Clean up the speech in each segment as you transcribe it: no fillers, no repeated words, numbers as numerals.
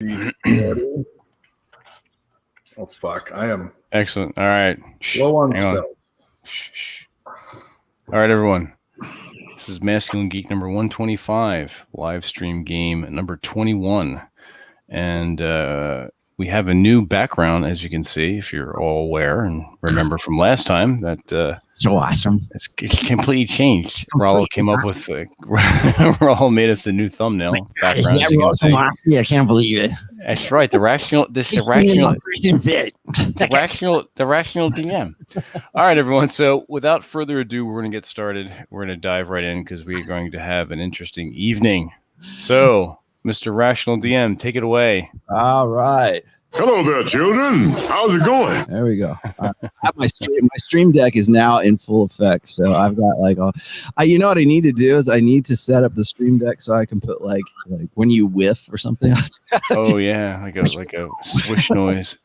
Oh fuck! I am excellent. All right. low on spells. Shh. All right, everyone. This is Masculine Geek number 125, live stream game number 21, and we have a new background, as you can see, if you're all aware and remember from last time that so awesome. It's completely changed. Raul came up with Raul made us a new thumbnail background. I can't believe it. That's right. The rational DM. All right, everyone. So without further ado, we're going to get started. We're going to dive right in because we're going to have an interesting evening. So, Mr. Rational DM, take it away. All right. Hello there, children. How's it going? There we go. I have my stream deck is now in full effect, so I've got like you know what I need to do is I need to set up the stream deck so I can put like when you whiff or something. Oh yeah, like a swish noise.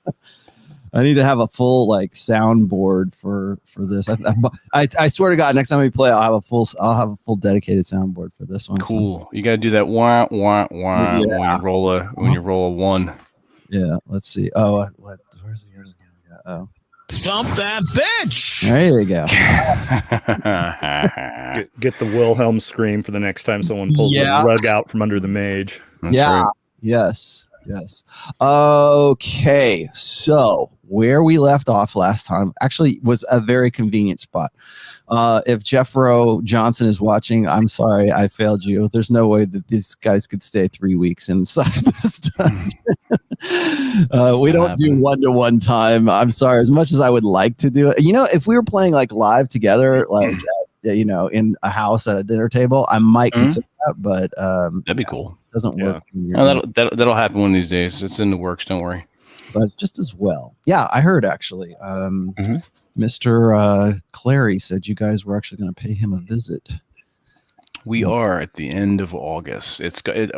I need to have a full like soundboard for this. I swear to God, next time we play, I'll have a full dedicated soundboard for this one. Cool. So. You got to do that wah wah wah when you roll a one. Yeah, let's see. Oh, where's the yours again? Oh, Stomp that bitch! There you go. get the Wilhelm scream for the next time someone pulls the rug out from under the mage. That's right. Yes. Okay, so where we left off last time actually was a very convenient spot. If Jeffro Johnson is watching, I'm sorry, I failed you. There's no way that these guys could stay 3 weeks inside this dungeon. We don't do one-to-one time. I'm sorry, as much as I would like to do it. You know, if we were playing like live together, like in a house at a dinner table, I might consider that, but that'd be cool. Doesn't work. No, that'll happen one of these days. It's in the works. Don't worry. But just as well. Yeah, I heard actually. Mr. Clary said you guys were actually going to pay him a visit. We are at the end of August.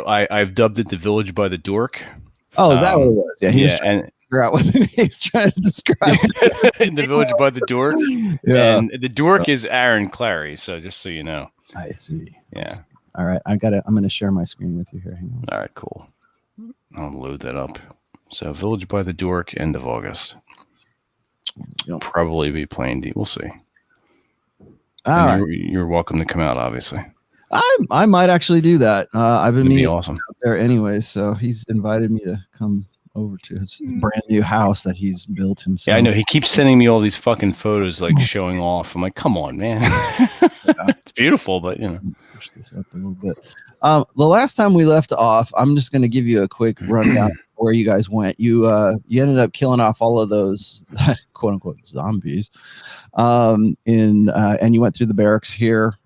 I've dubbed it the Village by the Dork. Oh, is that what it was? Yeah, was trying to figure out what he's trying to describe. The Village by the Dork. Yeah. And the Dork is Aaron Clary. So just so you know. I see. Yeah. All right, I'm going to share my screen with you here. Hang on. All right, cool. I'll load that up. So, Village by the Dork, end of August. You'll probably be playing D. We'll see. You're welcome to come out, obviously. I might actually do that. I've been meeting awesome out there anyway, so he's invited me to come over to his brand new house that he's built himself. Yeah, I know. He keeps sending me all these fucking photos, like showing off. I'm like, come on, man. It's beautiful, but push this up a little bit. The last time we left off, I'm just going to give you a quick rundown of where you guys went. You ended up killing off all of those quote unquote zombies, and you went through the barracks here.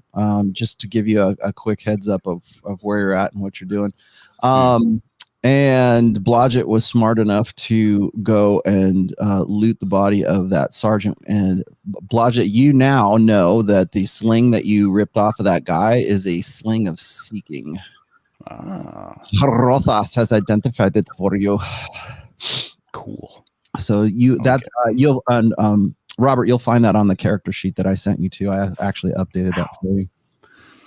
Just to give you a quick heads up of where you're at and what you're doing. And Blodgett was smart enough to go and loot the body of that sergeant. And Blodgett, you now know that the sling that you ripped off of that guy is a sling of seeking. Rothas has identified it for you. Cool. So Robert, you'll find that on the character sheet that I sent you to. I actually updated that for you.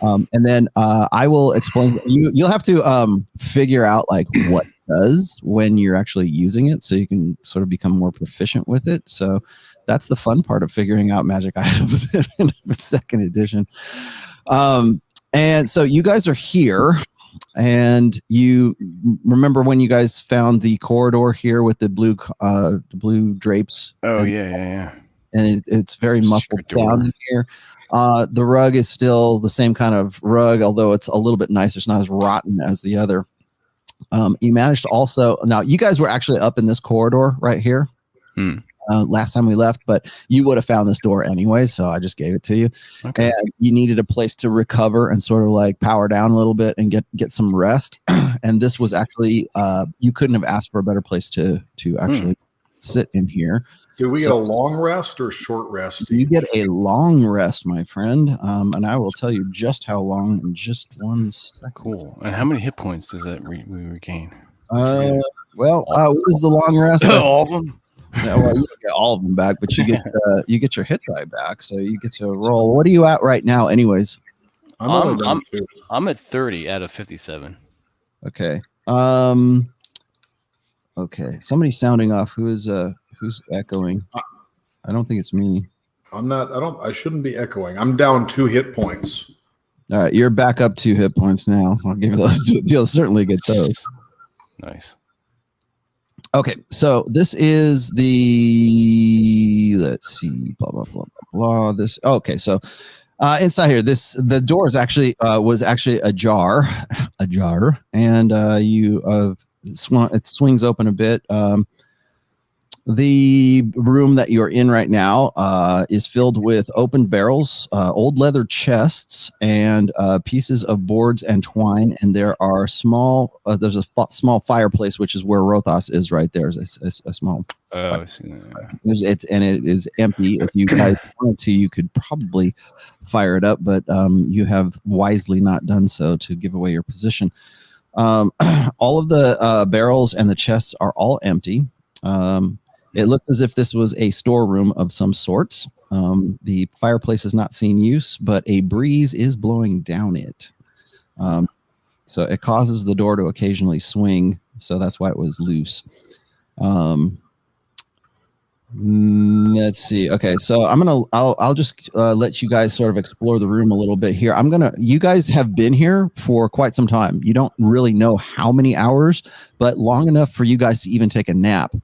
And then I will explain. You'll have to figure out like what it does when you're actually using it, so you can sort of become more proficient with it. So that's the fun part of figuring out magic items in the second edition. And so you guys are here, and you remember when you guys found the corridor here with the blue drapes. Oh yeah. And it's very muffled sound in here. The rug is still the same kind of rug, although it's a little bit nicer. It's not as rotten as the other. You managed to also, now you guys were actually up in this corridor right here last time we left, but you would have found this door anyway, so I just gave it to you. Okay. And you needed a place to recover and sort of like power down a little bit and get some rest. And this was actually, you couldn't have asked for a better place to actually sit in here. Do we get a long rest or short rest? You get a long rest, my friend, and I will tell you just how long in just 1 second. Cool. And how many hit points does that we regain? What is the long rest? All of them? No, well, you don't get all of them back, but you get your hit die back, so you get to roll. What are you at right now, anyways? I'm at 30 out of 57. Okay. Okay, somebody's sounding off. Who's echoing? I don't think it's me. I'm not. I shouldn't be echoing. I'm down 2 hit points. All right, you're back up 2 hit points now. I'll give you those. You'll certainly get those. Nice. Okay, so this is the, let's see, blah blah blah blah blah. This okay, so inside here, the door is actually was actually ajar, and it swings open a bit. The room that you're in right now is filled with open barrels, old leather chests, and pieces of boards and twine. And there are there's a small fireplace, which is where Rothos is right there. There's a small. I've seen that. It is empty. If you guys wanted to, you could probably fire it up, but you have wisely not done so to give away your position. All of the barrels and the chests are all empty. It looks as if this was a storeroom of some sorts. The fireplace is not seeing use, but a breeze is blowing down it. So it causes the door to occasionally swing. So that's why it was loose. Let's see. Okay, so I'll just let you guys sort of explore the room a little bit here. You guys have been here for quite some time. You don't really know how many hours, but long enough for you guys to even take a nap.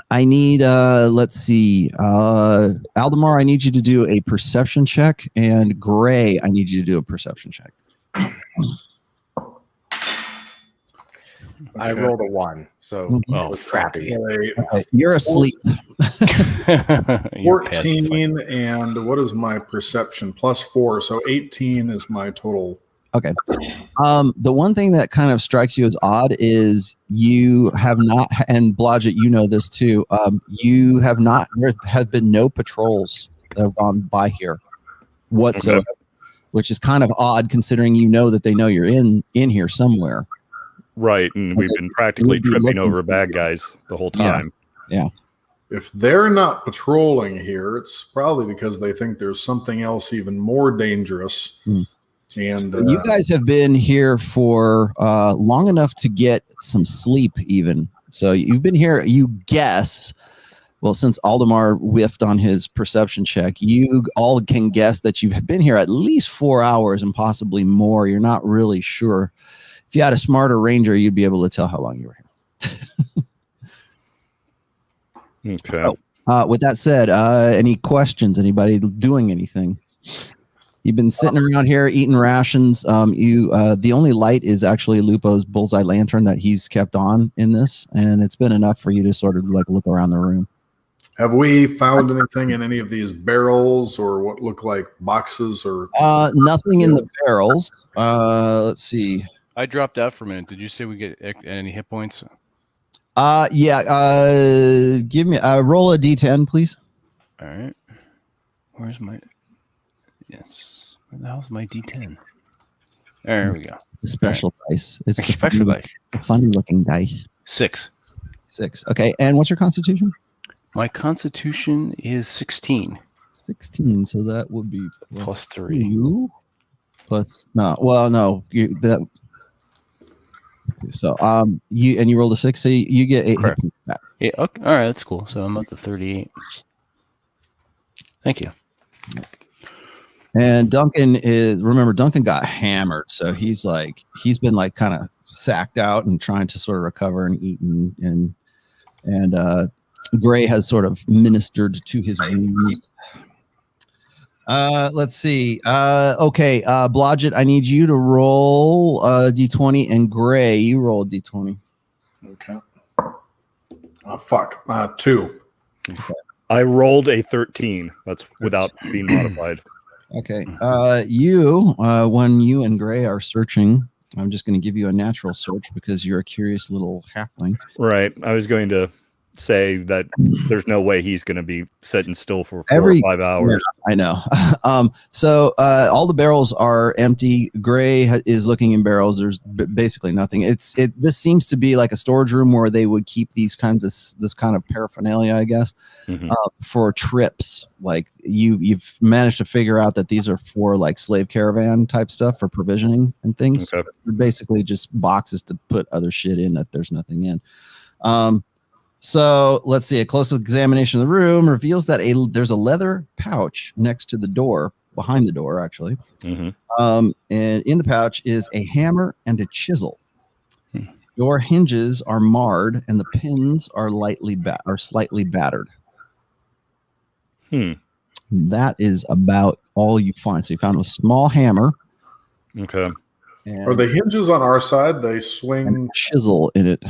I need, let's see, Aldemar, I need you to do a perception check, and Gray, I need you to do a perception check. I rolled a 1, so it was crappy. Okay, you're asleep. 14, and what is my perception? +4, so 18 is my total. Okay. The one thing that kind of strikes you as odd is you have not, and Blodgett, you know this too, there have been no patrols that have gone by here whatsoever, which is kind of odd considering you know that they know you're in here somewhere. Right, and we've been practically tripping over bad guys the whole time. Yeah. If they're not patrolling here, it's probably because they think there's something else even more dangerous. And you guys have been here for long enough to get some sleep even. So you've been here, you guess, well, since Aldemar whiffed on his perception check, you all can guess that you've been here at least 4 hours and possibly more. You're not really sure. If you had a smarter ranger, you'd be able to tell how long you were here. Okay. With that said, any questions? Anybody doing anything? You've been sitting around here eating rations. The only light is actually Lupo's bullseye lantern that he's kept on in this, and it's been enough for you to sort of like look around the room. have we found anything in any of these barrels or what look like boxes or? Nothing in the barrels. Let's see. I dropped out for a minute. Did you say we get any hit points? Yeah. Give me roll a d10, please. All right. Where's my? Yes. Where the hell's my D10? There we go. The special dice. It's the Special dice. funny looking dice. 6. 6. Okay. And what's your constitution? My constitution is 16. 16. So that would be Plus 3. 2. Plus no. Well, no. So you rolled a 6, so you get 8 hit Correct. points back. Yeah, okay. All right, that's cool. So I'm up to 38. Thank you. And Duncan got hammered, so he's been like kind of sacked out and trying to sort of recover and eat and Gray has sort of ministered to his wounds. Let's see. Okay, Blodgett, I need you to roll d20, and Gray, you roll a d20. Okay. Oh, fuck. 2. Okay. I rolled a 13. That's without being modified. Okay. When you and Gray are searching, I'm just going to give you a natural search because you're a curious little halfling. Right. I was going to say that there's no way he's going to be sitting still for 4 or 5 hours. Yeah, I know. So all the barrels are empty. Gray is looking in barrels. There's basically nothing. This seems to be like a storage room where they would keep this kind of paraphernalia, I guess, for trips. Like you've managed to figure out that these are for like slave caravan type stuff for provisioning and things. Okay. They're basically just boxes to put other shit in that there's nothing in. So let's see. A close examination of the room reveals that there's a leather pouch next to the door, behind the door, actually. And in the pouch is a hammer and a chisel. Door hinges are marred, and the pins are slightly battered. That is about all you find. So you found a small hammer. Okay. Are the hinges on our side? They swing. And a chisel in it.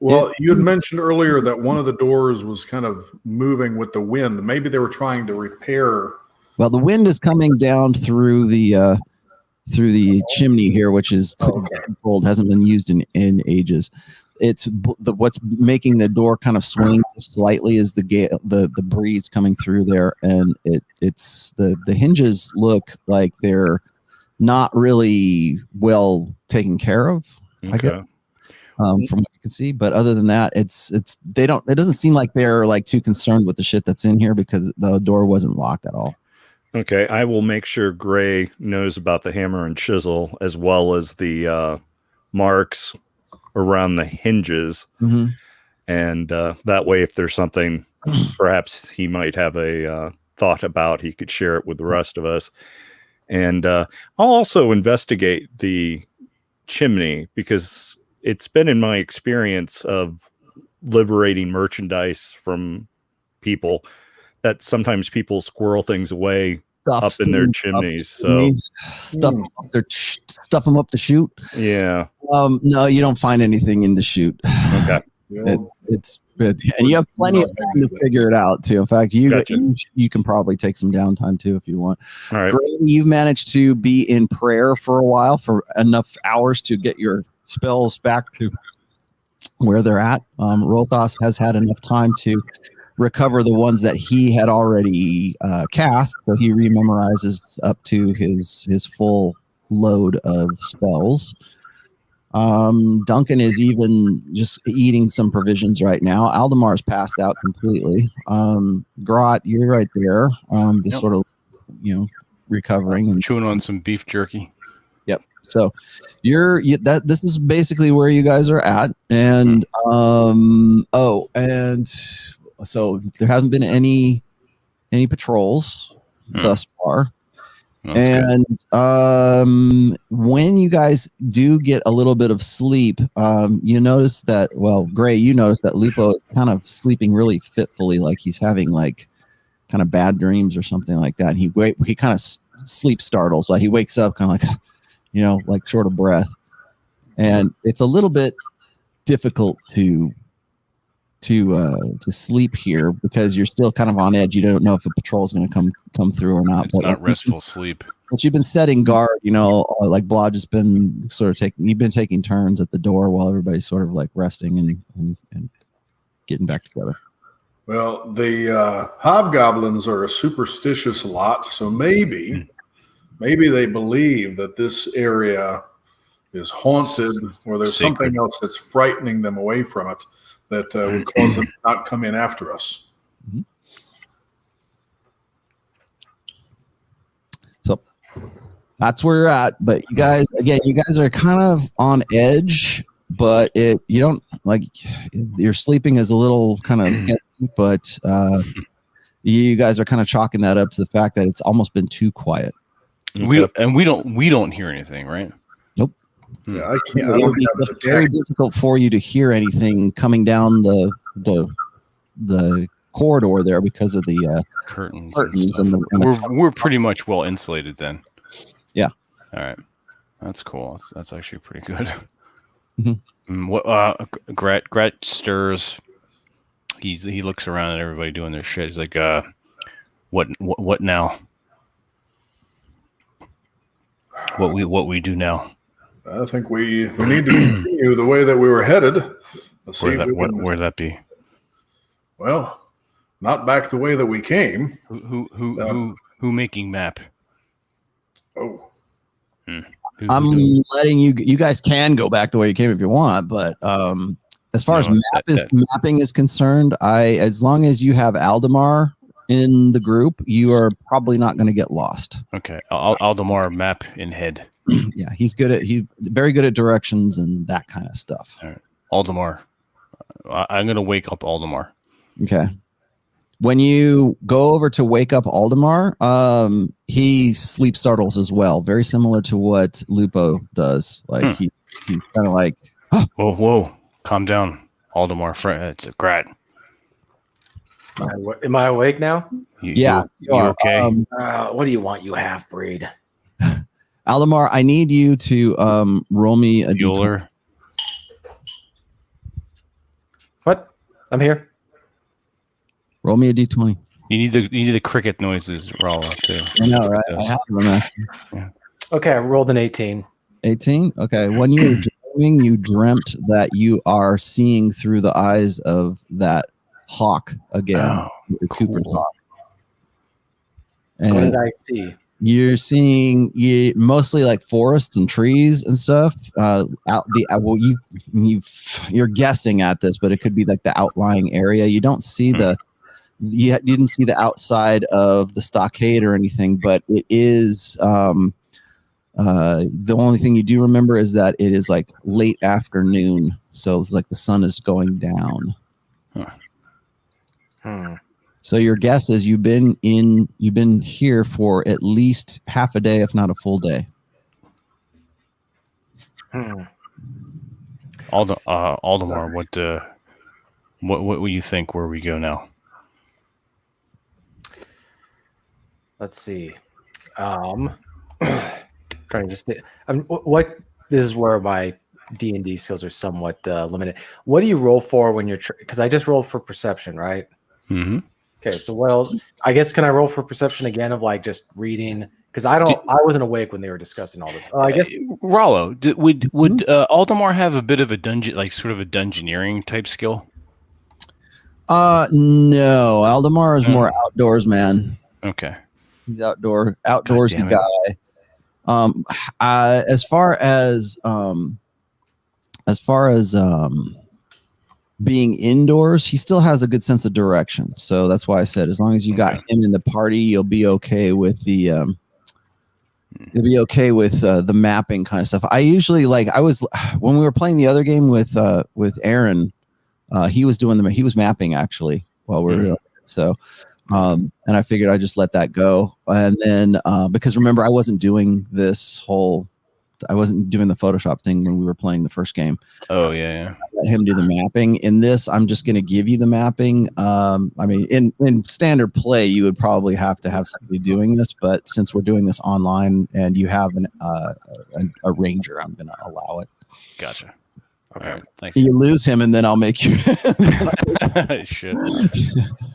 Well, you had mentioned earlier that one of the doors was kind of moving with the wind. Maybe they were trying to repair. Well, the wind is coming down through the chimney here, which is cold, hasn't been used in ages. It's what's making the door kind of swing slightly is the breeze coming through there, and it's the hinges look like they're not really well taken care of. I guess. From what you can see, but other than that, it doesn't seem like they're like too concerned with the shit that's in here because the door wasn't locked at all. Okay, I will make sure Gray knows about the hammer and chisel as well as the marks around the hinges, and that way, if there's something perhaps he might have a thought about, he could share it with the rest of us. And I'll also investigate the chimney because it's been in my experience of liberating merchandise from people that sometimes people squirrel things away up in their chimneys. So stuff them up the chute. Yeah. No, you don't find anything in the chute. Okay. It's good, and you have plenty of time to figure it out too. In fact, you can probably take some downtime too if you want. All right. Great, you've managed to be in prayer for a while, for enough hours to get your spells back to where they're at. Rolthos has had enough time to recover the ones that he had already cast, so he rememorizes up to his full load of spells. Duncan is even just eating some provisions right now. Aldemar's passed out completely. Grot, you're right there, just sort of, recovering and chewing on some beef jerky. Yep. So this is basically where you guys are at, and so there hasn't been any patrols thus far. That's and when you guys do get a little bit of sleep, you notice that, Gray, you notice that Lupo is kind of sleeping really fitfully, like he's having like kind of bad dreams or something like that. And he kind of sleep startles, like he wakes up kind of like, like short of breath. And it's a little bit difficult to sleep here because you're still kind of on edge. You don't know if the patrol is going to come through or not. It's not restful sleep. But you've been setting guard, like Blodge has been you've been taking turns at the door while everybody's sort of like resting and getting back together. Well, the hobgoblins are a superstitious lot, so maybe they believe that this area is haunted or there's something else that's frightening them away from it that would cause them to not come in after us. So that's where you're at. But you guys are kind of on edge, but you don't like your sleeping is a little kind of sketchy, but you guys are kind of chalking that up to the fact that it's almost been too quiet. We don't hear anything, right? Nope. Yeah, I can't. It's very difficult for you to hear anything coming down the corridor there because of the curtains and we're pretty much well insulated then. Yeah. All right. That's cool. That's actually pretty good. Gret stirs. He looks around at everybody doing their shit. He's like, what now? What we do now? I think we need to continue the way that we were headed. Let's see if we can, where'd that be? well, not back the way that we came. Who making map? Oh, I'm letting you guys can go back the way you came if you want, but as far as mapping is concerned, as long as you have Aldemar in the group, you are probably not going to get lost. Okay, Aldemar map in head. Yeah, he's very good at directions and that kind of stuff. All right. Aldemar. I'm going to wake up Aldemar. Okay. When you go over to wake up Aldemar, he sleep startles as well, very similar to what Lupo does. Like he's kind of like, whoa, calm down, Aldemar. It's a grat. Am I awake now? You are okay? What do you want, you half breed? Aldemar, I need you to roll me a Bueller. What? I'm here. Roll me a d20. You need the cricket noises, Rala, too. I know, right? I have them. Yeah. Okay, I rolled an 18. 18? Okay. When you were dreaming, you dreamt that you are seeing through the eyes of that hawk again. The Cooper's hawk. And what did I see? you're seeing mostly like forests and trees and stuff. You're guessing at this, but it could be like the outlying area. You don't see you didn't see the outside of the stockade or anything, but it is the only thing you do remember is that it is like late afternoon, so it's like the sun is going down. So your guess is you've been here for at least half a day, if not a full day. Aldemar, what do you think where we go now? Let's see. Trying to just what this is where my D&D skills are somewhat limited. What do you roll for when you're because I just rolled for perception, right? Mm-hmm. Okay, so what else? I guess can I roll for perception again of like just reading? Because I wasn't awake when they were discussing all this. I guess Rollo, would Aldemar have a bit of a dungeon, like sort of a dungeoneering type skill? No, Aldemar is more outdoors, man. Okay, he's outdoorsy guy. As far as being indoors, he still has a good sense of direction. So that's why I said, as long as you got him in the party, you'll be okay with the the mapping kind of stuff. I usually when we were playing the other game with Aaron, he was mapping actually while we were doing it. So, and I figured I'd just let that go. And then, because remember, I wasn't doing the Photoshop thing when we were playing the first game. Oh yeah. Let him do the mapping. In this, I'm just going to give you the mapping. I mean, in standard play, you would probably have to have somebody doing this, but since we're doing this online and you have a ranger, I'm going to allow it. Gotcha. Okay. All right, thanks. You lose him, and then I'll make you. Shit.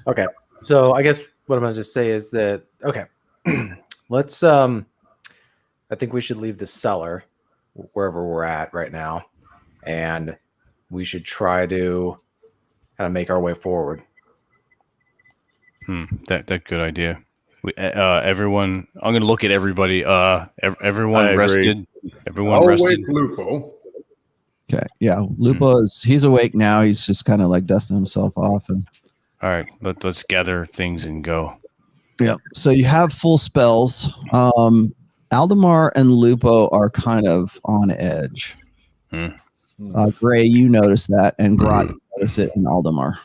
Okay. So I guess what I'm going to just say is that let's. I think we should leave the cellar wherever we're at right now, and we should try to kind of make our way forward. That good idea. Everyone, I'm going to look at everybody. Everyone rested. Everyone rested. Wait, Lupo. Okay. Yeah, Lupo he's awake now. He's just kind of like dusting himself off. And all right, let's gather things and go. Yeah. So you have full spells. Aldemar and Lupo are kind of on edge. Gray, you notice that, and Grot notice it in Aldemar.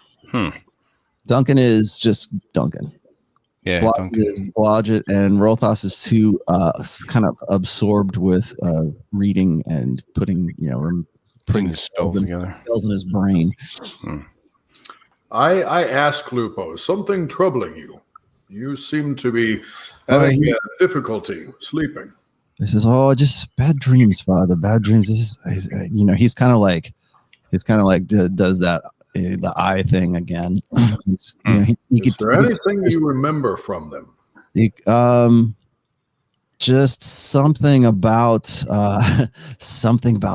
Duncan is just Duncan. Yeah, Blodgett is Blodgett, and Rothos is too kind of absorbed with reading and putting the spells together. Spells in his brain. I ask Lupo, something troubling you? You seem to be having difficulty sleeping. He says, "Oh, just bad dreams, Father. Bad dreams." He's kind of like does that the eye thing again. Is there anything you remember from them? Just something about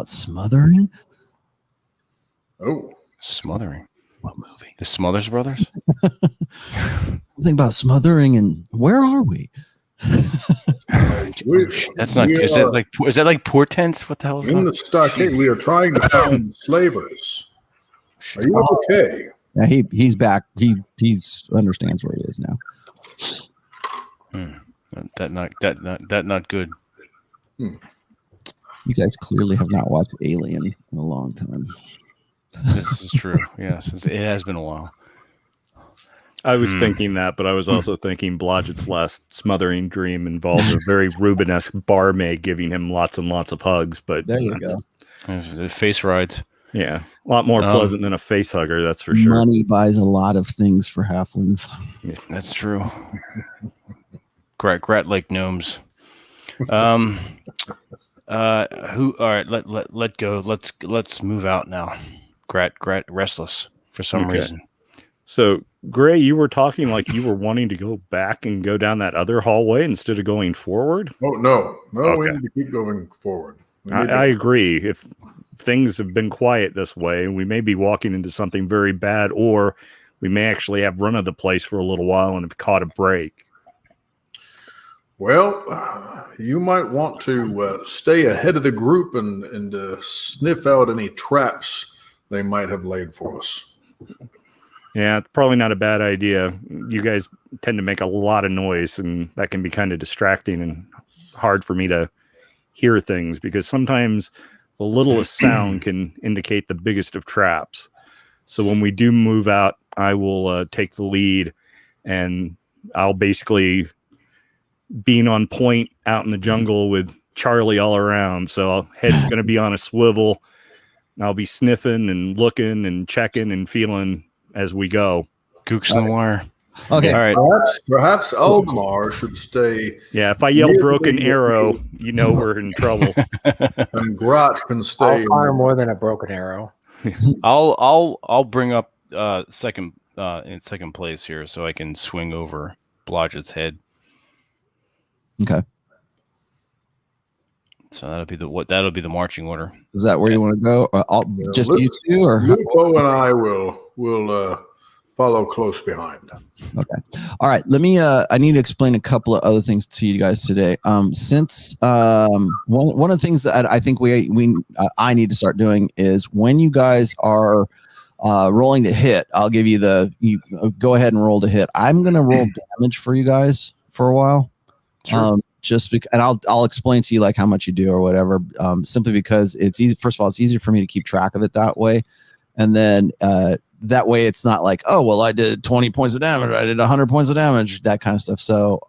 smothering. Oh, Smothering. What movie? The Smothers Brothers? Something about smothering, and where are we? That's not. Is that like portents? What the hell is in it? the stockade? We are trying to find slavers. Are you okay? Yeah, he's back. He's understands where he is now. That not good. You guys clearly have not watched Alien in a long time. This is true. Yes, it has been a while. I was thinking that, but I was also thinking Blodgett's last smothering dream involved a very Rubenesque barmaid giving him lots and lots of hugs. But There you go. The face rides. Yeah, a lot more pleasant than a face hugger, that's for sure. Money buys a lot of things for halflings. Yeah, that's true. Grat like gnomes. Who? All right. Let go. Let's move out now. Grat restless for some reason. So, Gray, you were talking like you were wanting to go back and go down that other hallway instead of going forward? Oh, no. Okay. We need to keep going forward. I agree. If things have been quiet this way, we may be walking into something very bad, or we may actually have run of the place for a little while and have caught a break. Well, you might want to stay ahead of the group and sniff out any traps they might have laid for us. Yeah, it's probably not a bad idea. You guys tend to make a lot of noise, and that can be kind of distracting and hard for me to hear things, because sometimes the littlest sound can indicate the biggest of traps. So when we do move out, I will take the lead, and I'll basically being on point out in the jungle with Charlie all around. So head's going to be on a swivel, and I'll be sniffing and looking and checking and feeling as we go. Gooks in the wire. Okay. All right. Perhaps Aldemar should stay. Yeah, if I yell broken arrow, you know we're in trouble. And Grat can stay. I'll fire more than a broken arrow. I'll bring up second in second place here, so I can swing over Blodgett's head. Okay. So that'll be the marching order. Is that where you want to go? Or just you two, or Lupo and I will follow close behind. okay? All right. Let me. I need to explain a couple of other things to you guys today. Since one of the things that I think I need to start doing is when you guys are rolling to hit, I'll give you you go ahead and roll to hit. I'm gonna roll damage for you guys for a while. Sure. And I'll explain to you like how much you do or whatever. Simply because it's easy. First of all, it's easier for me to keep track of it that way, and then that way it's not like, oh well, I did 20 points of damage, I did 100 points of damage, that kind of stuff. So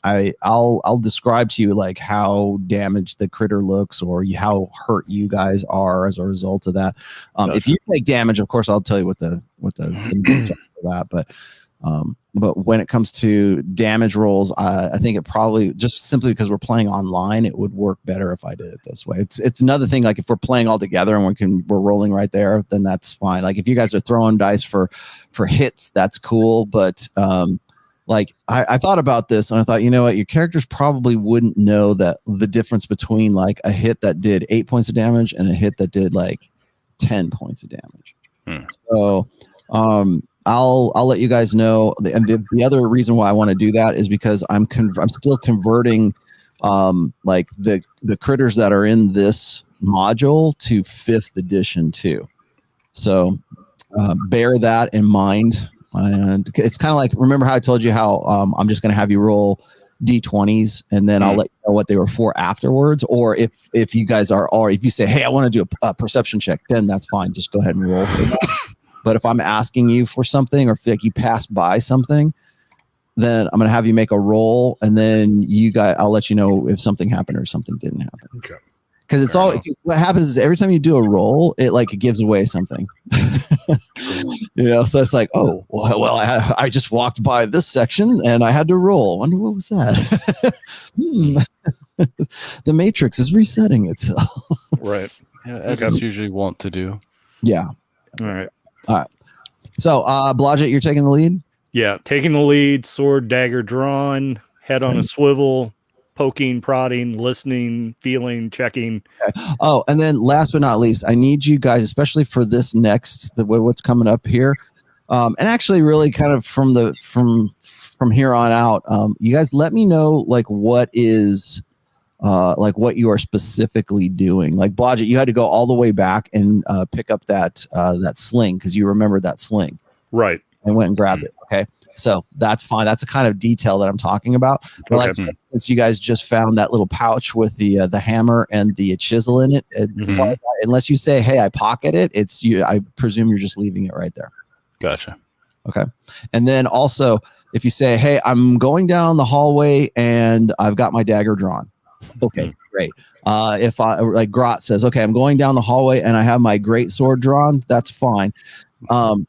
I'll describe to you like how damaged the critter looks or how hurt you guys are as a result of that. Gotcha. If you take damage, of course, I'll tell you what the numbers are for that, but when it comes to damage rolls, I think it probably, just simply because we're playing online, it would work better if I did it this way. It's another thing, like if we're playing all together and we're rolling right there, then that's fine. Like if you guys are throwing dice for hits, that's cool. But like I thought about this and I thought, you know what, your characters probably wouldn't know that the difference between like a hit that did 8 points of damage and a hit that did like 10 points of damage. So I'll let you guys know. And the other reason why I want to do that is because I'm still converting like the critters that are in this module to 5th edition too. So bear that in mind. And it's kind of like, remember how I told you how I'm just going to have you roll D20s and then I'll let you know what they were for afterwards. Or if you guys are, or if you say, hey, I want to do a perception check, then that's fine. Just go ahead and roll for that. But if I'm asking you for something, or if like you pass by something, then I'm going to have you make a roll, and then I'll let you know if something happened or something didn't happen. Okay. Because what happens is every time you do a roll, it gives away something. So it's like, oh, well, I just walked by this section and I had to roll. I wonder what was that? The Matrix is resetting itself. Right. Yeah, as it's usually want to do. Yeah. All right. So, Blodgett, you're taking the lead? Yeah, taking the lead, sword, dagger drawn, head on a swivel, poking, prodding, listening, feeling, checking. Oh, and then last but not least, I need you guys, especially for this next, what's coming up here, and actually really kind of from here on out, you guys let me know like what is like what you are specifically doing. Like Blodgett, you had to go all the way back and pick up that sling because you remembered that sling, right? And went and grabbed it. Okay, so that's fine. That's a kind of detail that I'm talking about. Okay. Like, since you guys just found that little pouch with the hammer and the chisel in it, unless you say, "Hey, I pocket it," it's you. I presume you're just leaving it right there. Gotcha. Okay, and then also if you say, "Hey, I'm going down the hallway and I've got my dagger drawn." Okay, great. If I like Grot says, "Okay, I'm going down the hallway and I have my great sword drawn," that's fine.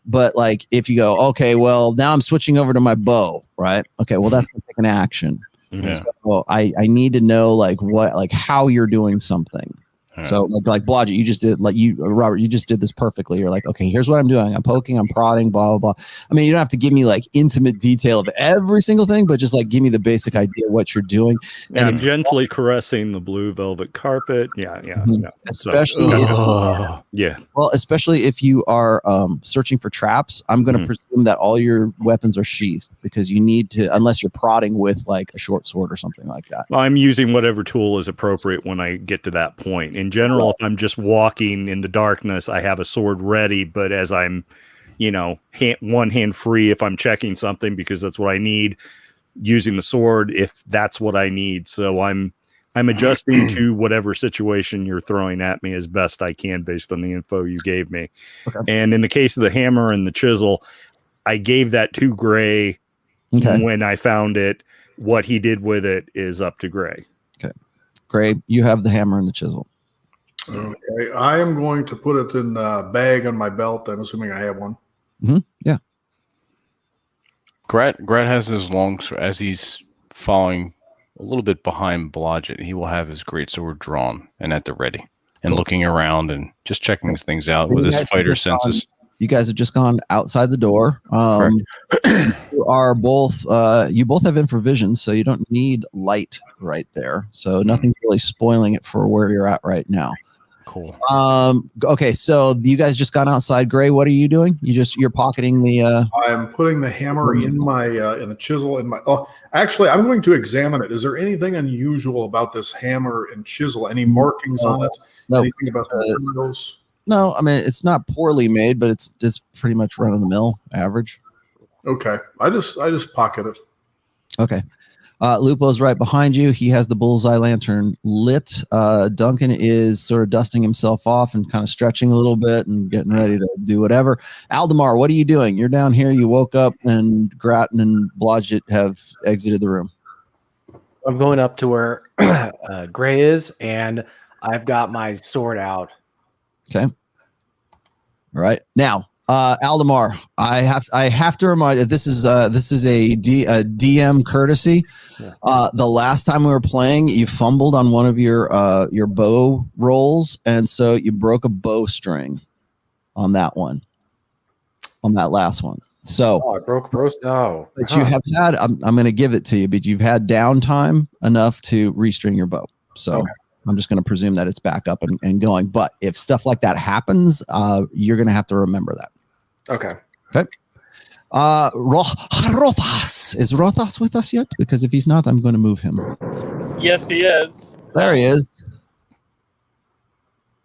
But like if you go, "Okay, well now I'm switching over to my bow," right? Okay, well that's gonna take an action. Yeah. So, well, I need to know like how you're doing something. So like Blodgett, you just did Robert, you just did this perfectly. You're like, okay, here's what I'm doing. I'm poking, I'm prodding, blah, blah, blah. I mean, you don't have to give me like intimate detail of every single thing, but just like give me the basic idea of what you're doing. And I'm gently caressing the blue velvet carpet. Yeah. Especially especially if you are searching for traps, I'm going to presume that all your weapons are sheathed because you need to, unless you're prodding with like a short sword or something like that. Well, I'm using whatever tool is appropriate when I get to that point. In general, if I'm just walking in the darkness, I have a sword ready, but as I'm, one hand free if I'm checking something because that's what I need, using the sword if that's what I need. So I'm adjusting to whatever situation you're throwing at me as best I can based on the info you gave me. Okay. And in the case of the hammer and the chisel, I gave that to Gray when I found it. What he did with it is up to Gray. Okay. Gray, you have the hammer and the chisel. Okay. I am going to put it in a bag on my belt. I'm assuming I have one. Yeah. Grat has his long sword as he's following a little bit behind Blodgett. He will have his greatsword drawn and at the ready and looking around and just checking things out with his fighter senses. You guys have just gone outside the door. You are both. You both have infravision, so you don't need light right there. So nothing's really spoiling it for where you're at right now. Cool. Okay, so you guys just got outside. Gray, what are you doing? You're pocketing the. I'm putting the hammer in my in the chisel in my. Oh, actually, I'm going to examine it. Is there anything unusual about this hammer and chisel? Any markings on it? No. Anything about the materials? No, I mean it's not poorly made, but it's pretty much run of the mill, average. Okay, I just pocket it. Okay, Lupo's right behind you. He has the bullseye lantern lit. Duncan is sort of dusting himself off and kind of stretching a little bit and getting ready to do whatever. Aldemar, what are you doing? You're down here. You woke up and Grattan and Blodgett have exited the room. I'm going up to where Gray is, and I've got my sword out. Okay. All right. Now, Aldemar, I have to remind you, this is a DM courtesy. Yeah. The last time we were playing, you fumbled on one of your bow rolls, and so you broke a bowstring on that one, on that last one. So I broke a bow. But you have had. I'm going to give it to you, but you've had downtime enough to restring your bow. So. Okay. I'm just going to presume that it's back up and going. But if stuff like that happens, you're going to have to remember that. Okay. Okay. Rothas. Is Rothas with us yet? Because if he's not, I'm going to move him. Yes, he is. There he is.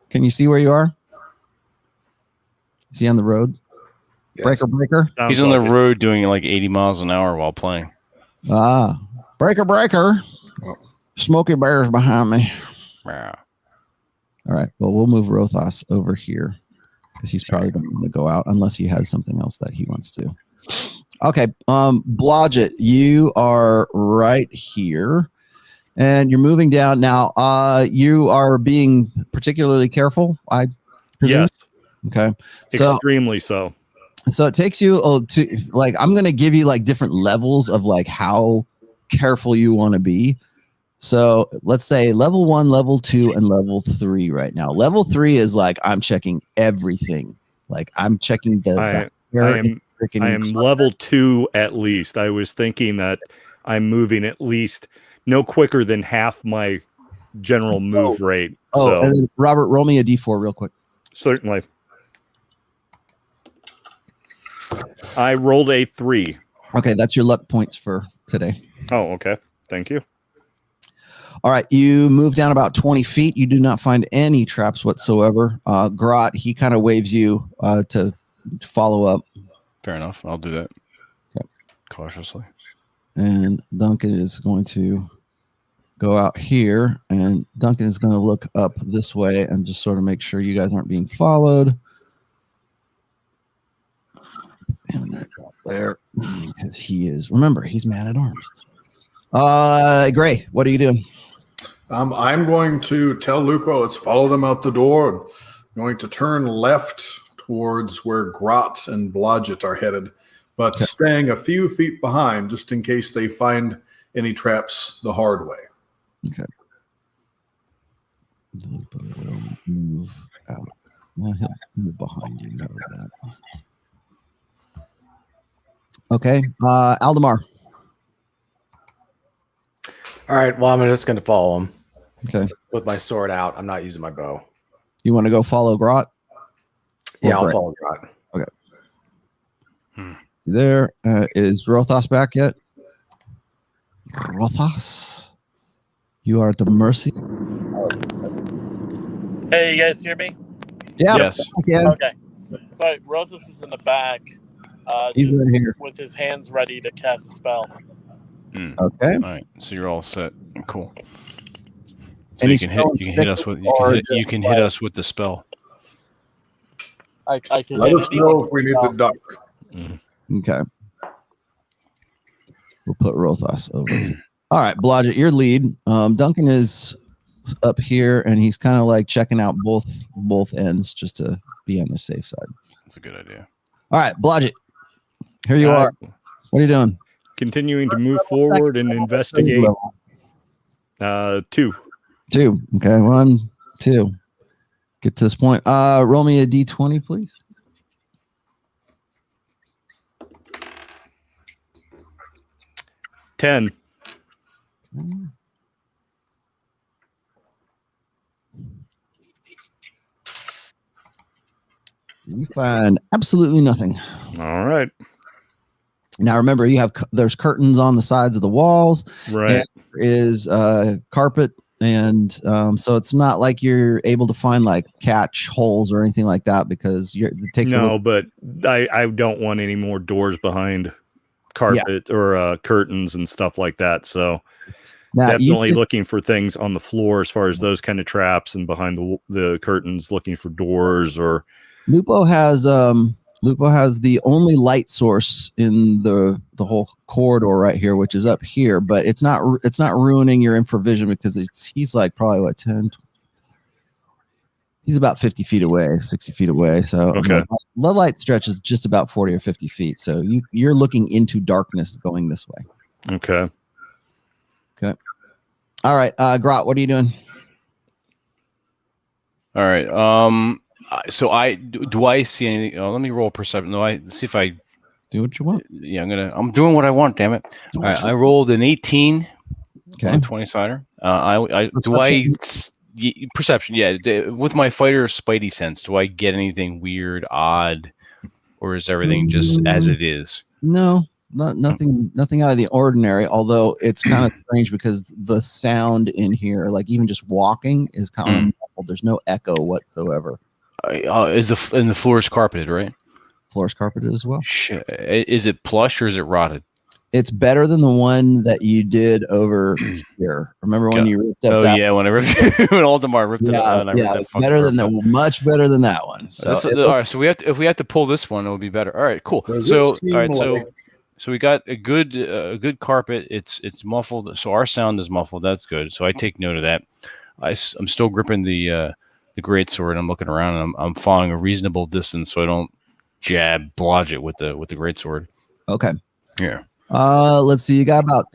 Can you see where you are? Is he on the road? Yes. Breaker. He's on the road doing like 80 miles an hour while playing. Breaker. Smokey Bear's behind me. Yeah. All right. Well, we'll move Rothas over here because he's probably going to want to go out unless he has something else that he wants to. Okay. Blodgett, you are right here, and you're moving down now. You are being particularly careful, I presume? Yes. Okay. Extremely so. So it takes you to like I'm going to give you like different levels of like how careful you want to be. So let's say level 1, level 2, and level 3 right now. Level 3 is like I'm checking everything. Like I'm checking I am level 2 at least. I was thinking that I'm moving at least no quicker than half my general move rate. So and then Robert, roll me a d4 real quick. certainly. I rolled a 3. Okay, that's your luck points for today. Oh, okay. Thank you. All right, you move down about 20 feet. You do not find any traps whatsoever. Grot, he kind of waves you to follow up. Fair enough. I'll do that. Okay. Cautiously. And Duncan is going to go out here, and Duncan is going to look up this way and just sort of make sure you guys aren't being followed. And that there, because he is, remember, he's man at arms. Gray, what are you doing? I'm going to tell Lupo, let's follow them out the door. I'm going to turn left towards where Grot and Blodgett are headed, but staying a few feet behind just in case they find any traps the hard way. Okay. Lupo will move out. Well, he'll move behind you. Knows that. Okay. Aldemar. All right. Well, I'm just going to follow him. Okay. With my sword out. I'm not using my bow. You want to go follow Grot? Yeah, I'll Gray? follow Grot. Okay. There is Rothos back yet? Rothos, you are at the mercy. Hey, you guys hear me? Yeah. Yes. Again. Okay. Sorry, Rothus is in the back. He's just right here. with his hands ready to cast a spell. Okay. All right. So you're all set. Cool. So And you he's can hit. You can hit us with. You can hit us with the spell. I can Let hit us anyone know with if we a need spell. to duck. Okay. We'll put Rothos over here. All right, Blodgett, your lead. Duncan is up here, and he's kind of like checking out both ends just to be on the safe side. That's a good idea. All right, Blodgett, here you are. What are you doing? Continuing to move forward and investigate. 2. 2. Okay, 1, 2. Get to this point. Roll me a d20, please. $10. You find absolutely nothing. All right. Now remember, there's curtains on the sides of the walls. Right. And there is carpet, and so it's not like you're able to find like catch holes or anything like that because it takes. But I don't want any more doors behind carpet or curtains and stuff like that. So Now, definitely looking for things on the floor as far as those kind of traps, and behind the curtains looking for doors. Or Lupo has the only light source in the whole corridor right here, which is up here, but it's not ruining your infravision because he's like probably what 10. He's about 50 feet away, 60 feet away. So okay. The light stretches just about 40 or 50 feet. So you're looking into darkness going this way. Okay. Okay. All right. Grot, what are you doing? All right. So do I see anything? Let me roll perception. No, see if I do what you want. Yeah, I'm doing what I want. Damn it! All right, I rolled an 18. Okay. On 20-sider. Perception? Yeah. With my fighter spidey sense, do I get anything weird, odd, or is everything just as it is? No, nothing out of the ordinary. Although it's kind of strange because the sound in here, like even just walking, is kind of muffled. There's no echo whatsoever. The floor is carpeted, right? Floor is carpeted as well. Shit. Is it plush or is it rotted? It's better than the one that you did over here. Remember when you ripped up that? Yeah, when I ripped when Aldemar ripped it up. Much better than that one. So all right, so if we have to pull this one, it'll be better. All right, cool. So we got a good carpet. It's muffled, so our sound is muffled. That's good. So I take note of that. I'm still gripping the great sword. I'm looking around and I'm following a reasonable distance so I don't jab Blodgett with the great sword. Okay. Yeah. Let's see. You got about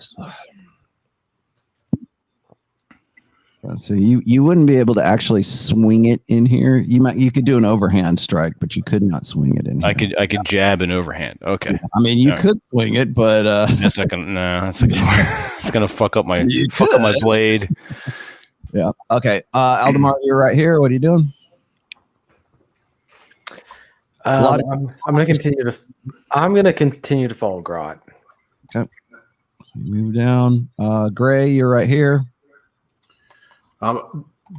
So you wouldn't be able to actually swing it in here. You could do an overhand strike, but you could not swing it in here. I could jab an overhand. Okay. I mean, you All right. could swing it, but That's not gonna. No, that's not gonna. It's gonna fuck up my blade. Yeah. Okay. Aldemar, you're right here. What are you doing? I'm gonna continue to follow Grot. Okay. Move down. Gray, you're right here.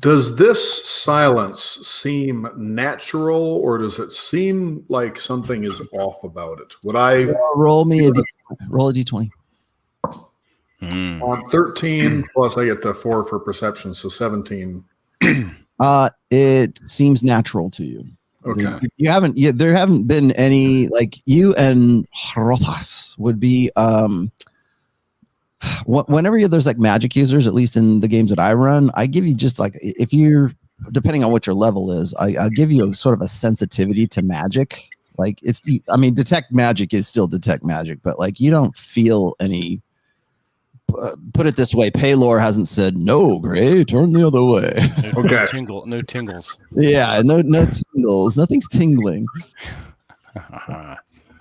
Does this silence seem natural, or does it seem like something is off about it? Would I roll a d20? On 13 plus I get the 4 for perception, so 17. It seems natural to you. Okay. There haven't been any, like, you and Hrothas would be whenever there's like magic users, at least in the games that I run, I give you just like, if you're, depending on what your level is, I give you a sort of a sensitivity to magic. Like detect magic is still detect magic, but like you don't feel any. Put it this way, Paylor hasn't said no, Gray, turn the other way. Okay. No tingles. Yeah, no tingles. Nothing's tingling.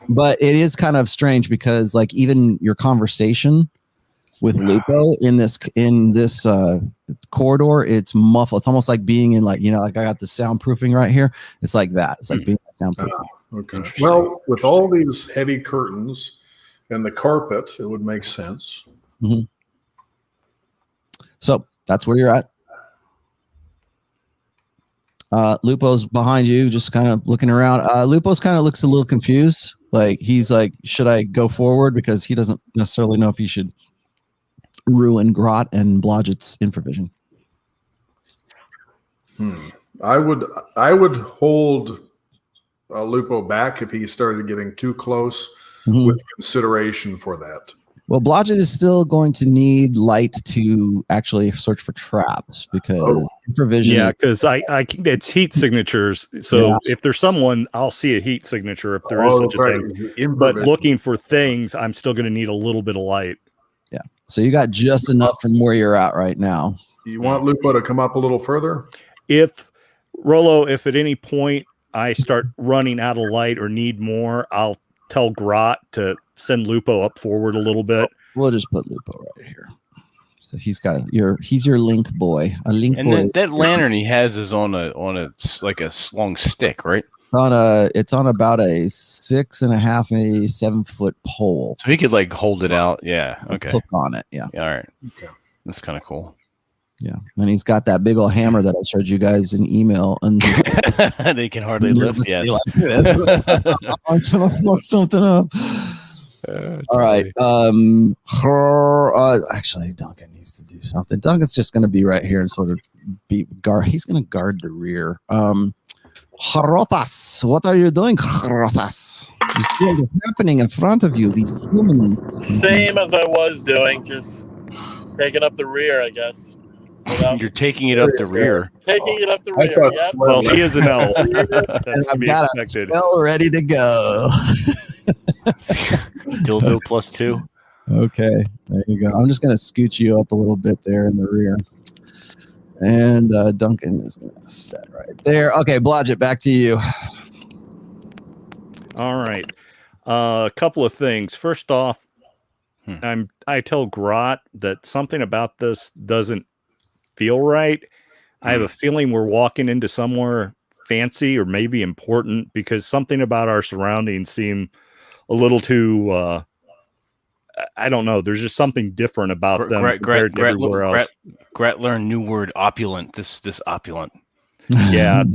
But it is kind of strange because like even your conversation with Lupo in this corridor, it's muffled. It's almost like being in like, like I got the soundproofing right here. It's like that. It's like being soundproofing. Okay. Well, with all these heavy curtains and the carpet, it would make sense. Mm-hmm. So that's where you're at. Lupo's behind you, just kind of looking around. Lupo's kind of looks a little confused. Like he's like, should I go forward? Because he doesn't necessarily know if he should ruin Grot and Blodgett's infravision. I would hold Lupo back if he started getting too close with consideration for that. Well, Blodgett is still going to need light to actually search for traps because infravision. Yeah, because it's heat signatures. So if there's someone, I'll see a heat signature if there is such a thing. But looking for things, I'm still going to need a little bit of light. Yeah. So you got just enough from where you're at right now. You want Lupo to come up a little further? If at any point I start running out of light or need more, I'll tell Grot to send Lupo up forward a little bit. We'll just put Lupo right here. So he's your link boy. A link and boy. That lantern he has is on a like a long stick, right? It's on about a 6.5, 7 foot pole. So he could like hold it out. Yeah. Okay. Hook on it. Yeah. All right. Okay. That's kind of cool. Yeah. And he's got that big old hammer that I showed you guys in email. And they can hardly lift. Yes. I'm trying to fuck something up. All right. Actually, Duncan needs to do something. Duncan's just going to be right here and sort of guard. He's going to guard the rear. Hrothas, what are you doing, Hrothas? You see what's happening in front of you, these humans. Same as I was doing, just taking up the rear, I guess. You're taking it up the rear. Taking it up the rear, yeah. Well, he is an elf. And I've got a spell ready to go. Dildo +2. Okay, there you go. I'm just going to scoot you up a little bit there in the rear. And Duncan is going to set right there. Okay, Blodgett, back to you. All right. A couple of things. First off, I tell Grot that something about this doesn't feel right. I have a feeling we're walking into somewhere fancy or maybe important because something about our surroundings seem a little too I don't know. There's just something different about them compared to everywhere else. Gret learned new word opulent. This opulent. Yeah,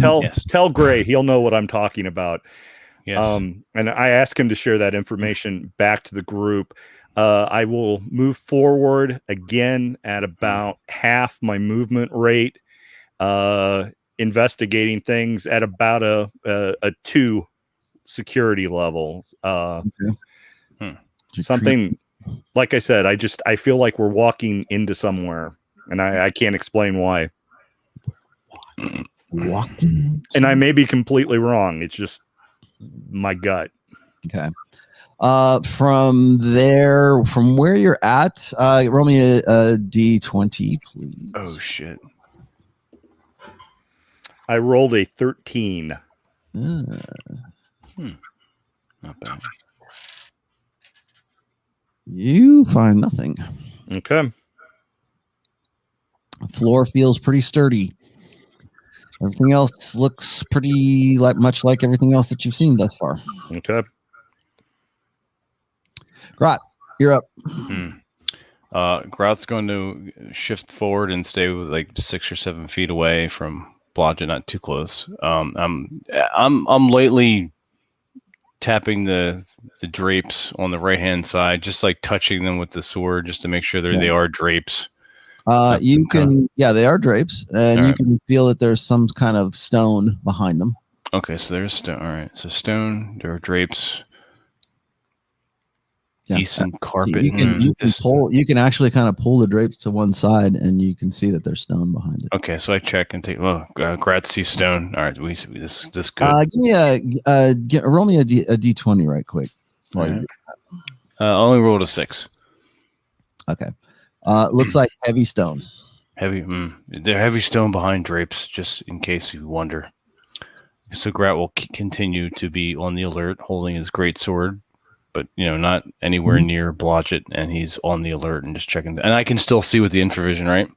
tell Gray. He'll know what I'm talking about. Yes. And I asked him to share that information back to the group. I will move forward again at about half my movement rate, investigating things at about a 2 security level. Something, like I said, I feel like we're walking into somewhere, and I can't explain why. Walking. And I may be completely wrong. It's just my gut. Okay. From where you're at, roll me a D20, please. Oh shit. I rolled a 13. Not bad. You find nothing. Okay. The floor feels pretty sturdy. Everything else looks pretty much like everything else that you've seen thus far. Okay. Grot, you're up. Grot's going to shift forward and stay with like 6 or 7 feet away from Blodgett, not too close. I'm lightly tapping the drapes on the right hand side, just like touching them with the sword, just to make sure they are drapes. You can, they are drapes, and All you right. can feel that there's some kind of stone behind them. Okay, so there's stone. All right, so stone. There are drapes. Yeah. Decent carpet. You can actually kind of pull the drapes to one side, and you can see that there's stone behind it. Okay, so I check and take. Well, Grat sees stone. All right, this good. Give me roll me a d20 right quick. All right. I only rolled a 6. Okay. Looks like heavy stone. Heavy. There heavy stone behind drapes, just in case you wonder. So Grat will continue to be on the alert, holding his great sword, but not anywhere near Blodgett, and he's on the alert and just checking. And I can still see with the infravision, right?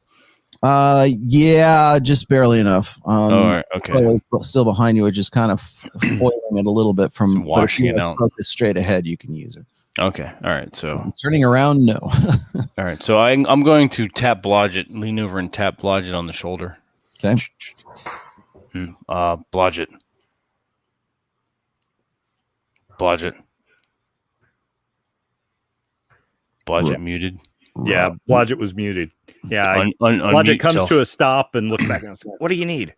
Yeah, just barely enough. All right, okay. Still behind you, just kind of foiling it a little bit from washing it out. Focus straight ahead, you can use it. Okay, all right. So turning around, no. All right, so I'm going to tap Blodgett, lean over and tap Blodgett on the shoulder. Okay. Blodgett. Blodgett muted. Yeah, Blodgett was muted. Yeah, Blodgett comes to a stop and looks back and goes, "What do you need?"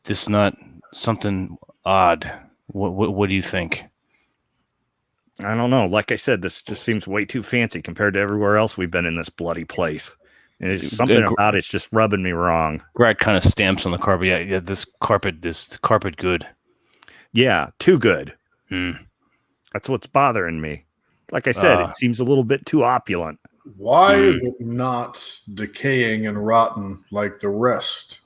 This not something odd. What do you think? I don't know. Like I said, this just seems way too fancy compared to everywhere else we've been in this bloody place. And it's something about it's just rubbing me wrong. Grad kind of stamps on the carpet. Yeah, this carpet good. Yeah, too good. That's what's bothering me. Like I said, it seems a little bit too opulent. Why is it not decaying and rotten like the rest?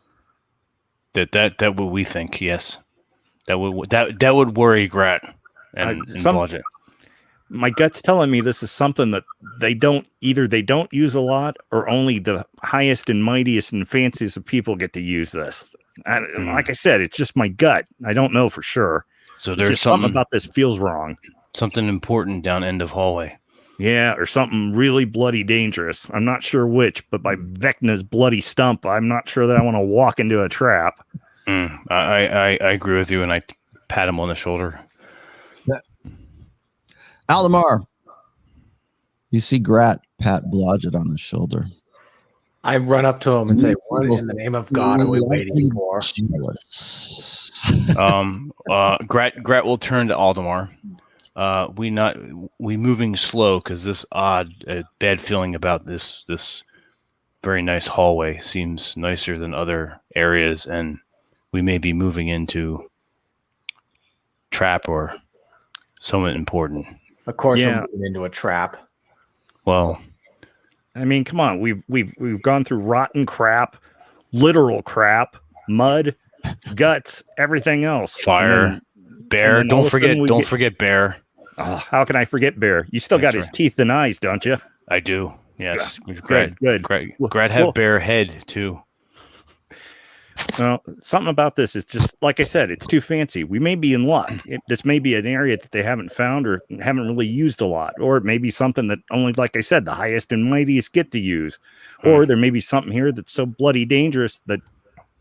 That what we think. Yes, that would worry Grat and Blodgett. My gut's telling me this is something that they don't use a lot, or only the highest and mightiest and fanciest of people get to use this. Like I said, it's just my gut. I don't know for sure. So there's just something about this feels wrong. Something important down end of hallway. Yeah, or something really bloody dangerous. I'm not sure which, but by Vecna's bloody stump, I'm not sure that I want to walk into a trap. I agree with you, and I pat him on the shoulder. Aldemar, you see Grat pat Blodgett on the shoulder. I run up to him and say, "What in the name of God are we waiting for?" Grat will turn to Aldemar. We moving slow because this bad feeling about this very nice hallway seems nicer than other areas, and we may be moving into trap or somewhat important. Of course, we're moving into a trap. Well, I mean, come on, we've gone through rotten crap, literal crap, mud, guts, everything else. Fire, Bear. Don't forget Bear. Oh, how can I forget Bear? You still got his teeth and eyes, don't you? I do. Yes. Good. Grad have Bear head too. Well, something about this is just, like I said, it's too fancy. We may be in luck. This may be an area that they haven't found or haven't really used a lot. Or it may be something that only, like I said, the highest and mightiest get to use. Or there may be something here that's so bloody dangerous that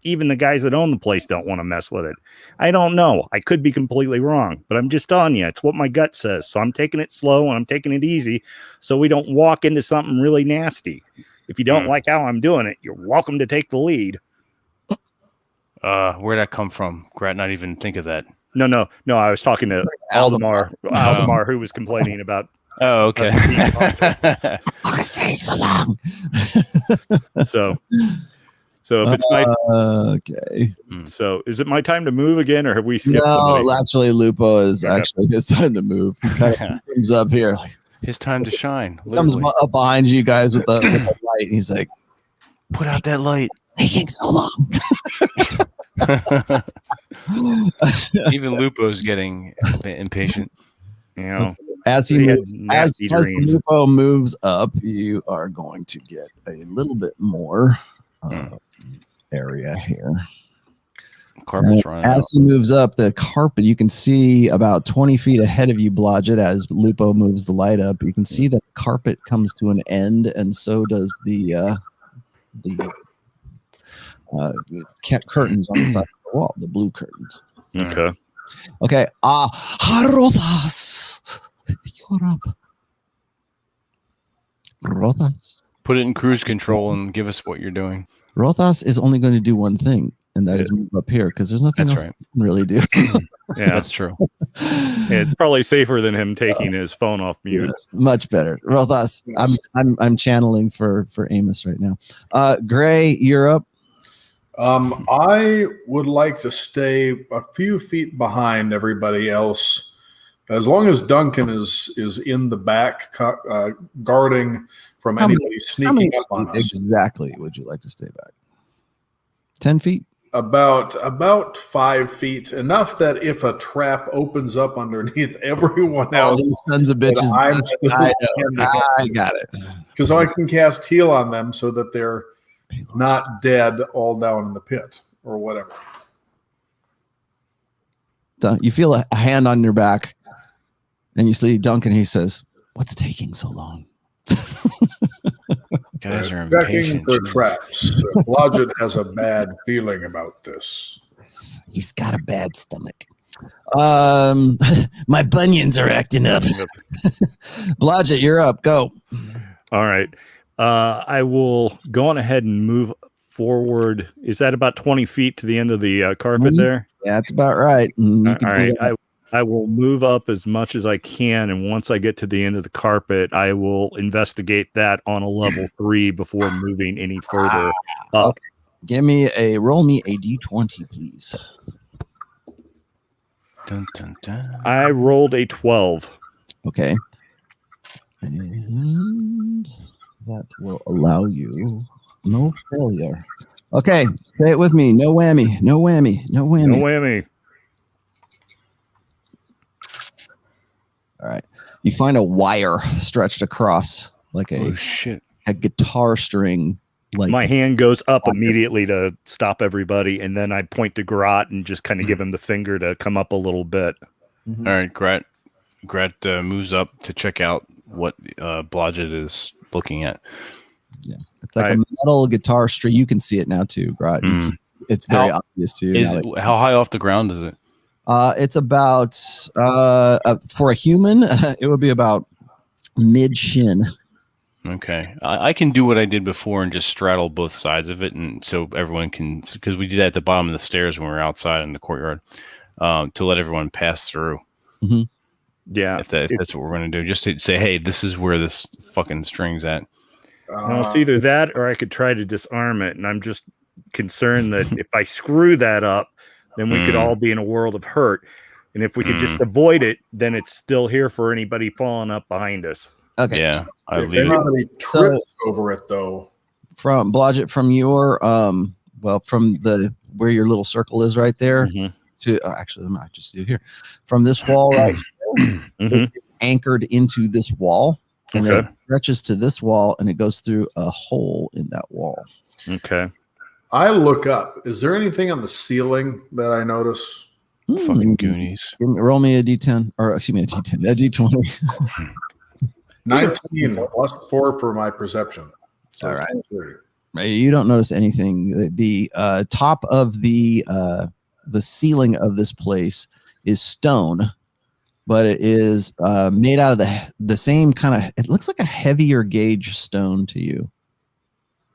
even the guys that own the place don't want to mess with it. I don't know. I could be completely wrong, but I'm just telling you, it's what my gut says. So I'm taking it slow and I'm taking it easy so we don't walk into something really nasty. If you don't like how I'm doing it, you're welcome to take the lead. Where'd that come from? Grat not even think of that. No. I was talking to Aldemar, who was complaining about. Oh, okay. It's taking so long. So if it's my okay. So is it my time to move again, or have we skipped? No, actually, Lupo is actually his time to move. He kind of comes up here, like his time to shine. Comes up behind you guys with the light. He's like, "Put out that light." taking so long? Even Lupo's getting a bit impatient. You know, As he He had moves, nasty as dreams. Lupo moves up, you are going to get a little bit more area here. Carpet's running out. As he moves up, the carpet, you can see about 20 feet ahead of you, Blodgett, as Lupo moves the light up. You can see that the carpet comes to an end, and so does the curtains on the side of the wall, the blue curtains. Okay. Okay. Rothas. You're up. Rothas. Put it in cruise control and give us what you're doing. Rothas is only going to do one thing, and that is move up here because there's nothing That's else right. he can really do. Yeah. That's true. It's probably safer than him taking his phone off mute. Yes, much better. Rothas, I'm channeling for Amos right now. Gray, you're up. I would like to stay a few feet behind everybody else, as long as Duncan is in the back, guarding from How many- anybody sneaking up on us. Exactly. Would you like to stay back? 10 feet. About 5 feet, enough that if a trap opens up underneath everyone All else, these sons of bitches. I'm still standing up. I got it. Because I can cast heal on them so that they're not dead all down in the pit or whatever. You feel a hand on your back, and you see Duncan. He says, "What's taking so long?" Guys are Checking impatient. for Jesus. traps. Blodgett has a bad feeling about this. He's got a bad stomach. My bunions are acting up. Blodgett, you're up. Go. All right. I will go on ahead and move forward. Is that about 20 feet to the end of the carpet there? Yeah, that's about right. You All can do right. that. I will move up as much as I can. And once I get to the end of the carpet, I will investigate that on a level 3 before moving any further up. Okay. Roll me a d20, please. Dun, dun, dun. I rolled a 12. Okay. And that will allow you no failure. Okay, say it with me. No whammy. No whammy. No whammy. No whammy. All right. You find a wire stretched across like Oh shit! a guitar string. Like My hand goes up immediately to stop everybody. And then I point to Grot and just kind of give him the finger to come up a little bit. Mhm. All right, Grat moves up to check out what Blodgett is looking at. It's like a metal guitar string. You can see it now too, Grot. Mm. It's very How- obvious too. Is now it, that- how high off the ground is it? It's about for a human, it would be about mid shin. Okay, I can do what I did before and just straddle both sides of it, and so everyone can, because we did that at the bottom of the stairs when we were outside in the courtyard, to let everyone pass through. Yeah. If that's what we're going to do, just to say, hey, this is where this fucking string's at. Well, it's either that or I could try to disarm it. And I'm just concerned that if I screw that up, then we could all be in a world of hurt. And if we could just avoid it, then it's still here for anybody falling up behind us. Okay. Yeah, I If leave it. anybody trips over it, though, From Blodgett, from your from the where your little circle is right there to actually I might just do here from this wall right here, it's anchored into this wall, and then it stretches to this wall, and it goes through a hole in that wall. Okay. I look up. Is there anything on the ceiling that I notice? Fucking Goonies. Roll me a d10, or excuse me, a d10, a d20. 19 plus 4 for my perception. So All right. 23. You don't notice anything. The top of the ceiling of this place is stone, but it is made out of the same kind of. It looks like a heavier gauge stone to you,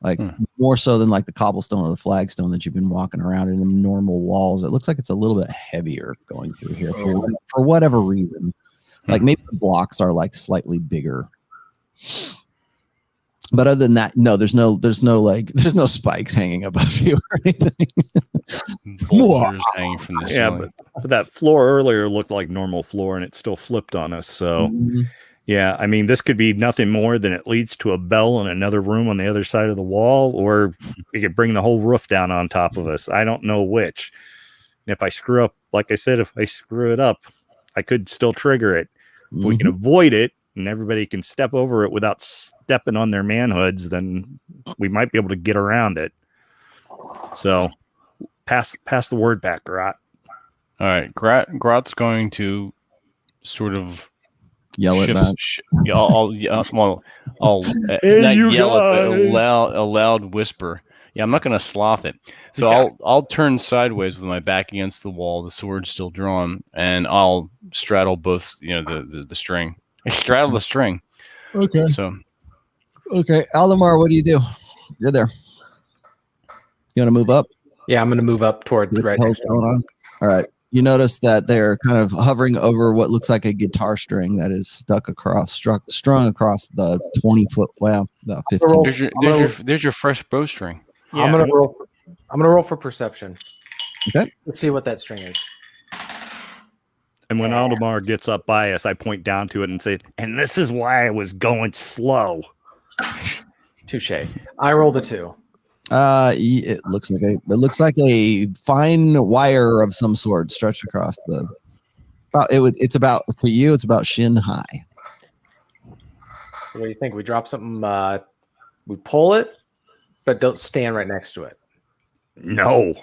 like more so than like the cobblestone or the flagstone that you've been walking around in the normal walls. It looks like it's a little bit heavier going through here for whatever reason. Like maybe the blocks are like slightly bigger. But other than that, no, there's no spikes hanging above you or anything. Boulders hanging from the Yeah, ceiling. but that floor earlier looked like normal floor and it still flipped on us. So Yeah, I mean, this could be nothing more than it leads to a bell in another room on the other side of the wall, or we could bring the whole roof down on top of us. I don't know which. And if I screw up, like I said, if I screw it up, I could still trigger it. If we can avoid it and everybody can step over it without stepping on their manhoods, then we might be able to get around it. So pass the word back, Grot. All right, Grot's going to sort of Yell it back. I'll Hey, not you yell it, but guys. a loud whisper. Yeah, I'm not going to sloth it. So I'll turn sideways with my back against the wall, the sword still drawn, and I'll straddle both. The string. I straddle the string. Okay. So Okay, Aldemar, what do you do? You're there. You want to move up? Yeah, I'm going to move up toward What right the next hell's to him. going on? All right. You notice that they're kind of hovering over what looks like a guitar string that is strung across the 20-foot, well, about 15. there's your fresh bowstring. I'm gonna roll for perception. Okay. Let's see what that string is. And when Aldemar gets up by us, I point down to it and say, and this is why I was going slow. Touche. I rolled a 2. It looks like a fine wire of some sort stretched across the. It's about for you. It's about shin high. What do you think? We drop something. We pull it, but don't stand right next to it. No.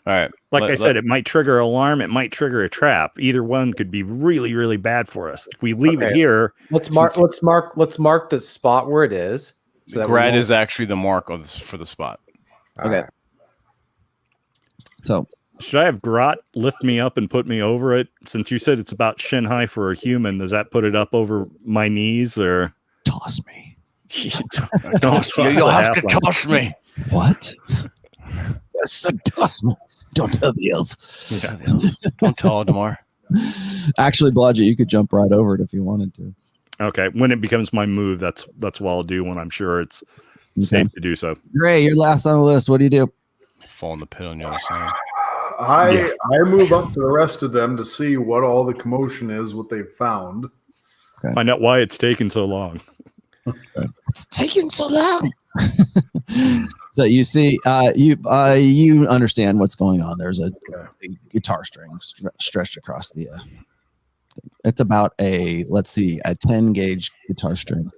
All right. Like I said, it might trigger an alarm. It might trigger a trap. Either one could be really, really bad for us. If we leave it here, let's mark the spot where it is. So that Grad is actually the mark for the spot. Okay. So should I have Grot lift me up and put me over it? Since you said it's about shin high for a human, does that put it up over my knees or toss me? You'll have to toss me. What? Yes, toss me. Don't tell the elf. Yeah, don't tell Aldemar. Actually, Blodgett, you could jump right over it if you wanted to. Okay, when it becomes my move, that's what I'll do when I'm sure it's safe to do so. Gray, you're last on the list. What do you do? Fall in the pit on the other side. I move up to the rest of them to see what all the commotion is, what they've found. Okay. Find out why it's taking so long. It's taking so long. So you see, you understand what's going on. There's a guitar string stretched across the. It's about a 10 gauge guitar string.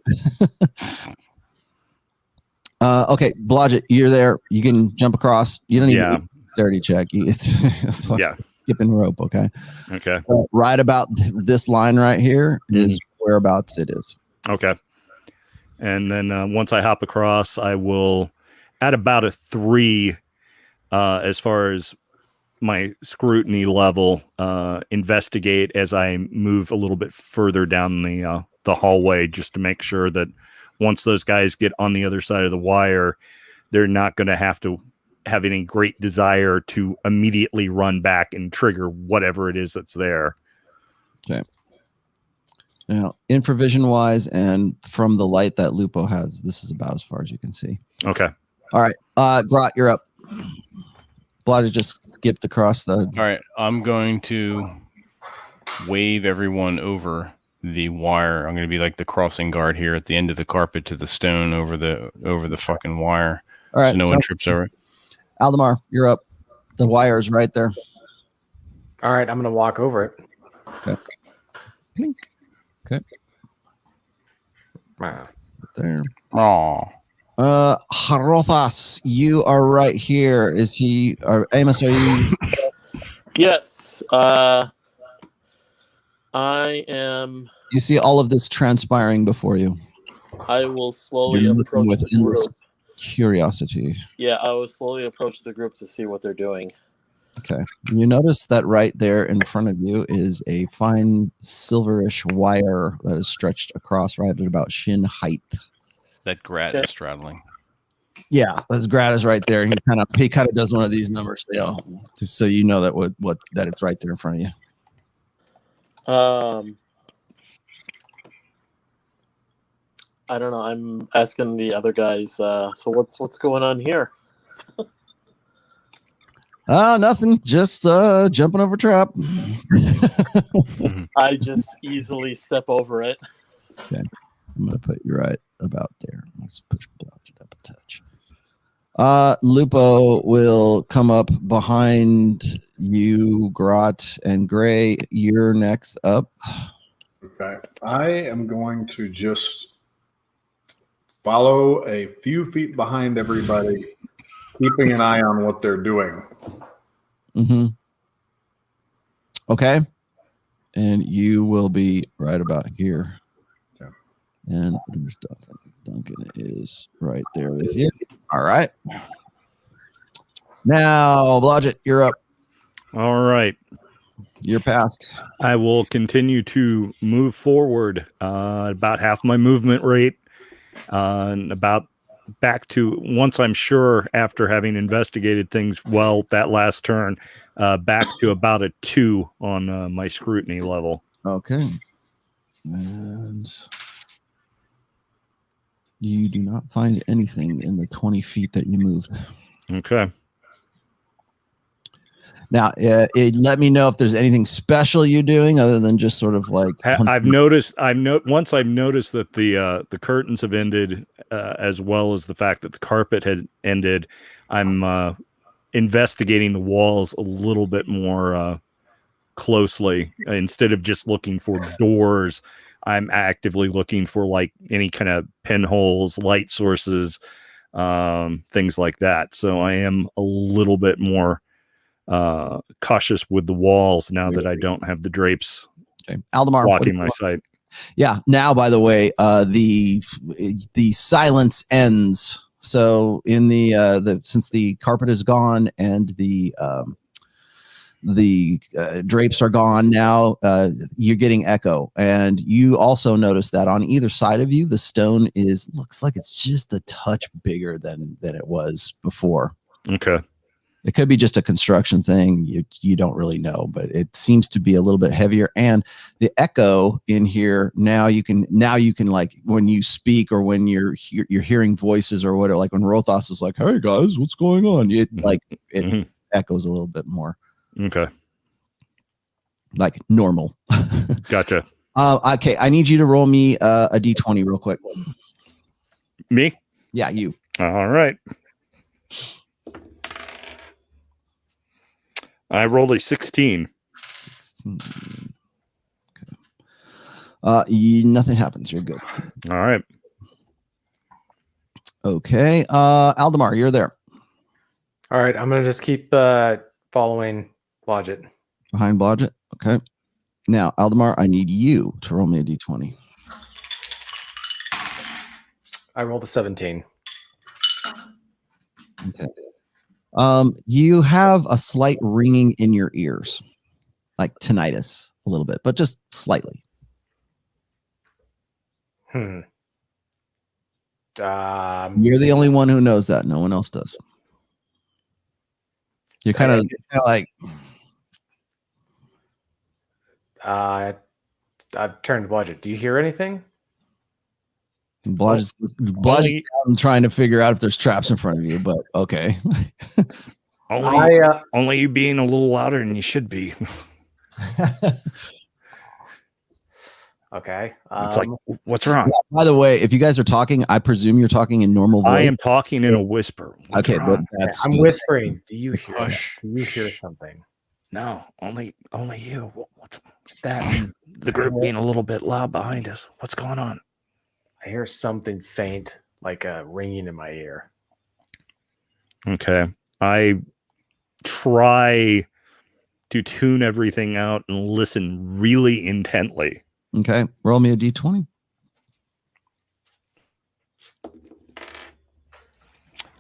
Okay, Blodgett, you're there. You can jump across. You don't even need a sturdy check. It's like skipping rope. Okay. Okay. Right about this line right here is whereabouts it is. Okay. And then once I hop across, I will at about a 3 as far as my scrutiny level, investigate as I move a little bit further down the hallway, just to make sure that once those guys get on the other side of the wire, they're not going to have any great desire to immediately run back and trigger whatever it is that's there. Okay. Now, infravision wise, and from the light that Lupo has, this is about as far as you can see. Okay. All right. Grot, you're up. Blodgett just skipped across the. All right. I'm going to wave everyone over the wire. I'm going to be like the crossing guard here at the end of the carpet to the stone over the fucking wire. All right. So no one trips over it. Aldemar, you're up. The wire is right there. All right. I'm going to walk over it. Okay. Okay. There. Oh. Harothas, you are right here. Is he? Amos, are you? Yes. I am. You see all of this transpiring before you. I will slowly You're approach with the endless group. curiosity. Yeah, I will slowly approach the group to see what they're doing. Okay. You notice that right there in front of you is a fine silverish wire that is stretched across right at about shin height. That Grat is straddling. Yeah, that's Grat is right there. He kind of does one of these numbers, just so you know that that it's right there in front of you. I don't know. I'm asking the other guys. So what's going on here? Nothing. Just jumping over trap. I just easily step over it. Okay. I'm going to put you right about there. Let's push Blodgett up a touch. Lupo will come up behind you, Grot, and Gray. You're next up. Okay. I am going to just follow a few feet behind everybody, keeping an eye on what they're doing. Mm-hmm. Okay. And you will be right about here. Okay. And there's Duncan. Duncan is right there with you. All right. Now, Blodgett, you're up. All right. You're past. I will continue to move forward about half my movement rate and about back to once I'm sure after having investigated things well that last turn back to about a 2 on my scrutiny level. Okay. And you do not find anything in the 20 feet that you moved. Okay. Now, let me know if there's anything special you're doing other than just sort of like I've noticed. Once I've noticed that the curtains have ended, as well as the fact that the carpet had ended. I'm investigating the walls a little bit more closely instead of just looking for doors. I'm actively looking for like any kind of pinholes, light sources, things like that. So I am a little bit more cautious with the walls now that I don't have the drapes Aldemar blocking my sight. Yeah. Now, by the way, the silence ends. So in the since the carpet is gone and the drapes are gone now, you're getting echo, and you also notice that on either side of you, the stone looks like it's just a touch bigger than it was before. Okay. It could be just a construction thing. You don't really know, but it seems to be a little bit heavier. And the echo in here now you can like when you speak or when you're hearing voices or whatever, like when Rothos is like, "Hey guys, what's going on?" It echoes a little bit more. Okay. Like normal. Gotcha. Okay, I need you to roll me a d20 real quick. Me? Yeah, you. All right. I rolled a 16. 16. Okay. Nothing happens. You're good. All right. Okay. Aldemar, you're there. All right, I'm gonna just keep following Blodgett. Behind Blodgett. Okay. Now, Aldemar, I need you to roll me a d20. I rolled a 17. Okay. You have a slight ringing in your ears, like tinnitus a little bit, but just slightly. You're You're the only one who knows that. No one else does. You're kind of like. I've turned to Blodgett. Do you hear anything? Blodgett's down trying to figure out if there's traps in front of you, but okay. Only you being a little louder than you should be. Okay. It's like, what's wrong? By the way, if you guys are talking, I presume you're talking in normal voice. I am talking in a whisper. What's okay, wrong? I'm whispering. Do you hear? Hush. Do you hear something? No, only you. What's that? The group being a little bit loud behind us. What's going on? I hear something faint, like a ringing in my ear. Okay. I try to tune everything out and listen really intently. Okay, roll me a d20.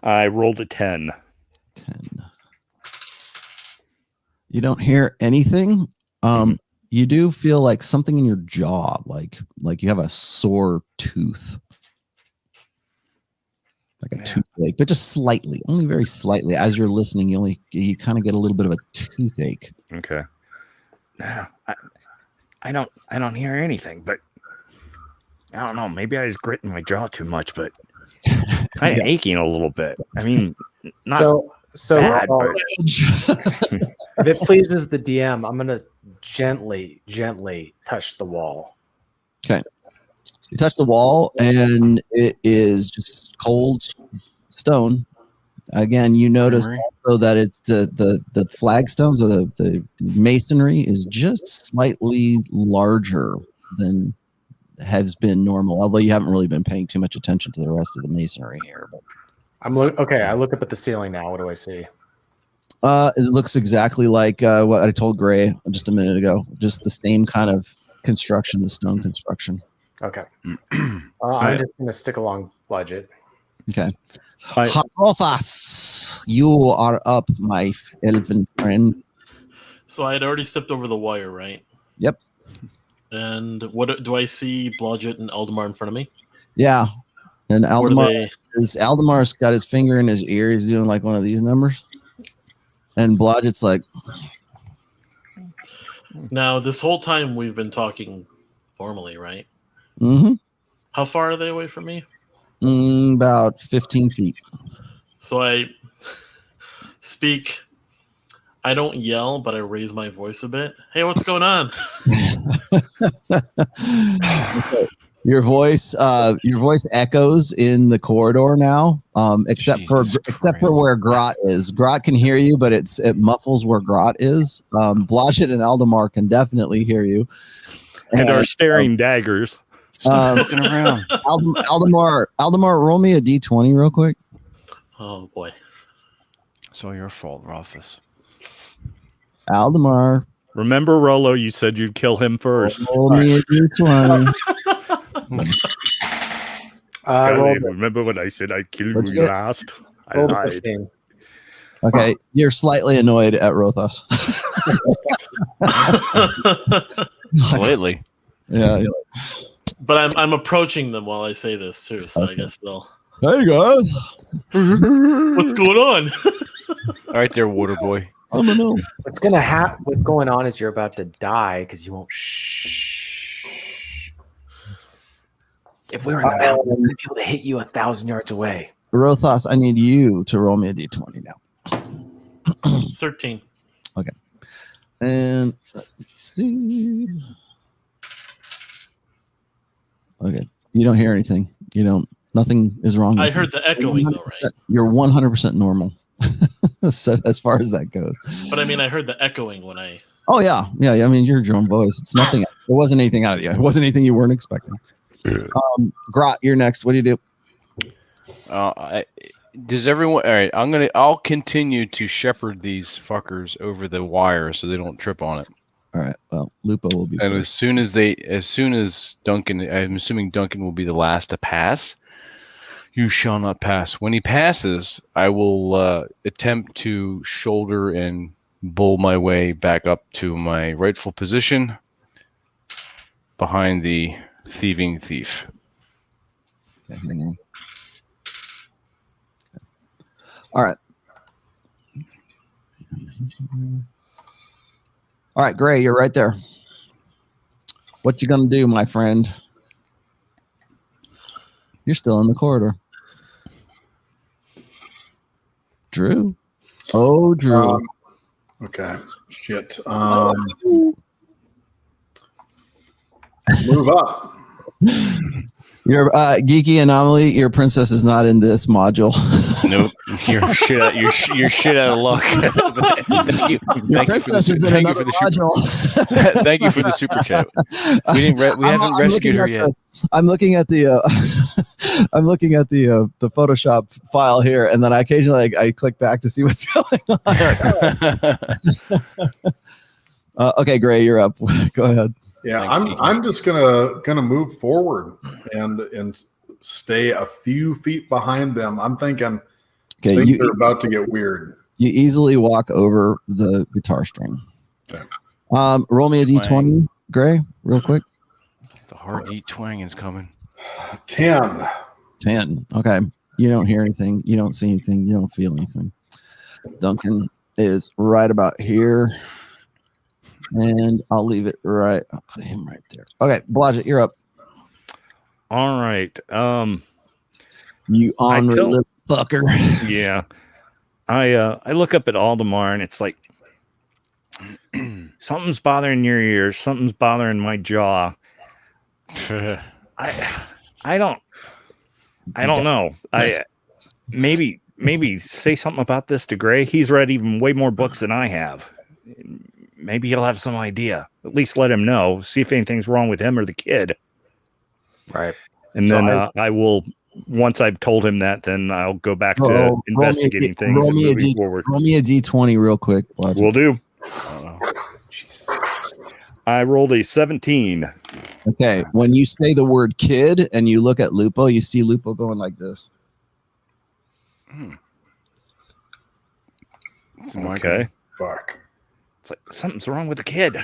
I rolled a 10. 10. You don't hear anything. You do feel like something in your jaw, like you have a sore tooth, like a toothache, but just slightly, only very slightly. As you're listening, you kind of get a little bit of a toothache. Okay. No, I don't hear anything, but I don't know. Maybe I was gritting my jaw too much, but kind of aching a little bit. I mean, not so bad, if it pleases the DM, I'm gonna gently touch the wall. Okay. You touch the wall, and it is just cold stone. Again, you notice Memory. also that it's the flagstones or the masonry is just slightly larger than has been normal. Although you haven't really been paying too much attention to the rest of the masonry here. But I look up at the ceiling now. What do I see? it looks exactly like what I told Gray just a minute ago. Just the same kind of construction, the stone construction. Okay. I'm just going to stick along budget. Okay. I- Harothas, you are up, my elven friend. So I had already stepped over the wire, right? Yep. And what do I see? Blodgett and Eldamar in front of me. Yeah. And What are Aldemar they? Aldemar's got his finger in his ear. He's doing like one of these numbers. And Blodgett's like, Now, this whole time we've been talking formally, right? mm-hmm. How far are they away from me? About 15 feet. So I speak. I don't yell, but I raise my voice a bit. Hey, what's going on? Your voice echoes in the corridor now, except Jesus for where Grot is. Grot can hear you, but it muffles where Grot is. Blodgett and Aldemar can definitely hear you. And our staring daggers. Looking around. Aldemar, roll me a d20 real quick. Oh boy. It's all your fault, Rothfuss. Aldemar, Remember, Rolo, you said you'd kill him first. roll me a d20. Scully, remember when I said I'd kill What'd you you get? last? I Roll the lied. 15. Okay, you're slightly annoyed at Rothas. Slightly. Yeah. But I'm approaching them while I say this too, so I guess they'll. Hey guys, What's going on? All right, there, water boy. I don't know. What's going on is you're about to die because you won't shh. If we were in the mountains, we'd be able to hit you 1,000 yards away. Rothas, I need you to roll me a d20 now. 13. And let me see. Okay, you don't hear anything. Nothing is wrong. I with heard you. the echoing though, right? You're 100% normal. So as far as that goes. But I mean, I heard the echoing when I. Oh yeah. I mean, your own voice. It's nothing. It wasn't anything out of you. It wasn't anything you weren't expecting. Grot, you're next. What do you do? Does everyone? All right, I'll continue to shepherd these fuckers over the wire so they don't trip on it. All right. Well, Lupo will be. And as soon as Duncan, I'm assuming Duncan will be the last to pass. You shall not pass. When he passes, I will attempt to shoulder and bull my way back up to my rightful position behind the thieving thief. Okay, hang on. All right. All right, Gray, you're right there. What you gonna do, my friend? You're still in the corridor. Drew. Oh, Drew. Okay. Shit. Move up. Your geeky anomaly. Your princess is not in this module. Nope, you're shit out of luck. Thank you for the super, thank you for the super chat. We haven't rescued her yet. I'm looking at the I'm looking at the Photoshop file here, and then I occasionally I click back to see what's going on. Okay, Gray, you're up. Go ahead. Yeah, Thanks, I'm just gonna move forward and stay a few feet behind them. I'm thinking, Okay, they're about to get weird. You easily walk over the guitar string. Okay. Roll me a d20, Gray, real quick. The hard eat twang is coming. 10. 10. Okay. You don't hear anything. You don't see anything. You don't feel anything. Duncan is right about here. And I'll leave it right. I'll put him right there. Okay, Blodgett, you're up. All right. You ornery little fucker. Yeah. I look up at Aldemar and it's like something's bothering your ears, something's bothering my jaw. I I don't know. Maybe say something about this to Gray. He's read even way more books than I have. Maybe he'll have some idea. At least let him know. See if anything's wrong with him or the kid. Right. And So then I will. Once I've told him that, then I'll go back to investigating things and moving forward. Roll me a d20 real quick. Will do. I rolled a 17. Okay, when you say the word kid and you look at Lupo, you see Lupo going like this. Okay. Fuck. It's like something's wrong with the kid.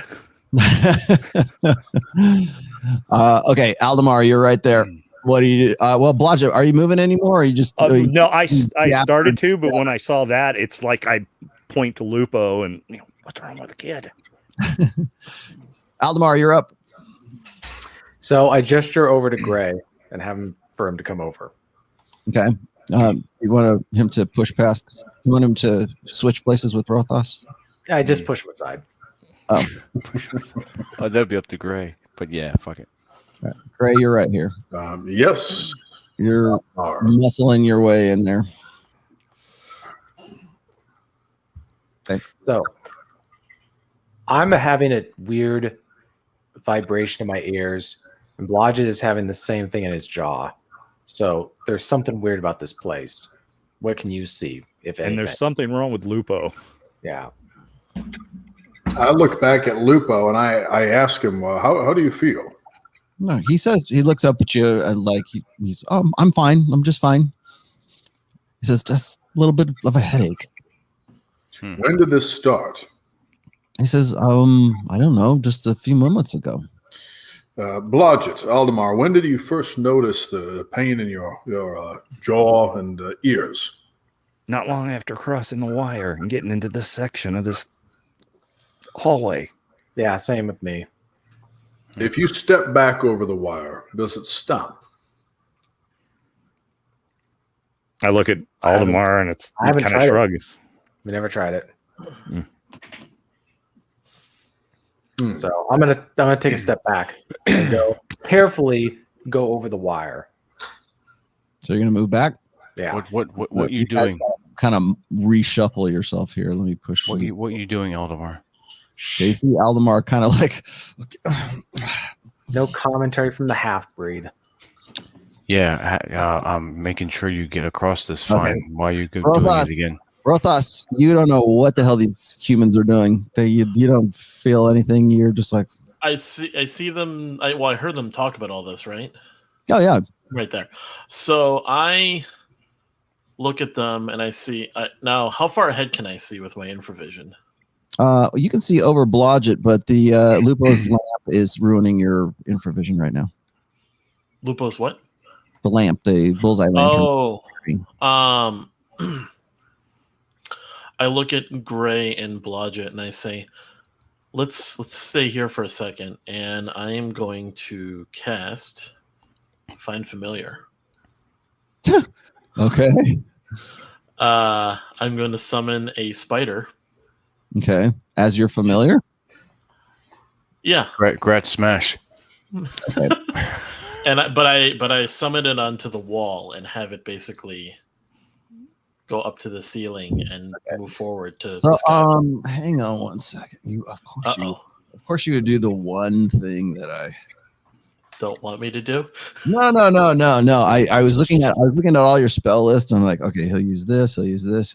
Okay, Aldemar, you're right there. What do you do? Well, Blodgett, are you moving anymore? Or are you just no, I started to, but when I saw that, it's like I point to Lupo and what's wrong with the kid? Aldemar, you're up. So I gesture over to Gray and have him for him to come over. Okay. You want him to push past? You want him to switch places with Rothos? I just push him aside. Oh, that'd be up to Gray. But yeah, fuck it. right. Gray, you're right here. Yes. You're muscling your way in there. Okay. So I'm having a weird vibration in my ears, and Blodgett is having the same thing in his jaw. So there's something weird about this place. What can you see, if anything? And there's something wrong with Lupo. Yeah. I look back at Lupo and I ask him, how do you feel? No, he says, he looks up at you and like he's I'm fine. I'm just fine. He says, just a little bit of a headache. When did this start? He says, I don't know, just a few moments ago. Blodgett, Aldemar, when did you first notice the pain in your jaw and ears? Not long after crossing the wire and getting into this section of this hallway. Yeah, same with me. If you step back over the wire, does it stop? I look at Aldemar and it's kind of shrug. We never tried it. So I'm gonna take a step back and carefully go over the wire. So you're gonna move back? Yeah. What are you doing? Kind of reshuffle yourself here. Let me push. What are you doing, Aldemar? JP Aldemar kind of like no commentary from the half breed. Yeah, I'm making sure you get across this fine. Okay. Why you doing it again? Rothos, you don't know what the hell these humans are doing. You don't feel anything. You're just like I see them. I heard them talk about all this, right? Oh yeah, right there. So I look at them and I see now. How far ahead can I see with my infravision? You can see over Blodgett, but the Lupo's lamp is ruining your infravision right now. Lupo's what? The lamp, the bullseye lantern. Oh, I look at Gray and Blodgett and I say, let's stay here for a second, and I am going to cast Find Familiar. Okay. I'm going to summon a spider. Okay. As you're familiar? Yeah. Grat smash. Okay. But I summon it onto the wall and have it basically go up to the ceiling and move forward to. So hang on one second. Of course you would do the one thing that I don't want me to do. No. I was looking at all your spell list and I'm like, okay, he'll use this.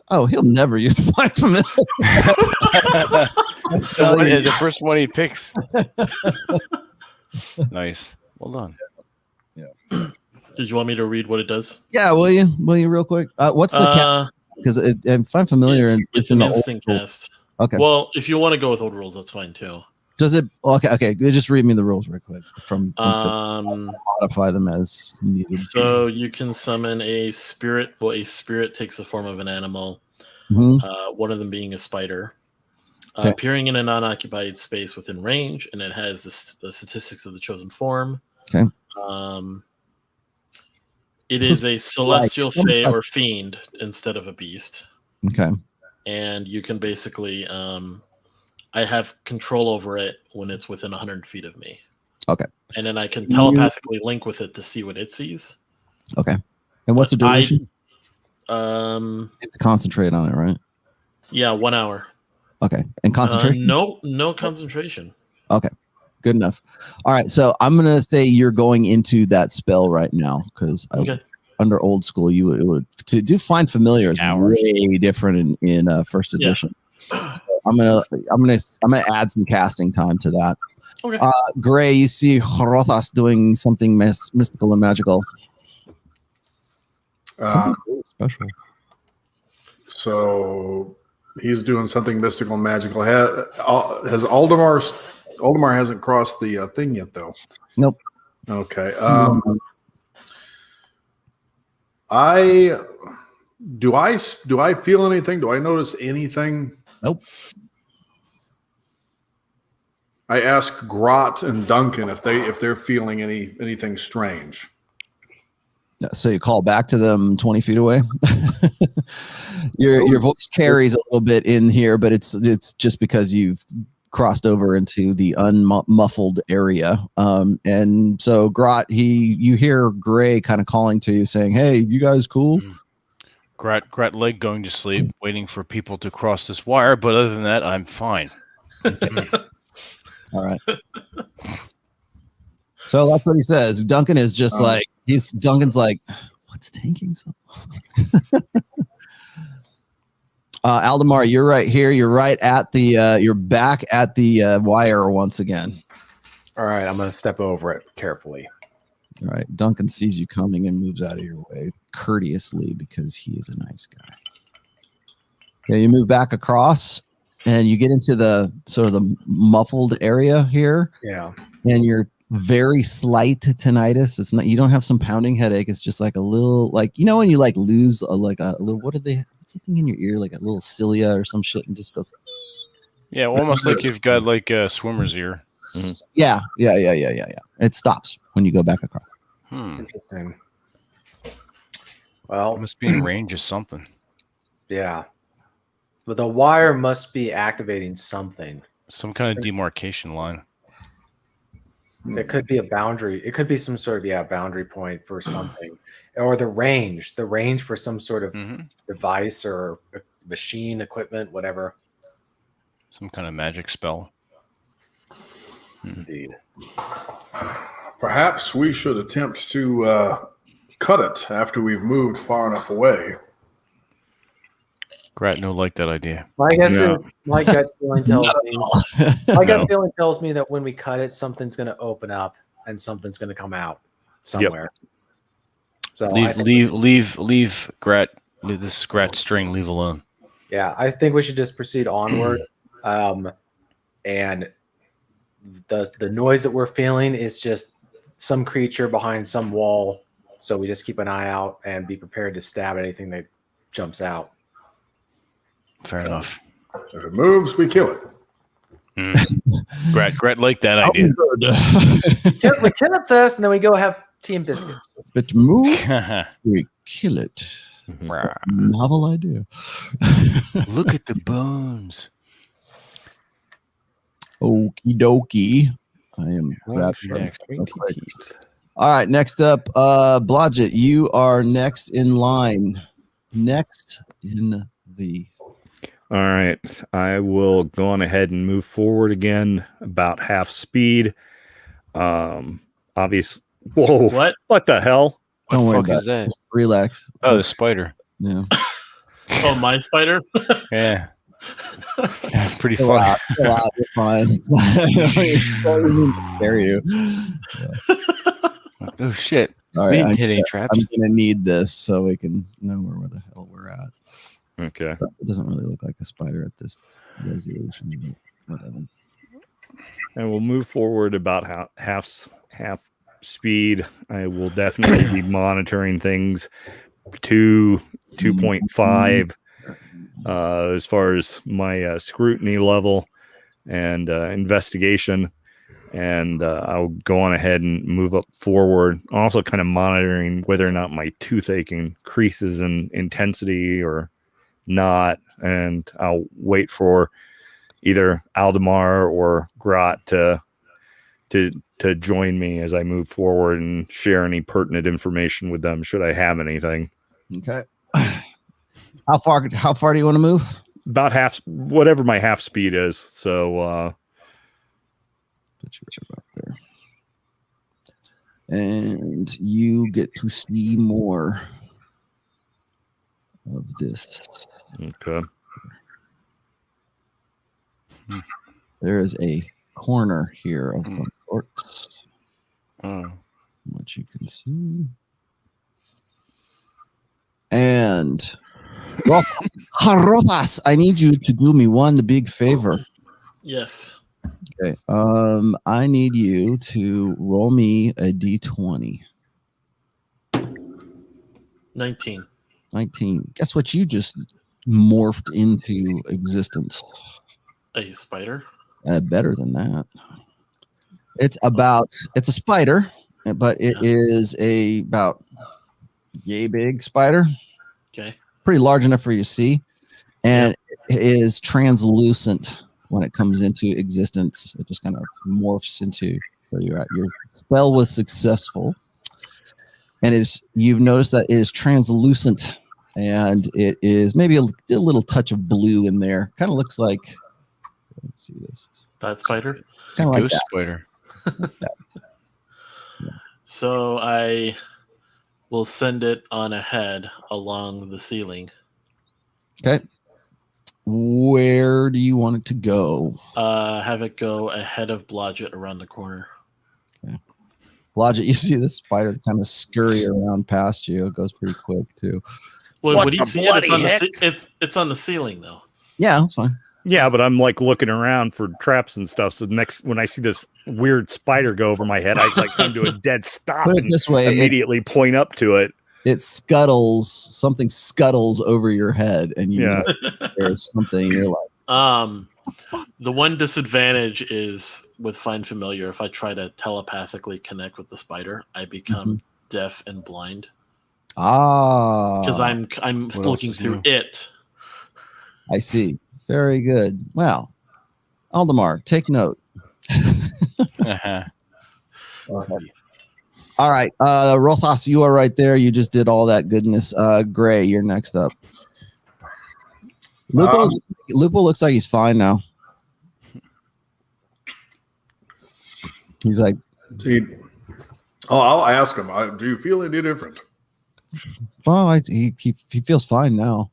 Oh, he'll never use Find Familiar. The first one he picks. Nice. Well done. Yeah. Did you want me to read what it does? Yeah, will you real quick? What's the cast? Because Find Familiar it's an instant cast. Okay. Well, if you want to go with old rules, that's fine too. Does it? Okay. Just read me the rules real quick. From modify them as needed. So you can summon a spirit. Well, a spirit takes the form of an animal. Mm-hmm. One of them being a spider, Okay. appearing in a non-occupied space within range, and it has the statistics of the chosen form. Okay. It is a celestial fae or fiend instead of a beast. Okay. And you can basically, I have control over it when it's within 100 feet of me. Okay. And then I can telepathically link with it to see what it sees. Okay. And what's the duration? You have to concentrate on it, right? Yeah, 1 hour. Okay. And concentration? No concentration. Okay. Good enough. All right. So I'm going to say you're going into that spell right now because under old school, you would to do find familiar is way different in first edition. So I'm gonna add some casting time to that. Okay. Gray, you see Hrothas doing something mystical and magical. Something really special. So he's doing something mystical and magical. Has Aldemar hasn't crossed the thing yet, though. Nope. Okay. Do I feel anything? Do I notice anything? Nope. I ask Grot and Duncan if they're feeling anything strange. So you call back to them 20 feet away. Your voice carries a little bit in here, but it's just because you've crossed over into the unmuffled area. And so Grot, you hear Gray kind of calling to you saying, "Hey, you guys cool?" Grat leg going to sleep, waiting for people to cross this wire, but other than that, I'm fine. All right. So that's what he says. Duncan is just Duncan's like, what's taking so long? Aldemar, you're right here. You're right at the you're back at the wire once again. All right, I'm gonna step over it carefully. All right. Duncan sees you coming and moves out of your way courteously because he is a nice guy. Okay, you move back across and you get into the sort of the muffled area here. Yeah. And you're very slight tinnitus. It's not, you don't have some pounding headache. It's just like a little, like, when you like lose a little, what's the thing in your ear? Like a little cilia or some shit and just goes. Yeah. Almost like you've got like a swimmer's ear. Mm-hmm. Yeah. It stops when you go back across. Interesting. Well, it must be in range of something. Yeah. But the wire must be activating something. Some kind of demarcation line. It could be a boundary. It could be some sort of boundary point for something. Or the range for some sort of device or machine, equipment, whatever. Some kind of magic spell. Indeed. Perhaps we should attempt to cut it after we've moved far enough away. Grat no like that idea. My gut feeling tells me. Gut feeling tells me that when we cut it, something's going to open up and something's going to come out somewhere. Yep. So leave Grat. Leave this Grat string. Leave alone. Yeah, I think we should just proceed onward. And the noise that we're feeling is just some creature behind some wall. So we just keep an eye out and be prepared to stab anything that jumps out. Fair enough. If it moves, we kill it. Grat like that idea. We kill it first, and then we go have tea and biscuits. But move, we kill it. Novel idea. Look at the bones. Okie dokie. I am next. All right, next up, Blodgett, you are next in line. Next in the. All right, I will go on ahead and move forward again about half speed. Obviously, whoa! What the hell? Don't worry about it. That? Just relax. Oh, the spider. Yeah. Oh, my spider. Yeah. That's pretty funny. Chill out, you're fine. It doesn't scare you. Yeah. Oh shit! All right, we didn't hit any traps. I'm gonna need this so we can know where the hell we're at. Okay. It doesn't really look like a spider at this resolution. Whatever. And we'll move forward about half speed. I will definitely be monitoring things 2.5 as far as my scrutiny level and investigation. And I'll go on ahead and move up forward. Also kind of monitoring whether or not my toothache increases in intensity or not. And I'll wait for either Aldemar or Grot to to join me as I move forward and share any pertinent information with them should I have anything. Okay. How far do you want to move? About half, whatever my half speed is. So put you right up there. And you get to see more of this. okay. There is a corner here of some sorts, Oh. which you can see. And Rojas, I need you to do me one big favor. Yes. Okay. I need you to roll me a d20. 19. 19. Guess what you just morphed into existence? A spider. Better than that. It's a spider, but it is about yay big spider. Okay. Pretty large enough for you to see. And it is translucent when it comes into existence. It just kind of morphs into where you're at. Your spell was successful. And you've noticed that it is translucent, and it is maybe a little touch of blue in there. Kind of looks like, let's see this. That spider. It's a Kinda like ghost that. spider. So I will send it on ahead along the ceiling. Okay. Where do you want it to go? Have it go ahead of Blodgett around the corner. Logic, you see this spider kind of scurry around past you. It goes pretty quick too. Well, What would he the see it? It's bloody on heck? it's on the ceiling though. Yeah, that's fine. Yeah, but I'm like looking around for traps and stuff. So when I see this weird spider go over my head, I like come to a dead stop Put it and this way, immediately point up to it. something scuttles over your head, and you know there's something. You're like, The one disadvantage is with Find Familiar. If I try to telepathically connect with the spider, I become deaf and blind because I'm What looking else is through new? it. I see. Very good. Well, Aldemar, take note. All right. Rothas, you are right there. You just did all that goodness. Gray, you're next up. Lupo looks like he's fine now. He's like, I'll ask him. Do you feel any different? well, he feels fine now.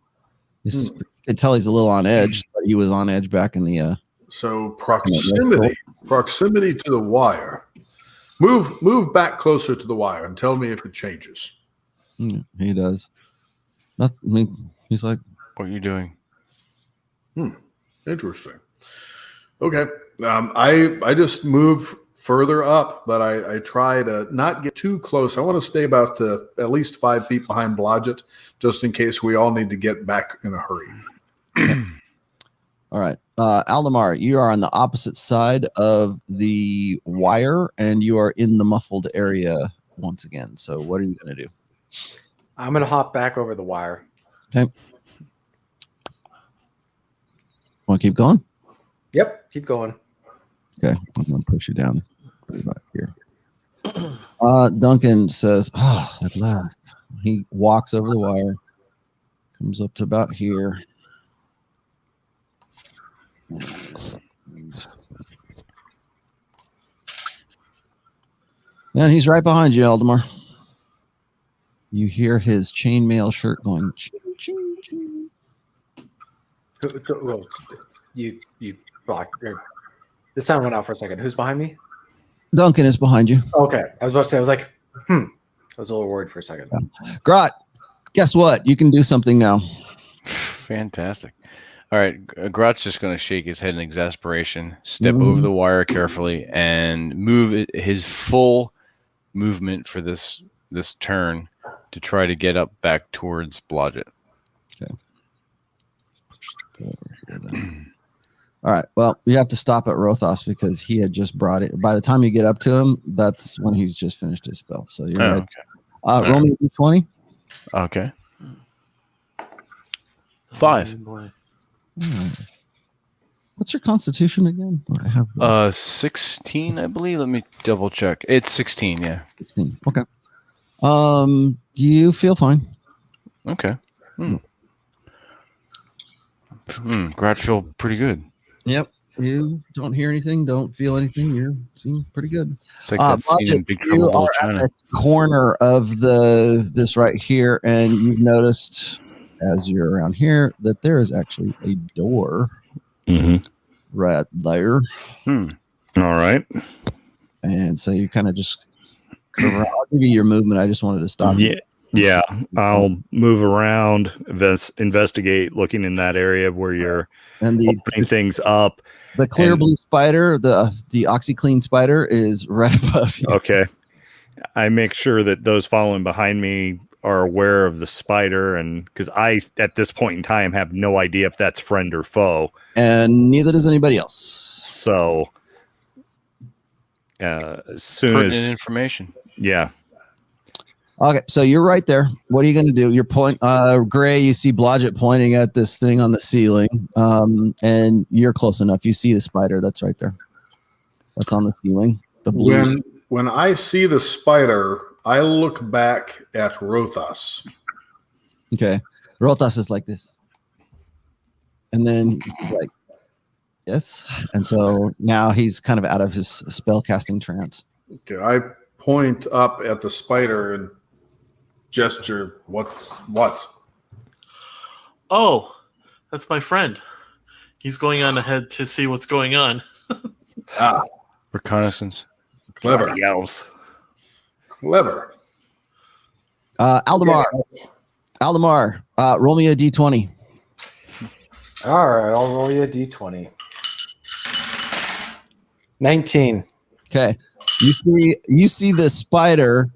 You can tell he's a little on edge. But he was on edge back in the. So proximity to the wire. Move back closer to the wire and tell me if it changes. He does. Nothing. I mean, he's like, What are you doing? Interesting. Okay. I just move further up, but I try to not get too close. I want to stay about at least 5 feet behind Blodgett, just in case we all need to get back in a hurry. all right. Aldemar, you are on the opposite side of the wire, and you are in the muffled area once again. So what are you going to do? I'm going to hop back over the wire. Okay. Want to keep going? Yep. Keep going. Okay. I'm going to push you down right here. Duncan says, at last. He walks over the wire, comes up to about here. And he's right behind you, Aldemar. You hear his chainmail shirt going. Ching, ching, ching. Well, you blocked. The sound went out for a second. Who's behind me? Duncan is behind you. Okay. I was about to say, I was like, I was a little worried for a second. Grot, guess what? You can do something now. Fantastic. All right. Grot's just going to shake his head in exasperation, step over the wire carefully, and move his full movement for this turn to try to get up back towards Blodgett. Okay. Over here, then. All right. Well, you have to stop at Rothos because he had just brought it. By the time you get up to him, that's when he's just finished his spell. So you're right. Okay. Roll me a d20. Okay. 5. Boy. What's your constitution again? I have 16, I believe. Let me double check. It's 16, yeah. 16. Okay. You feel fine. Okay. Glad feel pretty good. Yep. You don't hear anything, don't feel anything. You seem pretty good. It's like that scene in Big Trouble You in Little are China. at the corner of this right here, and you've noticed as you're around here that there is actually a door right there. All right. And so you kind of just curve around. I'll give you your movement. I just wanted to stop you. Yeah. I'll move around, investigate, looking in that area where you're And opening things up. the clear blue spider, the OxyClean spider, is right above you. Okay. I make sure that those following behind me are aware of the spider, and because I, at this point in time, have no idea if that's friend or foe. And neither does anybody else. So, as soon Pertinent as information. yeah. Okay, so you're right there. What are you going to do? You're Gray, you see Blodgett pointing at this thing on the ceiling, and you're close enough. You see the spider that's right there. That's on the ceiling. The blue. When I see the spider, I look back at Rothas. Okay. Rothas is like this. And then he's like, yes. And so now he's kind of out of his spell casting trance. Okay, I point up at the spider and gesture, what? Oh, that's my friend. He's going on ahead to see what's going on. Reconnaissance. Clever. Yells. Clever. Aldemar, roll me a d20. All right, I'll roll you a d20. 19. Okay. You see the spider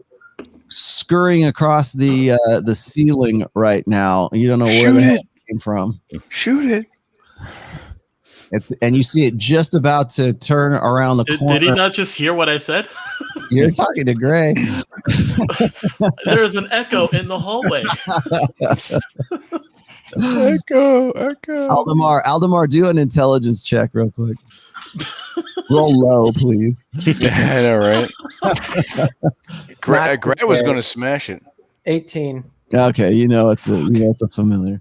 scurrying across the ceiling right now. You don't know where the hell it came from. Shoot it. And you see it just about to turn around the corner. Did he not just hear what I said? You're talking to Gray. There's an echo in the hallway. Echo. Aldemar, do an intelligence check real quick. Roll low, please. Yeah, I know, right? Gray was going to smash it. 18. Okay, it's a familiar.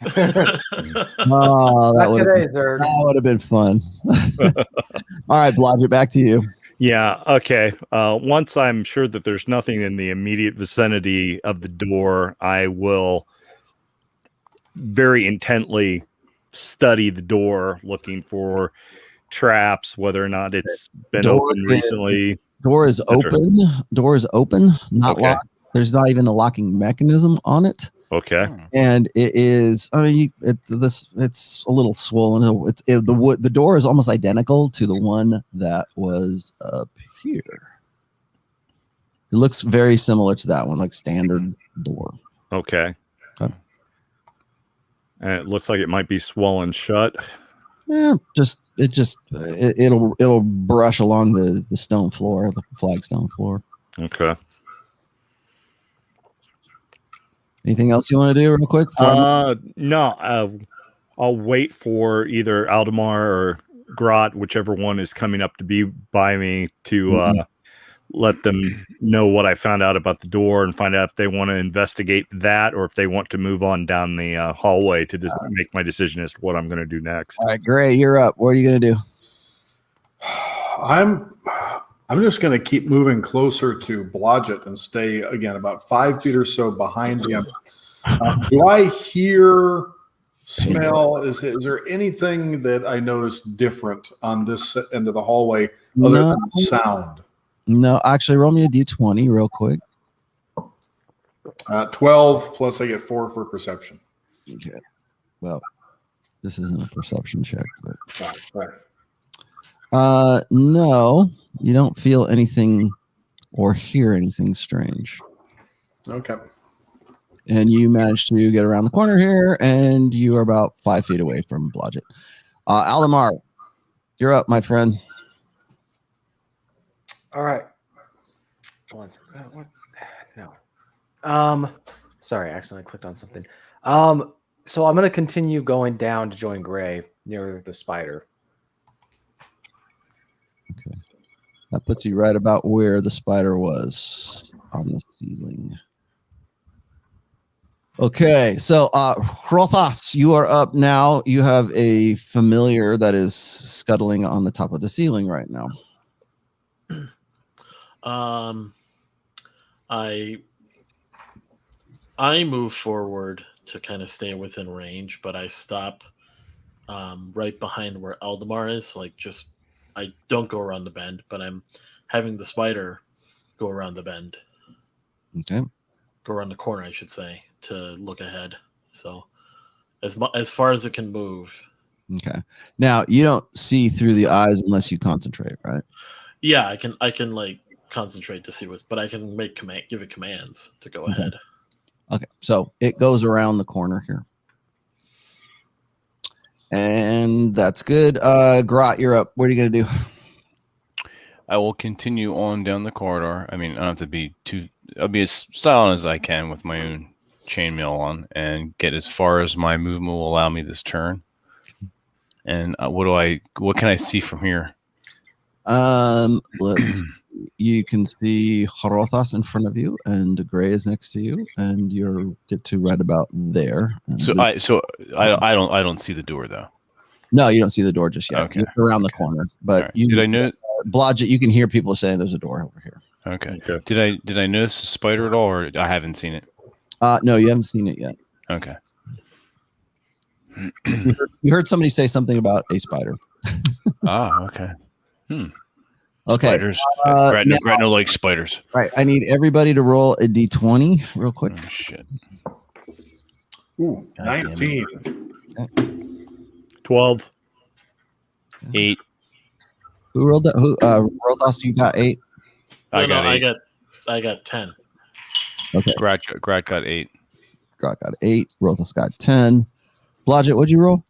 Oh, that would have been fun. All right, Blodgett, back to you. Yeah. Okay. Once I'm sure that there's nothing in the immediate vicinity of the door, I will very intently study the door, looking for traps, whether or not it's been open recently. Door is open. Door is open, not locked. There's not even a locking mechanism on it. Okay. And it is. I mean, it's a little swollen. The door is almost identical to the one that was up here. It looks very similar to that one, like standard door. Okay. And it looks like it might be swollen shut. Yeah, it'll brush along the stone floor, the flagstone floor. Okay. Anything else you want to do real quick? No. I'll wait for either Aldemar or Grot, whichever one is coming up to be by me, to let them know what I found out about the door and find out if they want to investigate that or if they want to move on down the hallway to make my decision as to what I'm going to do next. All right, Gray, you're up. What are you going to do? I'm just going to keep moving closer to Blodgett and stay, again, about 5 feet or so behind him. Do I hear, smell? Is there anything that I noticed different on this end of the hallway other than sound? No, actually, roll me a d20 real quick. 12 plus I get 4 for perception. Okay. Well, this isn't a perception check, but no, you don't feel anything or hear anything strange. Okay. And you managed to get around the corner here, and you are about 5 feet away from Blodgett. Aldemar, you're up, my friend. All right. No. Sorry, I accidentally clicked on something. So I'm going to continue going down to join Gray near the spider. Okay. That puts you right about where the spider was on the ceiling. Okay, so Hrothas, you are up now. You have a familiar that is scuttling on the top of the ceiling right now. I move forward to kind of stay within range, but I stop right behind where Aldemar is. Like, just I don't go around the bend, but I'm having the spider go around the bend. Okay. Go around the corner, I should say, to look ahead. So as far as it can move. Okay. Now you don't see through the eyes unless you concentrate, right? Yeah, I can like concentrate to see what's, but I can give it commands to go ahead. Okay. So it goes around the corner here. And that's good. Grot, you're up. What are you gonna do? I will continue on down the corridor. I mean, I don't have to be too. I'll be as silent as I can with my own chainmail on, and get as far as my movement will allow me this turn. And what can I see from here? You can see Hrothas in front of you, and Gray is next to you, and you get to right about there. So I don't see the door though. No, you don't see the door just yet. Okay. It's around the corner, but Right. Did I know? Blodgett, you can hear people saying there's a door over here. Okay. Did I notice the spider at all, or I haven't seen it? No, you haven't seen it yet. Okay. You heard somebody say something about a spider. Okay. Okay. Spiders. Brett no likes spiders. Right. I need everybody to roll a d20 real quick. Oh, shit. Ooh, 19. 12. 8. Who rolled that? Hrothas, you got 8. I got 8. I got 10. Okay. Grat got 8. Grot got 8. Hrothas got 10. Blodgett, what'd you roll?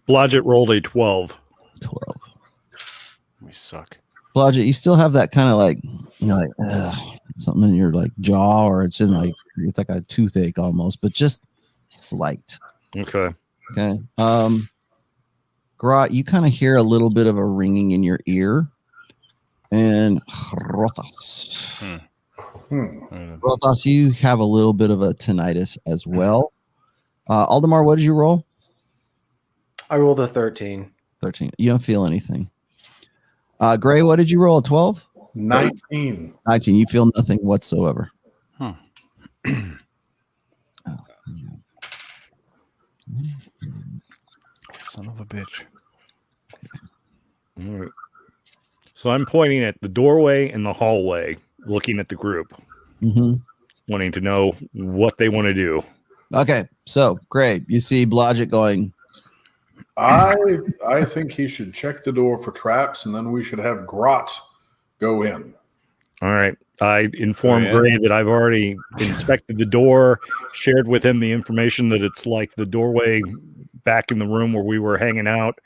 Blodgett rolled a 12. 12. We suck. Blodgett, you still have that kind of like, something in your like jaw, or it's in like, it's like a toothache almost, but just slight. Okay. Okay. Grot, you kind of hear a little bit of a ringing in your ear. And Hrothas. Hrothas, you have a little bit of a tinnitus as well. Aldemar, what did you roll? I rolled a 13. 13. You don't feel anything. Gray, what did you roll? A 12? 19. 19. You feel nothing whatsoever. Son of a bitch. All right. So I'm pointing at the doorway and the hallway, looking at the group, wanting to know what they want to do. Okay. So, Gray, you see Blodgett going, I think he should check the door for traps, and then we should have Grot go in. All right. I informed Gray that I've already inspected the door, shared with him the information that it's like the doorway back in the room where we were hanging out,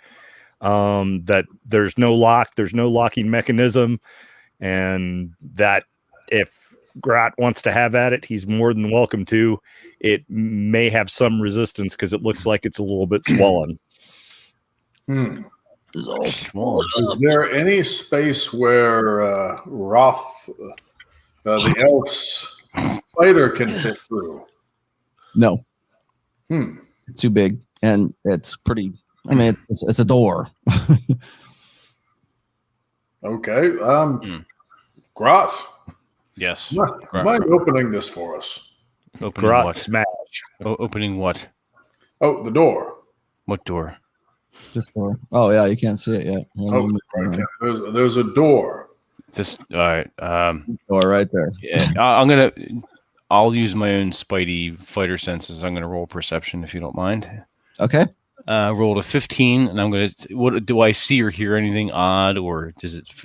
that there's no lock, there's no locking mechanism, and that if Grot wants to have at it, he's more than welcome to. It may have some resistance because it looks like it's a little bit swollen. Is there any space where Roth, the elf's spider, can fit through? No. It's too big, and it's pretty. I mean, it's a door. Okay. Grot. Yes. Mind opening this for us? Opening Grot what? smash. Opening what? Oh, the door. What door? This door. Oh yeah, you can't see it yet. Oh, okay. There's a door. This. All right. Door right there. Yeah, I'll use my own Spidey fighter senses. I'm gonna roll perception if you don't mind. Okay. Rolled a 15, and I'm gonna. What do I see or hear anything odd, or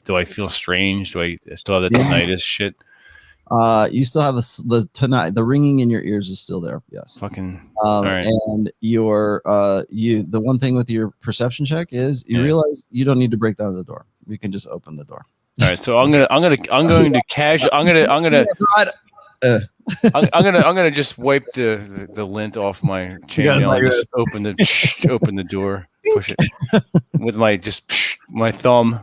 do I feel strange? Do I still have the tinnitus shit? You still have the ringing in your ears is still there. Yes. Fucking. All right. And the one thing with your perception check is you realize you don't need to break down the door. You can just open the door. All right. So I'm going to casual. I'm gonna. I'm gonna just wipe the lint off my chainmail like and just open the door, push it with my thumb.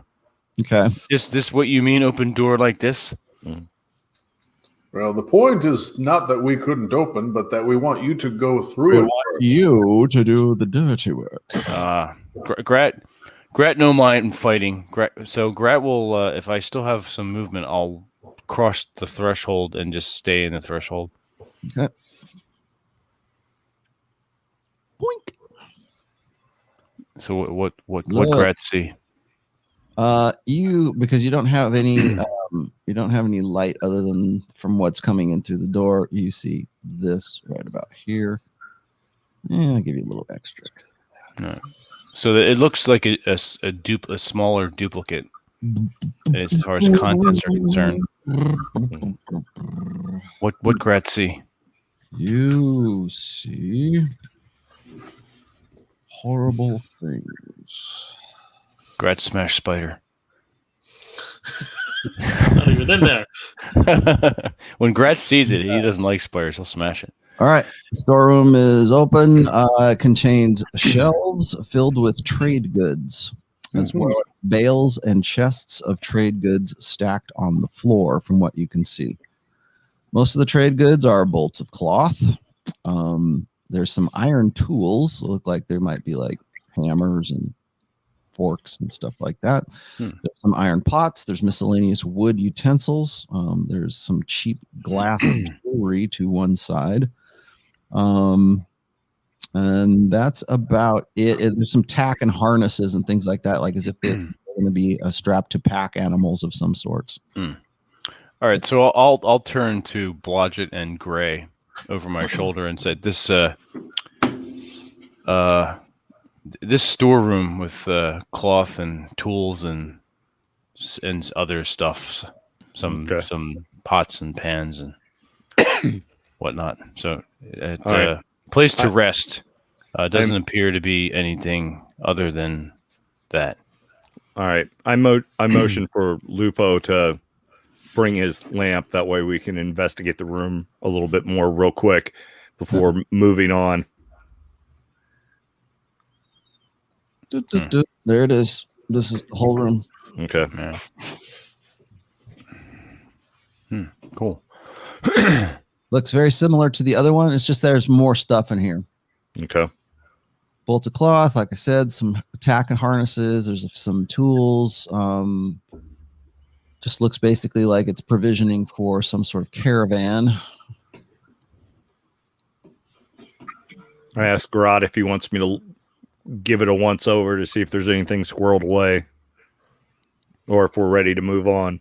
Okay. This what you mean? Open door like this? Well, the point is not that we couldn't open, but that we want you to go through it. You to do the dirty work. Grat no mind fighting. So Grat will, if I still have some movement, I'll cross the threshold and just stay in the threshold. Okay. Boink. So what Grat see? You because you don't have any light other than from what's coming in through the door. You see this right about here. I'll give you a little extra. No. So it looks like a smaller duplicate as far as contents are concerned. What Grat see? You see horrible things. Grat smash spider. Not even in there. When Grat sees it, he doesn't like spiders. He'll smash it. All right. Storeroom is open. It contains shelves filled with trade goods, as well as bales and chests of trade goods stacked on the floor from what you can see. Most of the trade goods are bolts of cloth. There's some iron tools. Look like there might be like hammers and forks and stuff like that. There's some iron pots. There's miscellaneous wood utensils. There's some cheap glass jewelry to one side. And that's about it. There's some tack and harnesses and things like that, like as if they're going to be a strap to pack animals of some sorts. All right, so I'll turn to Blodgett and Gray over my shoulder and say, this storeroom with cloth and tools and other stuff, some pots and pans and whatnot. So place to rest doesn't appear to be anything other than that. All right, I motion for Lupo to bring his lamp. That way we can investigate the room a little bit more real quick before moving on. There it is. This is the whole room. Okay. Yeah. Cool. Looks very similar to the other one. It's just there's more stuff in here. Okay. Bolt of cloth, like I said, some tack and harnesses. There's some tools. Just looks basically like it's provisioning for some sort of caravan. I asked Garrod if he wants me to give it a once over to see if there's anything squirreled away or if we're ready to move on.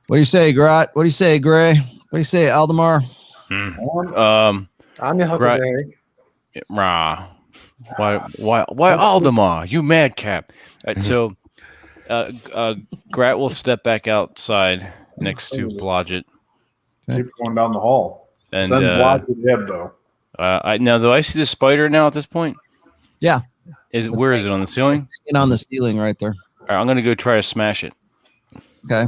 What do you say, Garrod? What do you say, Gray? What do you say, Aldemar? I'm your Huckleberry. Rah. Why Aldemar? You madcap. So Grat will step back outside next to Blodgett. Keep going down the hall. And send Blodgett ahead, though. Now, do I see the spider now at this point? Yeah. Where is it, on the ceiling? It's on the ceiling right there. All right, I'm going to go try to smash it. Okay.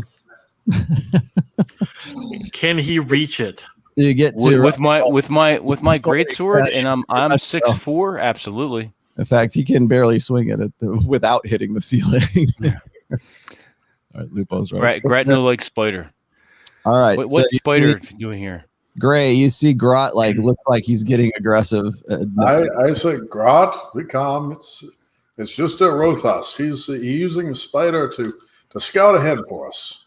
Can he reach it? You get to with my greatsword, and I'm 6'4"? Absolutely. In fact, he can barely swing it without hitting the ceiling. All right, Lupo's right. Grat no like spider. All right. What spider doing here? Gray, you see Grot looks like he's getting aggressive. I say, Grot, be calm. It's just a Rothas. He's using the spider to scout ahead for us.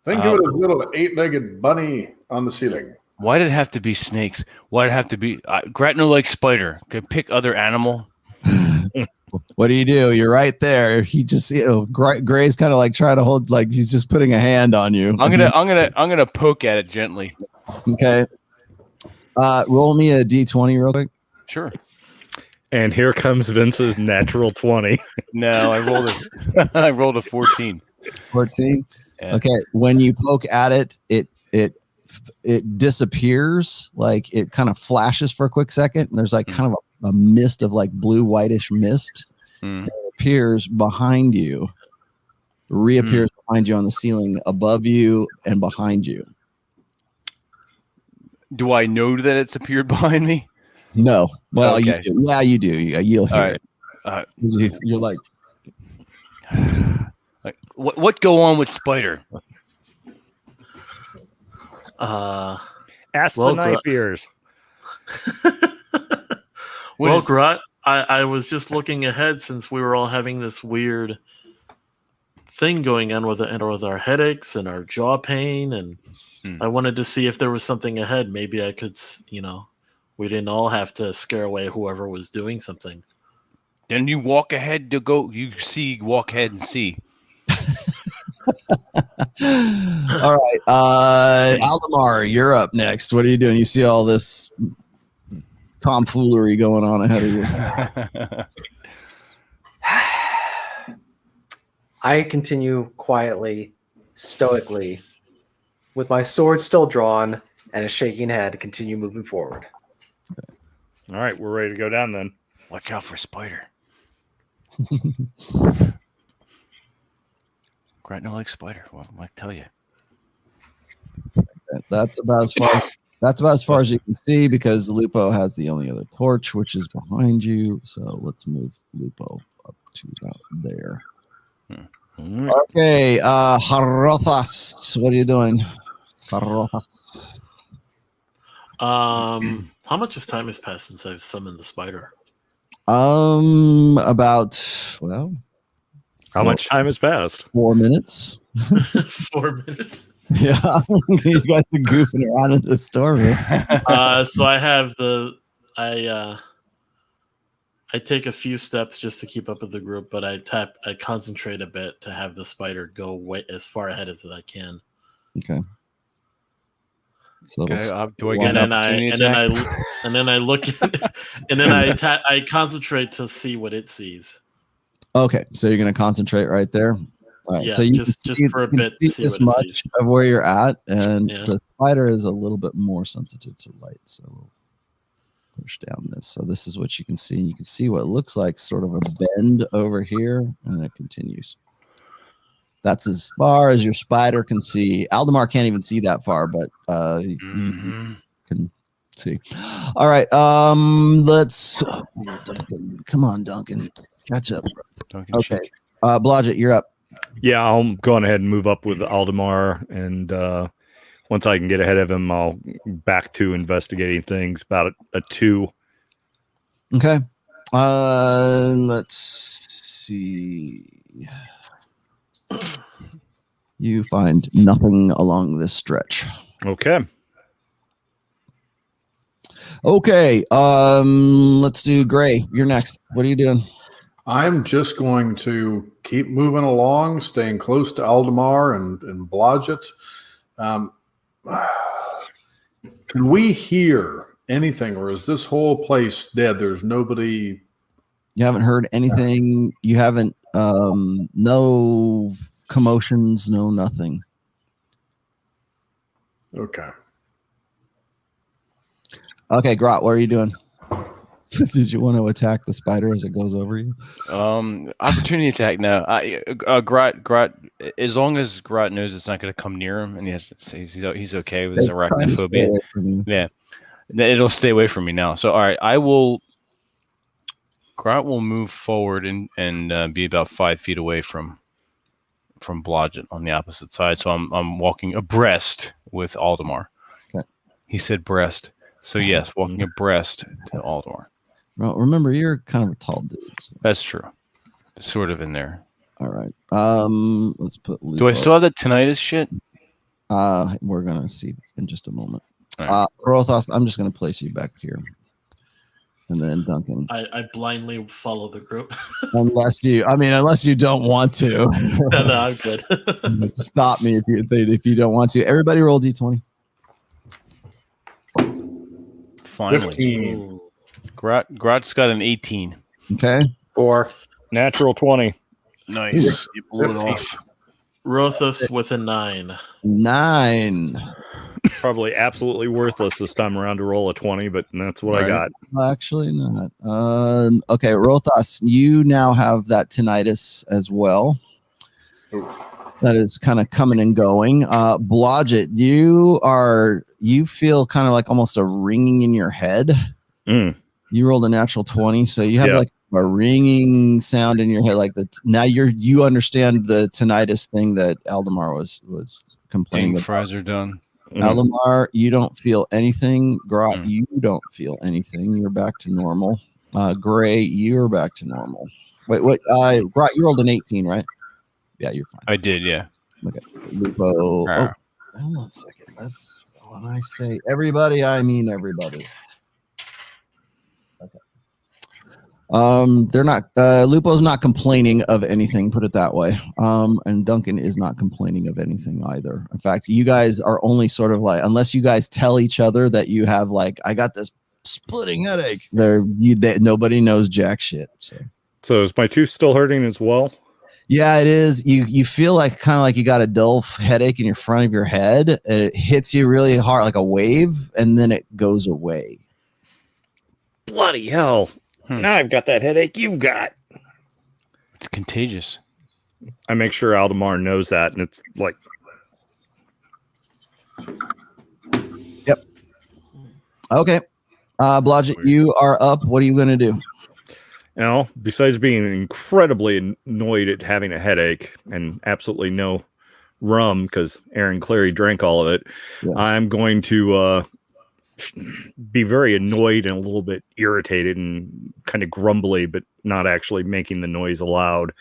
Think of it as a little 8-legged bunny on the ceiling. Why did it have to be snakes? Why did it have to be Grat no like spider? Could pick other animal. What do? You're right there. He just Gray's kind of like trying to hold, like he's just putting a hand on you. I'm gonna poke at it gently. Okay. Roll me a d20 real quick. Sure. And here comes Vince's natural 20. No, I rolled a 14. 14. Yeah. Okay. When you poke at it, it disappears. Like it kind of flashes for a quick second, and there's like kind of a mist of like blue whitish mist that appears behind you. reappears behind you on the ceiling, above you and behind you. Do I know that it's appeared behind me? No. Well, Okay. you do. Yeah, you do. You'll hear All right. it. You're like, what go on with Spider? Ask well, the knife ears. Well, Grot, I was just looking ahead since we were all having this weird thing going on with our headaches and our jaw pain, and I wanted to see if there was something ahead. Maybe I could, we didn't all have to scare away whoever was doing something. Then you walk ahead to go. Walk ahead and see. all right. Aldemar, you're up next. What are you doing? You see all this tomfoolery going on ahead of you. I continue quietly, stoically, with my sword still drawn and a shaking head to continue moving forward. All right, we're ready to go down then. Watch out for Spider. Grant no like Spider. What am I tell you? That's about as far. That's about as far as you can see because Lupo has the only other torch, which is behind you. So let's move Lupo up to about there. Okay, Harothas, what are you doing? Harothas. How much time has passed since I've summoned the spider? About how much time has passed? 4 minutes. 4 minutes. Yeah, you guys are goofing around in the store. So I have I take a few steps just to keep up with the group, but I concentrate a bit to have the spider go way as far ahead as I can. Okay. So do I get an opportunity attack? And then I look at, and then I concentrate to see what it sees. Okay, so you're going to concentrate right there. All right, Yeah, so you just can for a bit to see see this what it much sees. of where you're at, and Yeah. the spider is a little bit more sensitive to light. So we'll push down this. So this is what you can see. You can see what looks like sort of a bend over here, and it continues. That's as far as your spider can see. Aldemar can't even see that far, but you can see. All right, let's come on, Duncan, catch up. Duncan, Okay, Blodgett, you're up. Yeah, I'm going ahead and move up with Aldemar, and once I can get ahead of him, I'll back to investigating things. About a 2. Okay, let's see. You find nothing along this stretch. Okay. Okay, let's do Gray. You're next. What are you doing? I'm just going to keep moving along, staying close to Aldemar and Blodgett. Can we hear anything, or is this whole place dead? There's nobody. You haven't heard anything. You haven't, no commotions, no nothing. Okay. Okay, Grot, what are you doing? Did you want to attack the spider as it goes over you? Opportunity attack. No, Grot. As long as Grot knows it's not going to come near him, and he's okay with his arachnophobia. Yeah, it'll stay away from me now. So, all right, Grot will move forward and be about 5 feet away from Blodgett on the opposite side. So I'm walking abreast with Aldemar. Okay. He said breast. So yes, walking abreast to Aldemar. Well, remember, you're kind of a tall dude. So. That's true. Sort of in there. All right. Let's put Lupo. Do I still have that tinnitus shit? We're gonna see in just a moment. Right. Rothos, I'm just gonna place you back here. And then Duncan. I blindly follow the group. unless you don't want to. No, I'm good. Stop me if you don't want to. Everybody roll D20. Finally. 15. Grot's got an 18. Okay. 4. Natural 20. Nice. You blew it off. Rothos with a 9. 9. Probably absolutely worthless this time around to roll a 20, but that's what I got. Actually not. Okay, Rothos, you now have that tinnitus as well. that is kind of coming and going. Blodgett, you feel kind of like almost a ringing in your head. Mm. You rolled a natural 20, so you have Yeah. like a ringing sound in your head, like that. Now you understand the tinnitus thing that Aldemar was complaining Ink about. fries are done. Mhm. Aldemar, you don't feel anything. Grot, Mm. you don't feel anything. You're back to normal. Gray, you're back to normal. Wait, what? Grot, you rolled an 18, right? Yeah, you're fine. I did, yeah. Okay. Lupo. Oh, Arr. hold on a second. That's when I say everybody, I mean everybody. Okay. They're not. Lupo's not complaining of anything. Put it that way. And Duncan is not complaining of anything either. In fact, you guys are only sort of like, unless you guys tell each other that you have like, I got this splitting headache. Nobody knows jack shit. So is my tooth still hurting as well? Yeah, it is. You feel like kind of like you got a dull headache in your front of your head, and it hits you really hard, like a wave, and then it goes away. Bloody hell. Now I've got that headache you've got. It's contagious. I make sure Aldemar knows that, and it's like, Yep. Okay. Blodgett, you are up. What are you going to do? you know, besides being incredibly annoyed at having a headache and absolutely no rum because Aaron Cleary drank all of it, Yes. I'm going to be very annoyed and a little bit irritated and kind of grumbly, but not actually making the noise aloud,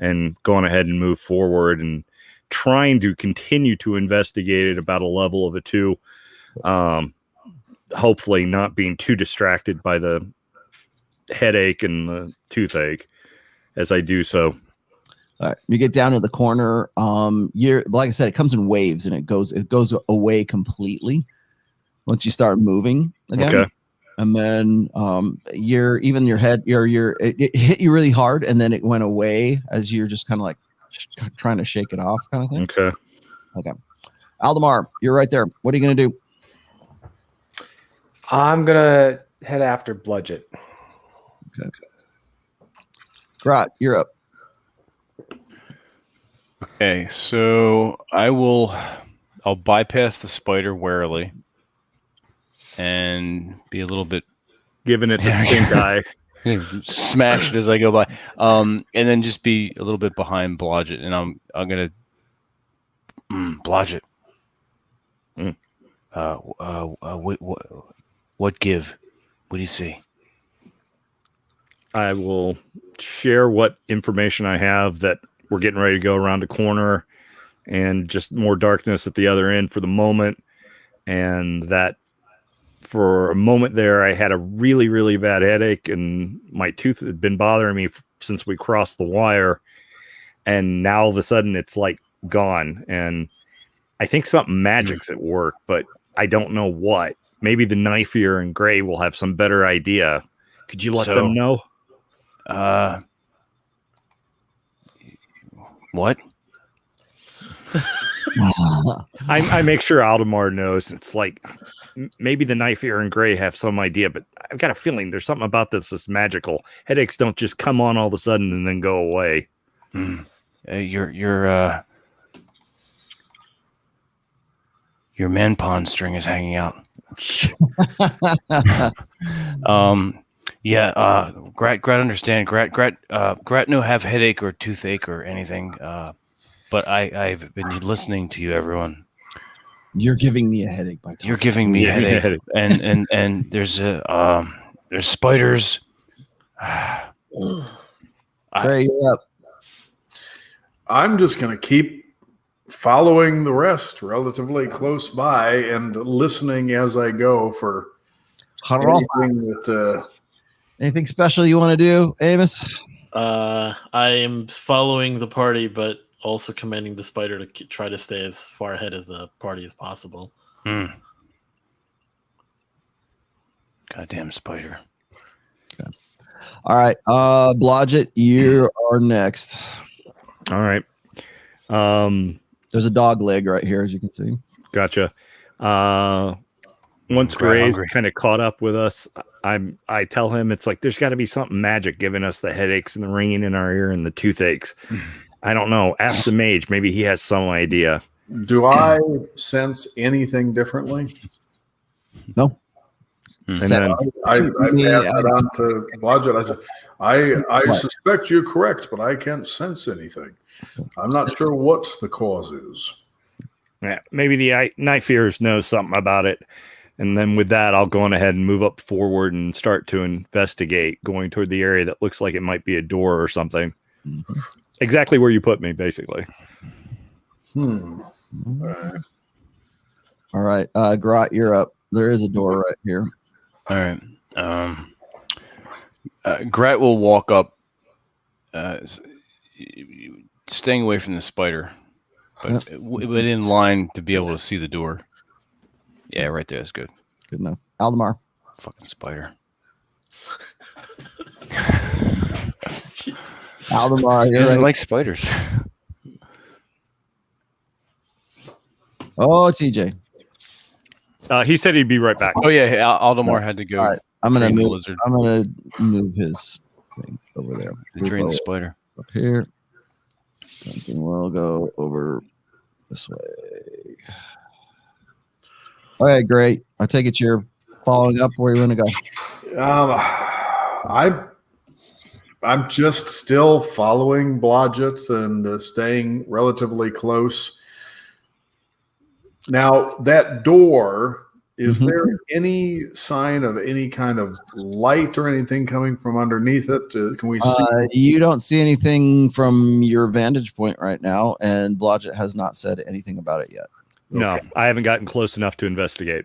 and going ahead and move forward and trying to continue to investigate at about a level of a 2. Hopefully not being too distracted by the headache and the toothache as I do so. All right. You get down to the corner. Like I said, it comes in waves and it goes away completely once you start moving again. Okay. And then your head, it hit you really hard, and then it went away as you're just kind of like trying to shake it off, kind of thing. Okay. Aldemar, you're right there. What are you gonna do? I'm gonna head after Blodgett. Okay. Grot, you're up. Okay, so I'll bypass the spider warily and be a little bit Giving it the stink eye. smash it as I go by. And then just be a little bit behind Blodgett, and I'm gonna Blodgett. Mm. What give? What do you see? I will share what information I have that we're getting ready to go around a corner and just more darkness at the other end for the moment. And that for a moment there, I had a really, really bad headache and my tooth had been bothering me since we crossed the wire. And now all of a sudden it's like gone. And I think something magic's at work, but I don't know what. Maybe the knife ear and Gray will have some better idea. Could you let them know? What? I make sure Aldemar knows. It's like maybe the knife ear and Gray have some idea, but I've got a feeling there's something about this that's magical. Headaches don't just come on all of a sudden and then go away. Your man pond string is hanging out. Grat understand. Grat no have headache or toothache or anything. But I've been listening to you, everyone. You're giving me a headache by talking. You're giving me a headache. And there's spiders. Gray, you're up. I'm just going to keep following the rest relatively close by and listening as I go for anything that. Anything special you want to do, Amos? I am following the party, but also commanding the spider to try to stay as far ahead of the party as possible. Goddamn spider. Okay. All right. Blodgett, you are next. All right. There's a dog leg right here, as you can see. Gotcha. Once Gray's kind of caught up with us, I tell him it's like there's got to be something magic giving us the headaches and the ringing in our ear and the toothaches. I don't know. Ask the mage. Maybe he has some idea. Do I sense anything differently? No. And Set- then I pass it on to Blodgett. I said, I suspect you're correct, but I can't sense anything. I'm not sure what the cause is. yeah, maybe the Night Fears knows something about it. And then with that, I'll go on ahead and move up forward and start to investigate, going toward the area that looks like it might be a door or something. Mhm. Exactly where you put me, basically. All right. Grot, you're up. There is a door right here. All right. Grat will walk up, staying away from the spider, but within line to be able to see the door. Yeah, right there. That's good. Good enough. Aldemar. Fucking spider. Aldemar, He you're doesn't right. like spiders. Oh, TJ. He said he'd be right back. Oh yeah, Aldemar had to go. All right. I'm gonna train the move. lizard. I'm gonna move his thing over there. To train Lupo the spider. up here. Something will go over this way. All right, great. I take it you're following up. Where you want to go? I'm just still following Blodgett and staying relatively close. Now, that door, is there any sign of any kind of light or anything coming from underneath it? Can we see? You don't see anything from your vantage point right now, and Blodgett has not said anything about it yet. No, I haven't gotten close enough to investigate.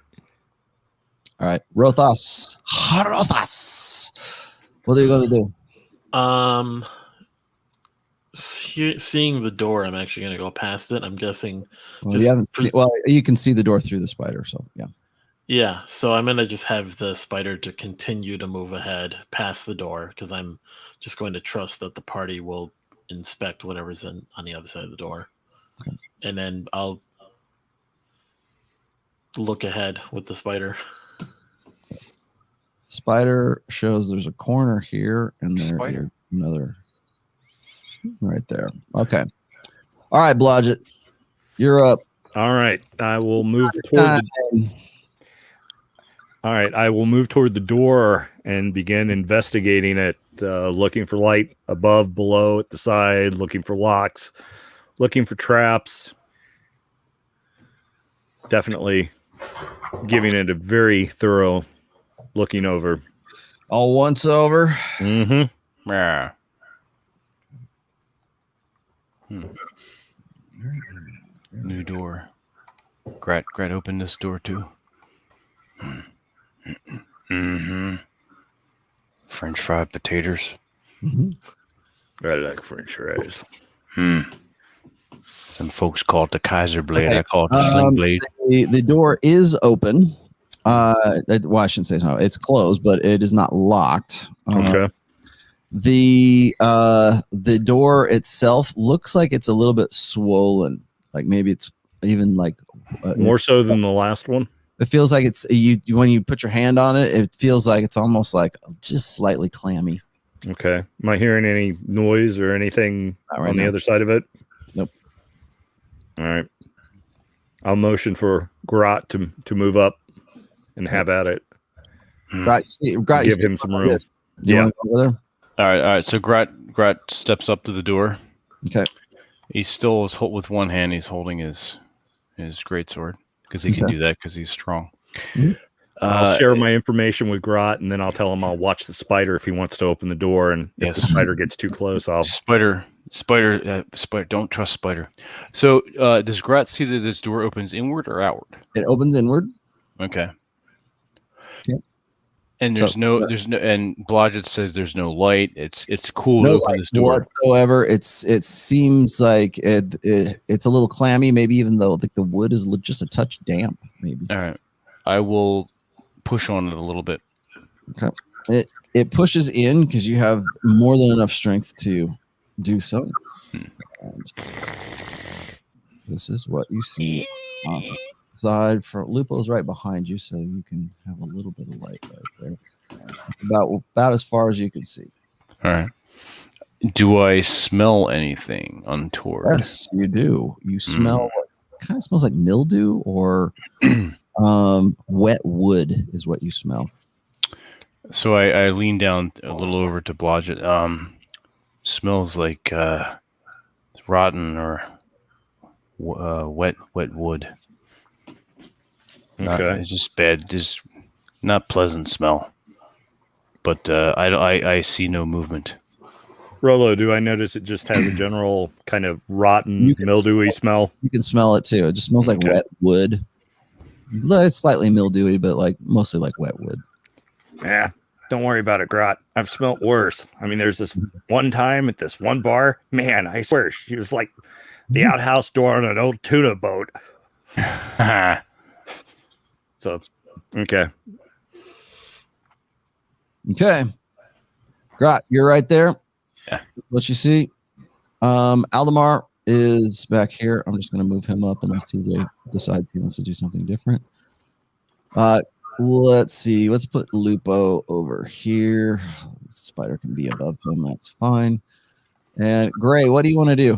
All right, Rothas. Rothas. What are you going to do? Seeing the door, I'm actually going to go past it. I'm guessing. Well, you can see the door through the spider, so yeah. Yeah, so I'm going to just have the spider to continue to move ahead past the door because I'm just going to trust that the party will inspect whatever's on the other side of the door. Okay. And then I'll look ahead with the spider. Spider shows there's a corner here, and there's Spider. another right there. Okay. All right, Blodgett, you're up. All right, I will move toward the. All right, I will move toward the door and begin investigating it, looking for light above, below, at the side, looking for locks, looking for traps. Definitely giving it a very thorough looking over. All once over. Mm-hmm. Yeah. New door. Grat opened this door too. French fried potatoes. I like French fries. Some folks call it the Kaiser blade. Okay. I call it the sling blade. The door is open. Well, I shouldn't say so. It's closed, but it is not locked. Okay. The door itself looks like it's a little bit swollen. Like maybe it's even like More so than the last one. it feels like it's you when you put your hand on it. It feels like it's almost like just slightly clammy. Okay. Am I hearing any noise or anything Not right on the now. other side of it? Nope. All right. I'll motion for Grot to move up and have at it. Right, you Give see him some room. this. Do you Yeah. want to go over there? All right. So Grat steps up to the door. Okay. He still is with one hand. He's holding his greatsword because he can Okay. do that because he's strong. Mhm. I'll share my information with Grot, and then I'll tell him I'll watch the spider if he wants to open the door. And if the Yes. spider gets too close, I'll. Spider. Don't trust spider. So does Grat see that this door opens inward or outward? It opens inward. Okay. Yep. And So- there's no, and Blodgett says there's no light. It's cool No to open light this door. whatsoever. It seems like it's a little clammy. Maybe even though the wood is just a touch damp. Maybe All right. I will push on it a little bit. it pushes in because you have more than enough strength to do so. And this is what you see on the side. For Lupo's right behind you, so you can have a little bit of light right there. About as far as you can see. All right. Do I smell anything untoward? Yes, you do. You smell kind of smells like mildew or wet wood is what you smell. So I lean down a little over to Blodgett. Smells like rotten or wet wood. Okay. It's just bad, just not pleasant smell. But I see no movement. Rolo, do I notice it just has a general kind of rotten, mildewy smell? You can smell it too. It just smells like wet wood. It's slightly mildewy, but like mostly like wet wood. Yeah, don't worry about it, Grot. I've smelt worse. I mean, there's this one time at this one bar. Man, I swear, she was like the outhouse door on an old tuna boat. So, okay. Okay. Grot, you're right there. Yeah. What you see? Aldemar is back here. I'm just going to move him up unless TJ decides he wants to do something different. Let's see. Let's put Lupo over here. The spider can be above him. That's fine. And Gray, what do you want to do?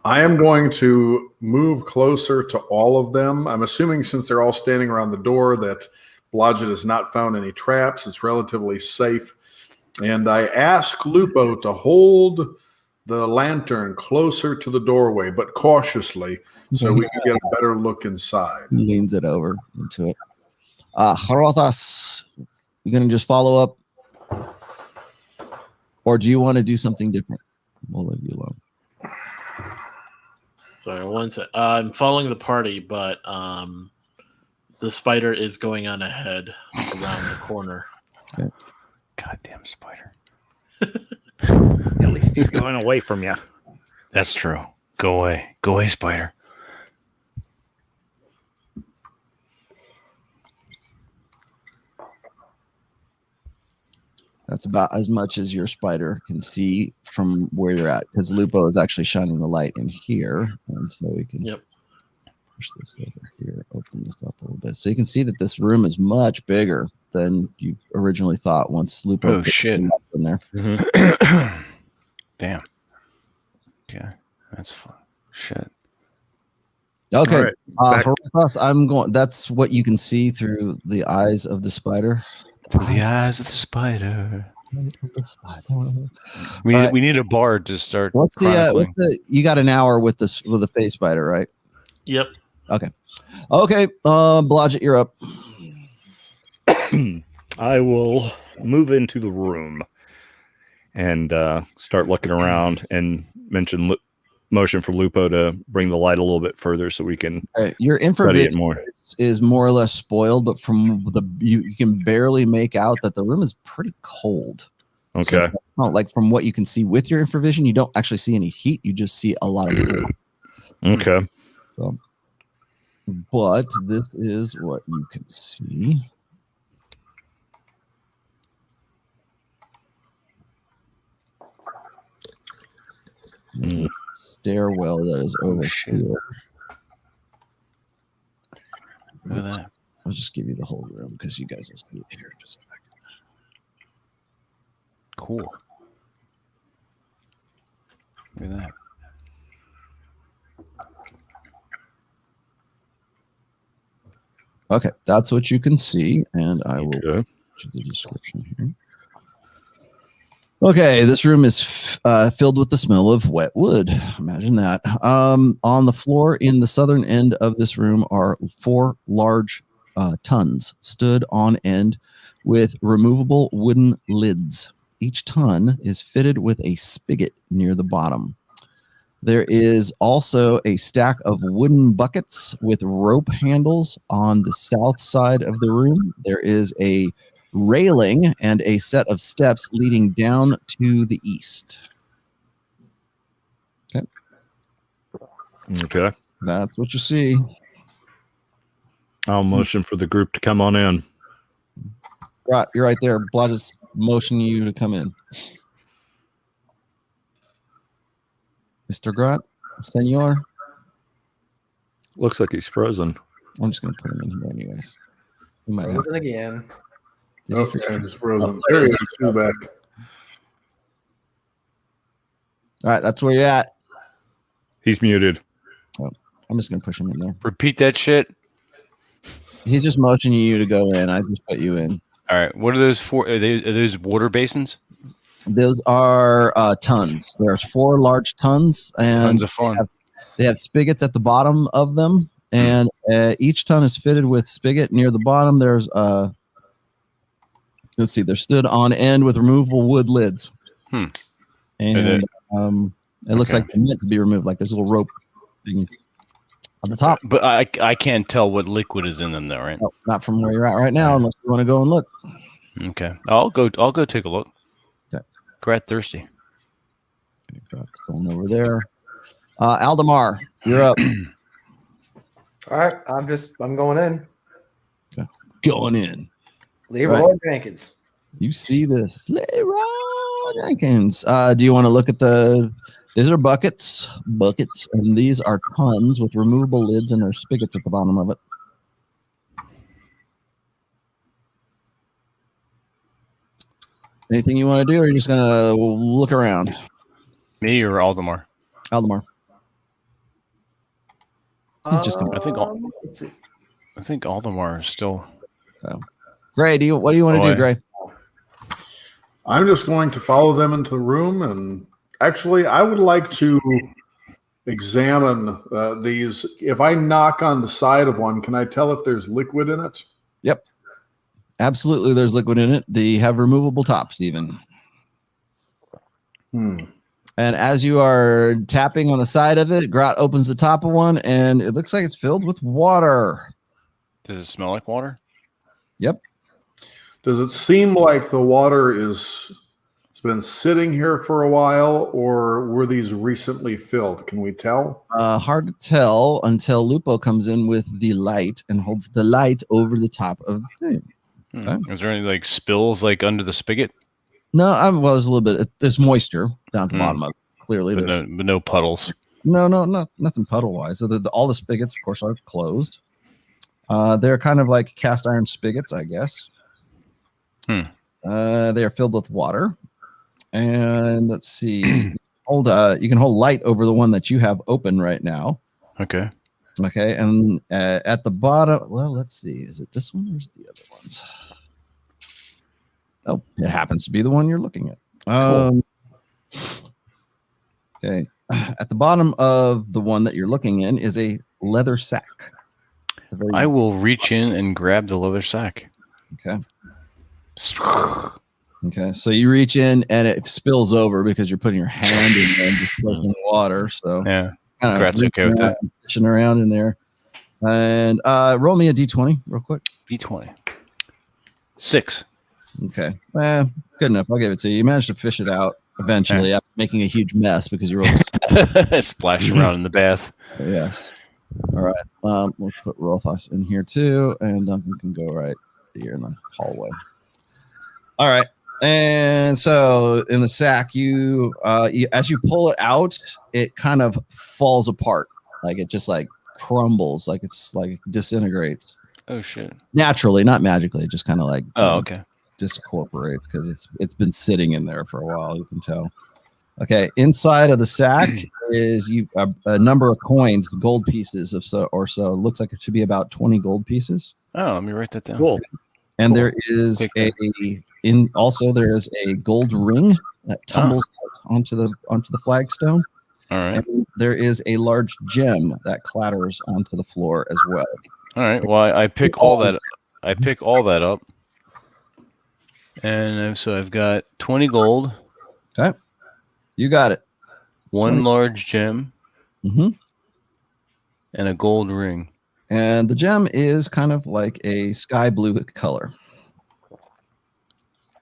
I am going to move closer to all of them. I'm assuming since they're all standing around the door that Blodgett has not found any traps. It's relatively safe. And I ask Lupo to hold the lantern closer to the doorway, but cautiously, so we can get a better look inside. He leans it over into it. Harothas, you going to just follow up? Or do you want to do something different? We'll leave you alone. Sorry, one sec. I'm following the party, but the spider is going on ahead around the corner. Okay. Goddamn spider. At least he's going away from you. That's true. Go away. Go away, spider. That's about as much as your spider can see from where you're at, because Lupo is actually shining the light in here, and so we can push this over here, open this up a little bit, so you can see that this room is much bigger than you originally thought. Once Lupo put in there, damn. Okay, that's fun. Shit. Okay, right, Harothas, I'm going. That's what you can see through the eyes of the spider. Through the eyes of the spider. We need a bard to start. What's the you got an hour with this with the face spider, right? Yep. Okay. Blodgett, you're up. I will move into the room and start looking around and motion for Lupo to bring the light a little bit further so we can your study it information more. Is more or less spoiled, but from you can barely make out that the room is pretty cold. Okay. So, like from what you can see with your infravision, you don't actually see any heat. You just see a lot of heat. Okay. So, but this is what you can see. Stairwell that is over here. Look at that. I'll just give you the whole room because you guys will see it here in just a second. Cool. Look at that. Okay, that's what you can see, and I will Okay. do the description here. Okay, this room is filled with the smell of wet wood. Imagine that. On the floor in the southern end of this room are 4 large tons stood on end with removable wooden lids. Each ton is fitted with a spigot near the bottom. There is also a stack of wooden buckets with rope handles on the south side of the room. There is a railing and a set of steps leading down to the east. Okay. That's what you see. I'll motion for the group to come on in. Right, you're right there. Blodgett is motioning you to come in. Mr. Grot, Senor. Looks like he's frozen. I'm just going to put him in here anyways. We might have Frozen again. Did he Okay, forget? I'm just frozen. there There he he is. He's back. All right, that's where you're at. He's muted. I'm just gonna push him in there. Repeat that shit. He's just motioning you to go in. I just put you in. All right. What are those for? Are those water basins? Those are tons. There's 4 large tons, and Tons of fun. they have spigots at the bottom of them, and each ton is fitted with spigot. Near the bottom, there's let's see, they're stood on end with removable wood lids. And it looks like they're meant to be removed. Like there's a little rope thing on the top. But I can't tell what liquid is in them though, right? No, not from where you're at right now, unless you want to go and look. Okay. I'll go take a look. Okay. Grat thirsty. It's going over there. Aldemar, you're up. All right, I'm going in. Going in. Leroy Jenkins. You see this. Leroy Jenkins. Do you want to look at these are buckets, and these are tons with removable lids, and there's spigots at the bottom of it. Anything you want to do, or are you just going to look around? Me or Aldemar? Aldemar. He's just going I think let's see. I think Aldemar is still. Gray, what do you want to do, Gray? I'm just going to follow them into the room, and actually, I would like to examine these. If I knock on the side of one, can I tell if there's liquid in it? Yep. Absolutely, there's liquid in it. They have removable tops, even. And as you are tapping on the side of it, Grot opens the top of one, and it looks like it's filled with water. Does it smell like water? Yep. Does it seem like the water it's been sitting here for a while, or were these recently filled? Can we tell? Hard to tell until Lupo comes in with the light and holds the light over the top of the thing. Okay. Is there any like spills like under the spigot? No, well, there's a little bit. There's moisture down at the bottom of it. Clearly, But no puddles. No, nothing puddle wise. So all the spigots, of course, are closed. They're kind of like cast iron spigots, I guess. They are filled with water. And let's see. You can hold light over the one that you have open right now. Okay. Okay. And at the bottom, well, let's see. Is it this one or is it the other ones? Oh, it happens to be the one you're looking at. Cool. Okay. At the bottom of the one that you're looking in is a leather sack. I will reach in and grab the leather sack. Okay. Okay. So you reach in and it spills over because you're putting your hand in there and displacing water. So yeah, Grat's okay with that. Fishing around in there. And roll me a d20 real quick. D20. 6. Okay. Good enough. I'll give it to you. You managed to fish it out eventually after making a huge mess because you rolled splash around in the bath. Yes. All right. Let's put Rothos in here too, and Duncan can go right here in the hallway. All right. And so in the sack, you as you pull it out, it kind of falls apart, like it just like crumbles, like it's like disintegrates. Oh shit! Naturally, not magically. It just kind of like okay, disincorporates because it's been sitting in there for a while. You can tell. Okay, inside of the sack is a number of coins, gold pieces of so. It looks like it should be about 20 gold pieces. Oh, let me write that down. Cool. And there is there is a gold ring that tumbles onto the flagstone. All right. And there is a large gem that clatters onto the floor as well. All right. Well, I pick all that. I pick all that up, and so I've got 20 gold. Okay. You got it. 1 large gem. Mm-hmm. And a gold ring. And the gem is kind of like a sky blue color.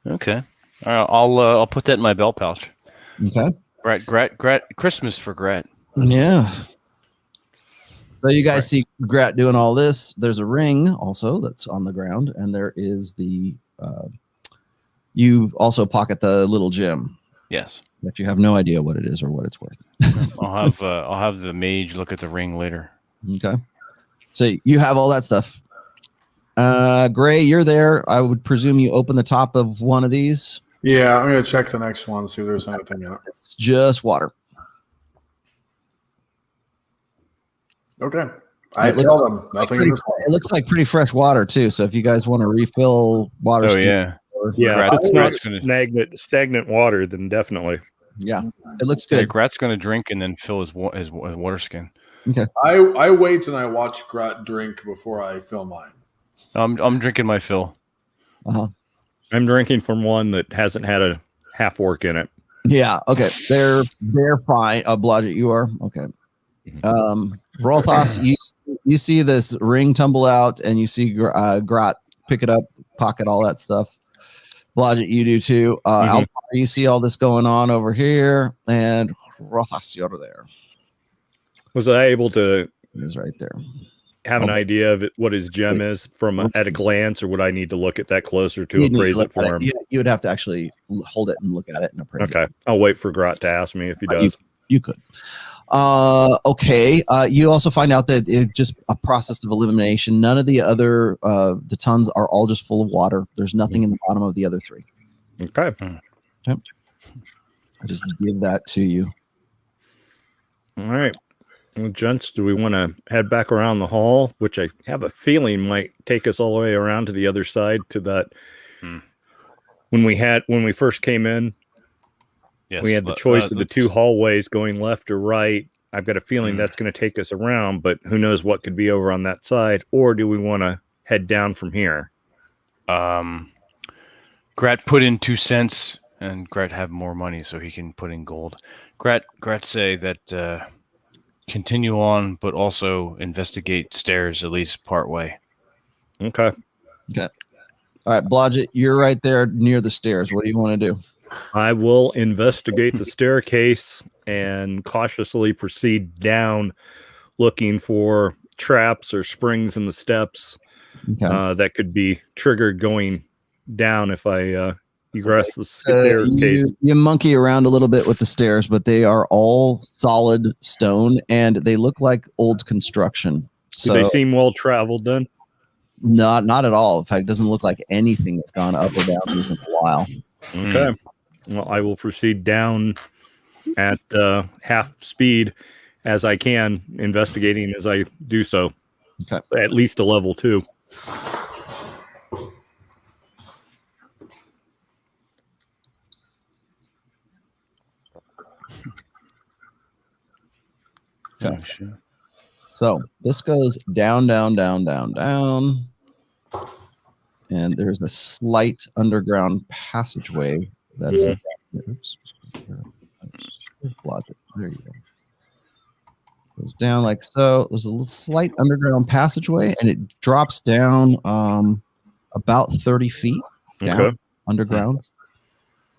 Okay. All right. I'll put that in my belt pouch. Okay. Grat. Christmas for Grat. Yeah. So you guys see Grat doing all this. There's a ring also that's on the ground, and there is you also pocket the little gem. Yes. But you have no idea what it is or what it's worth. I'll have the mage look at the ring later. Okay. So you have all that stuff. Gray, you're there. I would presume you open the top of one of these. Yeah, I'm going to check the next one, see if there's anything in it. It's just water. Okay. I It looks- tell them nothing in this It looks like pretty fresh water too. So if you guys want to refill water, Oh skin yeah. Yeah, if Grat's it's not gonna- stagnant water, then definitely. yeah, it looks Yeah, good. Grat's gonna drink and then fill his water skin. I wait and I watch Grat drink before I fill mine. I'm drinking my fill. I'm drinking from one that hasn't had a half work in it. Yeah. Okay. They're fine. Blodgett, you are okay. Rolthos, you see this ring tumble out, and you see Grat pick it up, pocket all that stuff. Blodgett, you do too. Alpar, you see all this going on over here, and Rolthos, you're over there. Was I able to He's right there. have an idea of what his gem is from at a glance, or would I need to look at that closer to You'd need appraise look it for at him? You would have to actually hold it and look at it and appraise it. Okay, I'll wait for Grot to ask me if he does. You could. Okay. You also find out that it's just a process of elimination. None of the other the tons are all just full of water. There's nothing in the bottom of the other three. Okay. Yep. I just give that to you. All right. Well, gents, do we want to head back around the hall, which I have a feeling might take us all the way around to the other side to that when we first came in, Yes, we had the choice of the two let's- hallways going left or right. I've got a feeling that's going to take us around, but who knows what could be over on that side, or do we want to head down from here? Grat put in 2 cents, and Grat have more money, so he can put in gold. Grat say that continue on, but also investigate stairs at least part way. Okay. All right, Blodgett, you're right there near the stairs. What do you want to do? I will investigate the staircase and cautiously proceed down, looking for traps or springs in the steps that could be triggered going down if I egress the staircase. You monkey around a little bit with the stairs, but they are all solid stone and they look like old construction. So Do they seem well traveled then? not at all. In fact, it doesn't look like anything that's gone up or down these in a while. Okay. Well, I will proceed down at half speed as I can, investigating as I do so. Okay. At least a level 2. Okay. Oh, shit. So this goes down, down, down, down, down. And there's a slight underground passageway that's oops. Blocked it. There you go. Goes down like so. There's a little slight underground passageway, and it drops down about 30 feet down underground.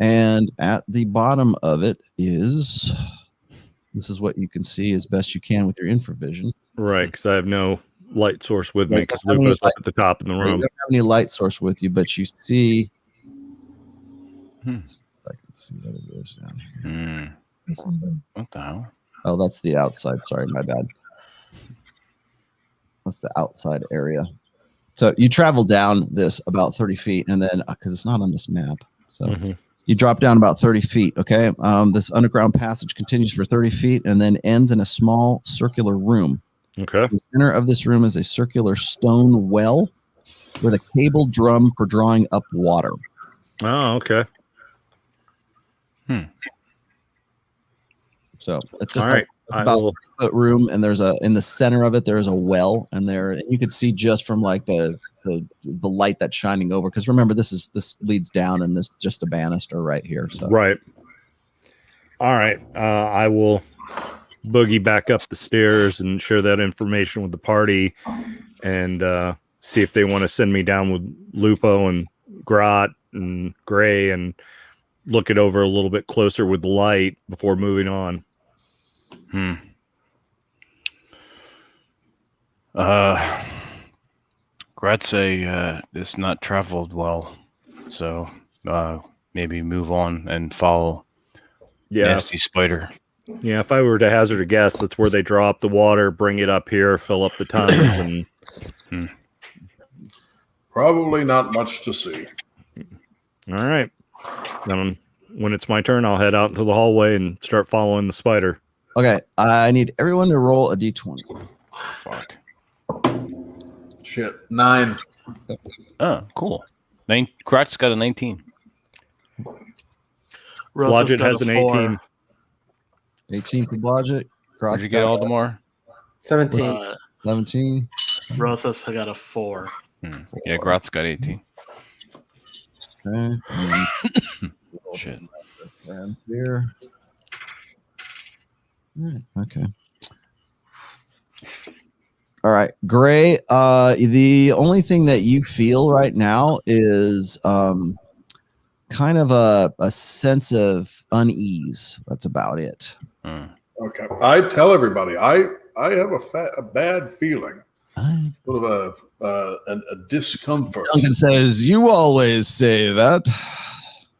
And at the bottom of it is this is what you can see as best you can with your infravision. Right, because I have no light source with me because Lupo's up at the top in the You room. don't have any light source with you, but you see. If I can see what it is down here. What the hell? Oh, that's the outside. Sorry, my bad. That's the outside area. So you travel down this about 30 feet, and then because it's not on this map, so you drop down about 30 feet. Okay, this underground passage continues for 30 feet and then ends in a small circular room. Okay. The center of this room is a circular stone well with a cable drum for drawing up water. Oh, okay. So it's just All right. it's about a room, and there's in the center of it there is a well, and you can see just from like the light that's shining over, because remember this leads down, and this is just a banister right here. So Right. All right. I will boogie back up the stairs and share that information with the party, and see if they want to send me down with Lupo and Grot and Gray and look it over a little bit closer with light before moving on. Grat say it's not traveled well, so maybe move on and follow Nasty Spider. Yeah, if I were to hazard a guess, that's where they draw up the water, bring it up here, fill up the tons, and Probably not much to see. all right. Then when it's my turn, I'll head out into the hallway and start following the spider. okay, I need everyone to roll a d20. Fuck. Shit. 9. Oh, cool. Crotch got a 19. Rotha's Blodgett got has a an 4. 18. 18 for Blodgett. Where'd you get Aldemar? 17. 17. Rotha's got a 4. Yeah, Grot's got 18. Okay. Shit. Friends here. Okay. All right, Gray. The only thing that you feel right now is kind of a sense of unease. That's about it. Okay. I tell everybody I have a bad feeling. Sort of a discomfort. Duncan says, "You always say that.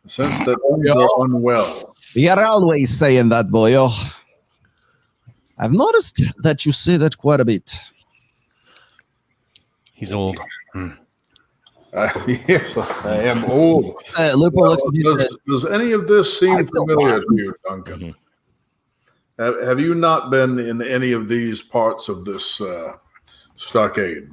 A sense that you're unwell. You're always saying that, boyo. I've noticed that you say that quite a bit." He's old. Yes, I am old. Lupo looks at you. Does any of this seem familiar to you, Duncan? Have you not been in any of these parts of this stockade?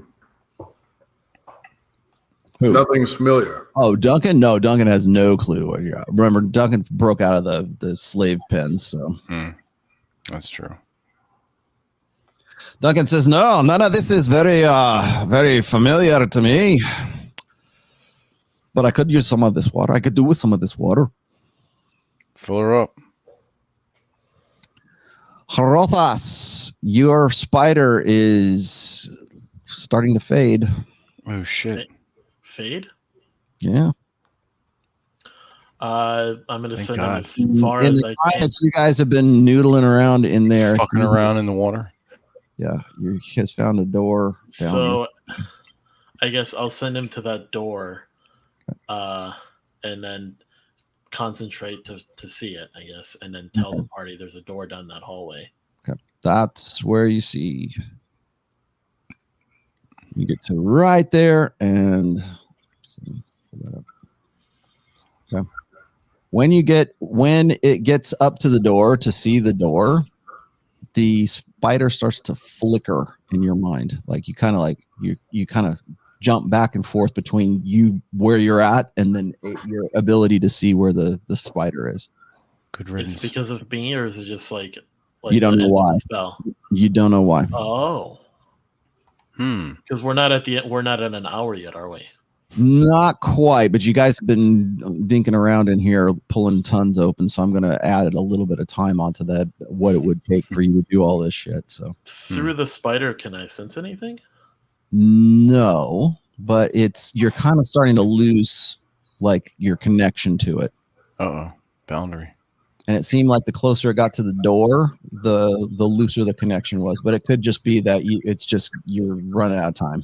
Who? Nothing's familiar. Oh, Duncan? No, Duncan has no clue what you're at. Remember, Duncan broke out of the slave pens. So That's true. Duncan says, "No, none of this is very familiar to me. But I could use some of this water. I could do with some of this water." Fill her up. Rothas, your spider is starting to fade. Oh, shit. Fade? Yeah. I'm going to Thank send God. him as far as I can. You guys have been noodling around in there. Fucking around in the water. Yeah, you has found a door down So I guess I'll send him to that door and then concentrate to see it, I guess, and then tell the party there's a door down that hallway. Okay. That's where you see. You get to right there and okay. When it gets up to the door to see the door, the spider starts to flicker in your mind. Like you kind of jump back and forth between you where you're at and then your ability to see where the spider is. Good Is riddance. it because of me, or is it just like You don't the know end of why. the spell? You don't know why. Oh, because we're not at an hour yet, are we? Not quite, but you guys have been dinking around in here pulling tons open, so I'm going to add a little bit of time onto that, what it would take for you to do all this shit. So Through the spider, can I sense anything? no, but you're kind of starting to lose like your connection to it. Boundary. And it seemed like the closer it got to the door, the looser the connection was. But it could just be that it's just you're running out of time.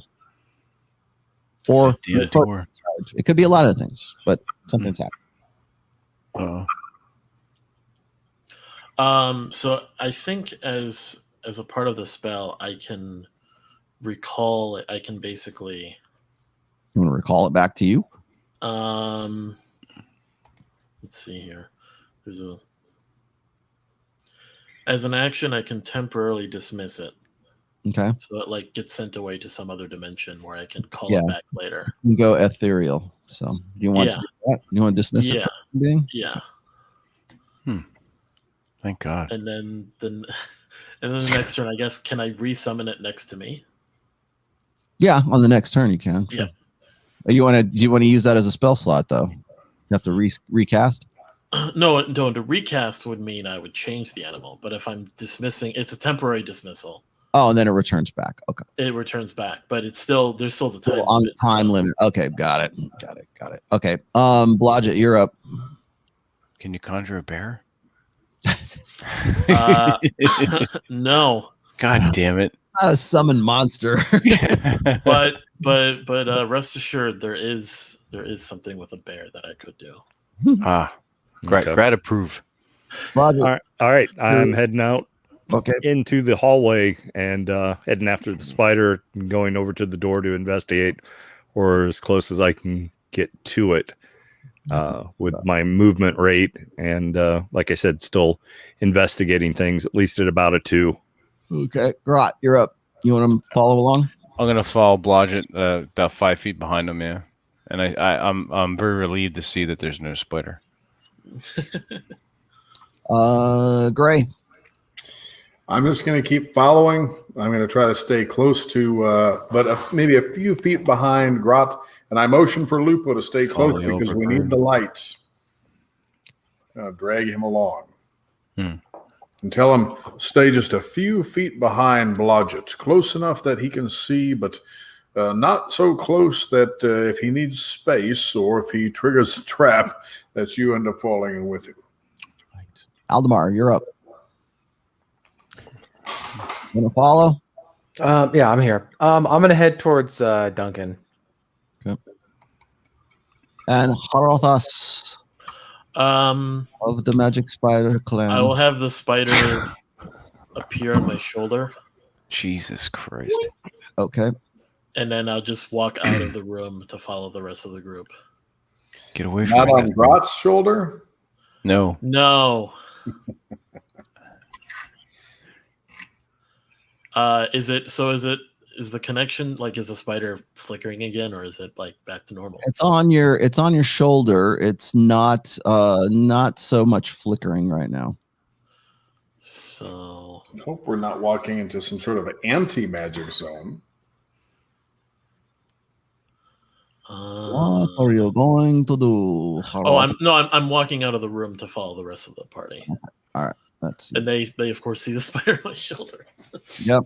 Or The door. it could be a lot of things, but something's happening. So I think as a part of the spell, I can recall it. I can basically. You want to recall it back to you? Let's see here. As an action, I can temporarily dismiss it. Okay. So it gets sent away to some other dimension where I can call Yeah. it back later. You can go ethereal. So do you want to do that? You want to dismiss it? From being? Yeah. Thank God. And then the next turn, I guess, can I resummon it next to me? Yeah, on the next turn you can. Sure. Do you want to use that as a spell slot though? You have to recast? No, to recast would mean I would change the animal, but if I'm dismissing, it's a temporary dismissal. Oh, and then it returns back. Okay. It returns back, but there's still the time on the time limit. Okay, got it. Okay. Blodgett, you're up. Can you conjure a bear? No. God damn it. Not a summon monster. but rest assured there is something with a bear that I could do. Grad approve. Blodgett. All right. I'm heading out into the hallway and heading after the spider and going over to the door to investigate, or as close as I can get to it with my movement rate. And like I said, still investigating things, at least at about a 2. Okay. Grot, you're up. You want to follow along? I'm gonna follow Blodgett about 5 feet behind him. Yeah, and I'm very relieved to see that there's no spider. Gray. I'm just going to keep following. I'm going to try to stay close to, maybe a few feet behind Grot, and I motion for Lupo to stay close Follow because over we bird. need the lights. Drag him along. And tell him stay just a few feet behind Blodgett, close enough that he can see, but not so close that if he needs space or if he triggers a trap, that you end up falling in with him. Right. Aldemar, you're up. Want to follow? Yeah, I'm here. I'm gonna head towards Duncan. Okay. And Harothas of the Magic Spider Clan. I will have the spider appear on my shoulder, Jesus Christ! Okay. and then I'll just walk out of the room to follow the rest of the group. Get away from Not me! on Grot's shoulder? No. No. Is the connection like, is the spider flickering again, or is it like back to normal? It's on your shoulder. It's not so much flickering right now. So I hope we're not walking into some sort of anti-magic zone. What are you going to do? I'm walking out of the room to follow the rest of the party. All right. Let's see. And they of course see the spider on my shoulder. Yep.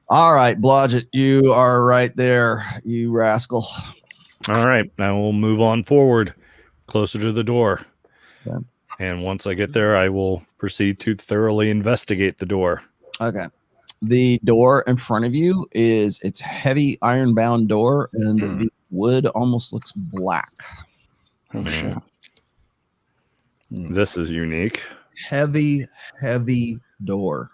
All right, Blodgett, you are right there, you rascal. All right, I will move on forward, closer to the door. Okay. And once I get there, I will proceed to thoroughly investigate the door. Okay. The door in front of you it's heavy iron-bound door, and the wood almost looks black. Oh shit! This is unique. Heavy door.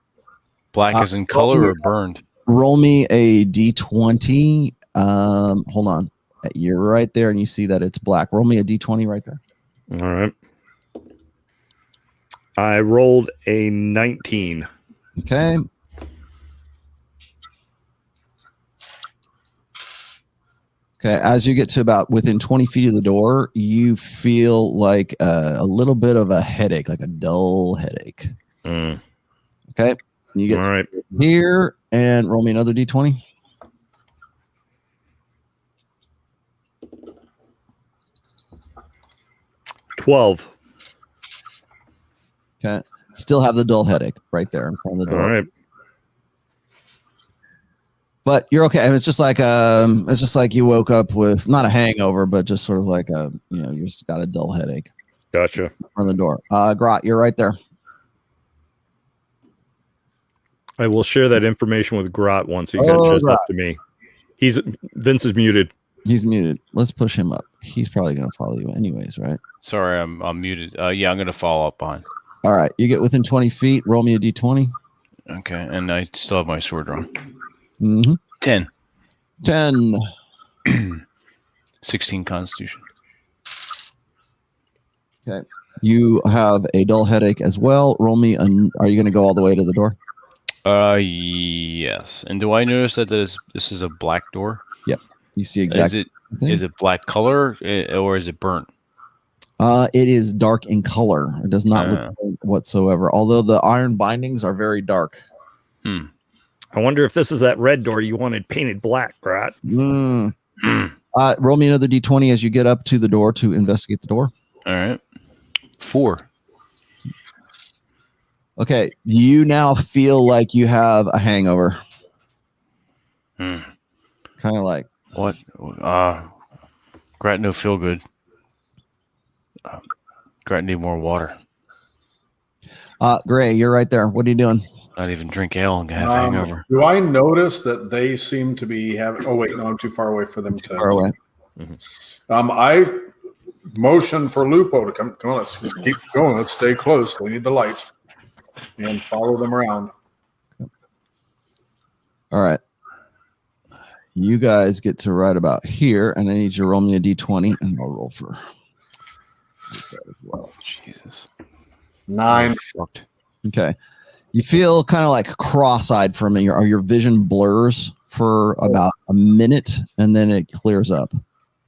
Black as in color or burned? Roll me a d20. Hold on. You're right there, and you see that it's black. Roll me a d20 right there. All right. I rolled a 19. Okay. Okay. As you get to about within 20 feet of the door, you feel like a little bit of a headache, like a dull headache. Okay. You get All right. here and roll me another d20. $12. Okay. Still have the dull headache right there in front of the door. All right. But you're okay. And it's just like you woke up with not a hangover, but just sort of like you just got a dull headache. Gotcha. On the door. Grot, you're right there. I will share that information with Grot once he catches up to me. Vince is muted. He's muted. Let's push him up. He's probably going to follow you anyways, right? Sorry, I'm muted. Yeah, I'm gonna follow up behind. All right. You get within 20 feet. Roll me a d20. Okay, and I still have my sword drawn. Mm-hmm. 10. 16 Constitution. Okay. You have a dull headache as well. Roll me. Are you going to go all the way to the door? Yes. And do I notice that this is a black door? Yep. You see exactly. Is it black color or is it burnt? It is dark in color. It does not look burnt whatsoever. Although the iron bindings are very dark. I wonder if this is that red door you wanted painted black, Grot. Roll me another d20 as you get up to the door to investigate the door. All right. 4. Okay, you now feel like you have a hangover. Kind of like what? Grat no feel good. Grat need more water. Gray, you're right there. What are you doing? Not even drink ale and have hangover. Do I notice that they seem to be having? Oh wait, no, I'm too far away for them to. Far away. I motion for Lupo to come. Come on, let's keep going. Let's stay close. We need the light. And follow them around. All right. You guys get to right about here, and I need you to roll me a d20, and I'll roll for as well. Jesus. 9. Okay. You feel kind of like cross-eyed from it, or your vision blurs for about a minute, and then it clears up.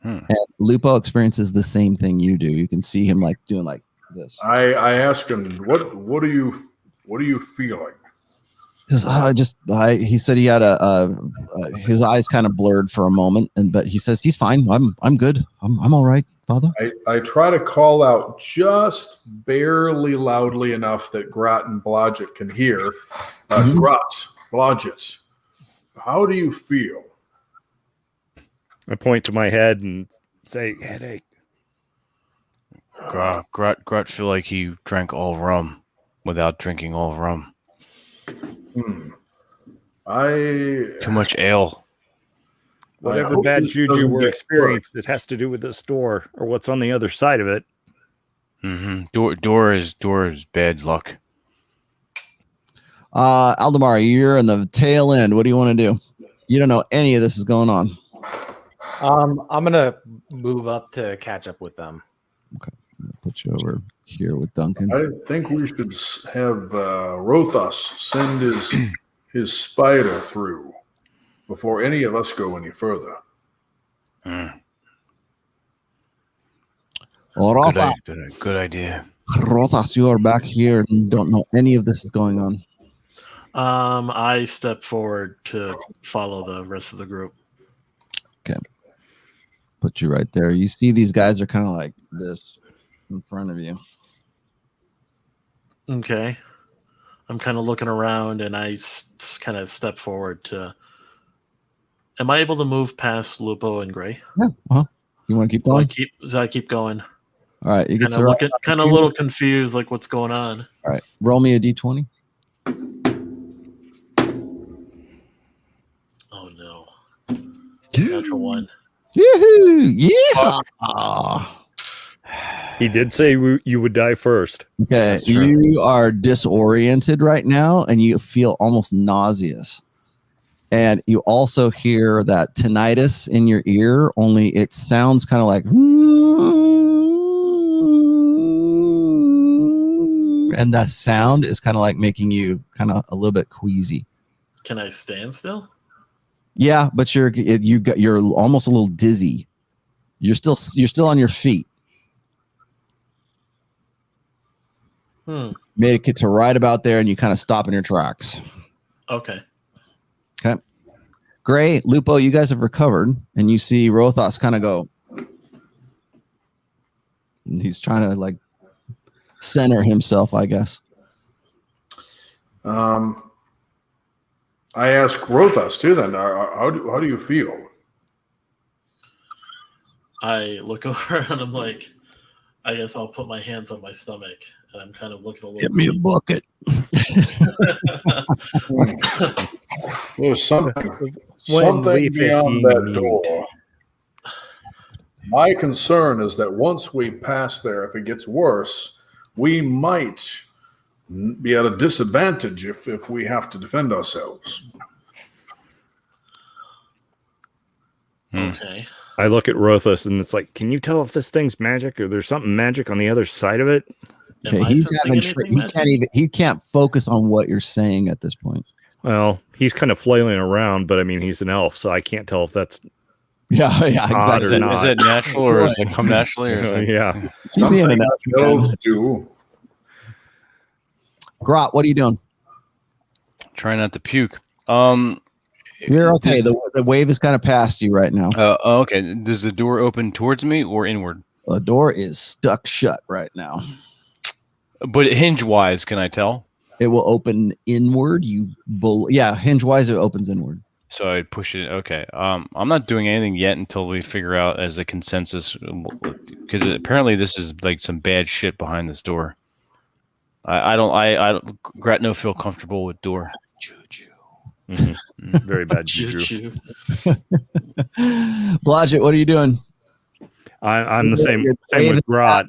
And Lupo experiences the same thing you do. You can see him like doing like this. I asked him, what are you feeling? He said he had his eyes kind of blurred for a moment, but he says he's fine. I'm good. I'm all right, Father. I try to call out just barely loudly enough that Grat and Blodgett can hear. Grat, Blodgett, how do you feel? I point to my head and say, headache. Grat feel like he drank all rum without drinking all rum. Too much ale. Whatever bad juju we're experienced, it has to do with this door or what's on the other side of it. Door is bad luck. Aldemar, you're in the tail end. What do you want to do? You don't know any of this is going on. I'm gonna move up to catch up with them. Okay, I'm gonna put you over here with Duncan. I think we should have Rothos send his spider through before any of us go any further. Good idea. Rothos, you are back here and don't know any of this is going on. I step forward to follow the rest of the group. Okay. Put you right there. You see these guys are kind of like this in front of you. Okay. I'm kind of looking around and I kind of step forward to... Am I able to move past Lupo and Gray? Yeah. Uh-huh. You want to keep going? I keep going. All right. You get kind of a little confused, like what's going on. All right. Roll me a d20. Oh, no. Natural 1. Yoo-hoo! Yeah. He did say you would die first. Okay. You are disoriented right now and you feel almost nauseous. And you also hear that tinnitus in your ear, only it sounds kind of like, and that sound is kind of like making you kind of a little bit queasy. Can I stand still? Yeah, but you're almost a little dizzy. You're still on your feet. Made it to right about there, and you kind of stop in your tracks. Okay. Okay. Gray, Lupo, you guys have recovered, and you see Rothos kind of go. And he's trying to like center himself, I guess. I ask Rothos too. Then, how do you feel? I look over and I'm like, I guess I'll put my hands on my stomach, and I'm kind of looking a little. Get me a bucket. There's something beyond that door. My concern is that once we pass there, if it gets worse, we might be at a disadvantage if we have to defend ourselves. Okay. I look at Rothos and it's like, can you tell if this thing's magic or there's something magic on the other side of it? Okay, he can't focus on what you're saying at this point. Well, he's kind of flailing around, but I mean, he's an elf, so I can't tell if that's exactly. Is it natural or does it come naturally? Or yeah. Elves do. Grot, what are you doing? Try not to puke. You're okay. The wave is kind of past you right now. Okay. Does the door open towards me or inward? The door is stuck shut right now. But hinge-wise, can I tell? It will open inward. Hinge-wise, it opens inward. So I push it. Okay. I'm not doing anything yet until we figure out as a consensus, because apparently this is like some bad shit behind this door. I don't feel comfortable with door. Juju. Mm-hmm. Very bad juju. Blodgett, what are you doing? I'm the same with Grot.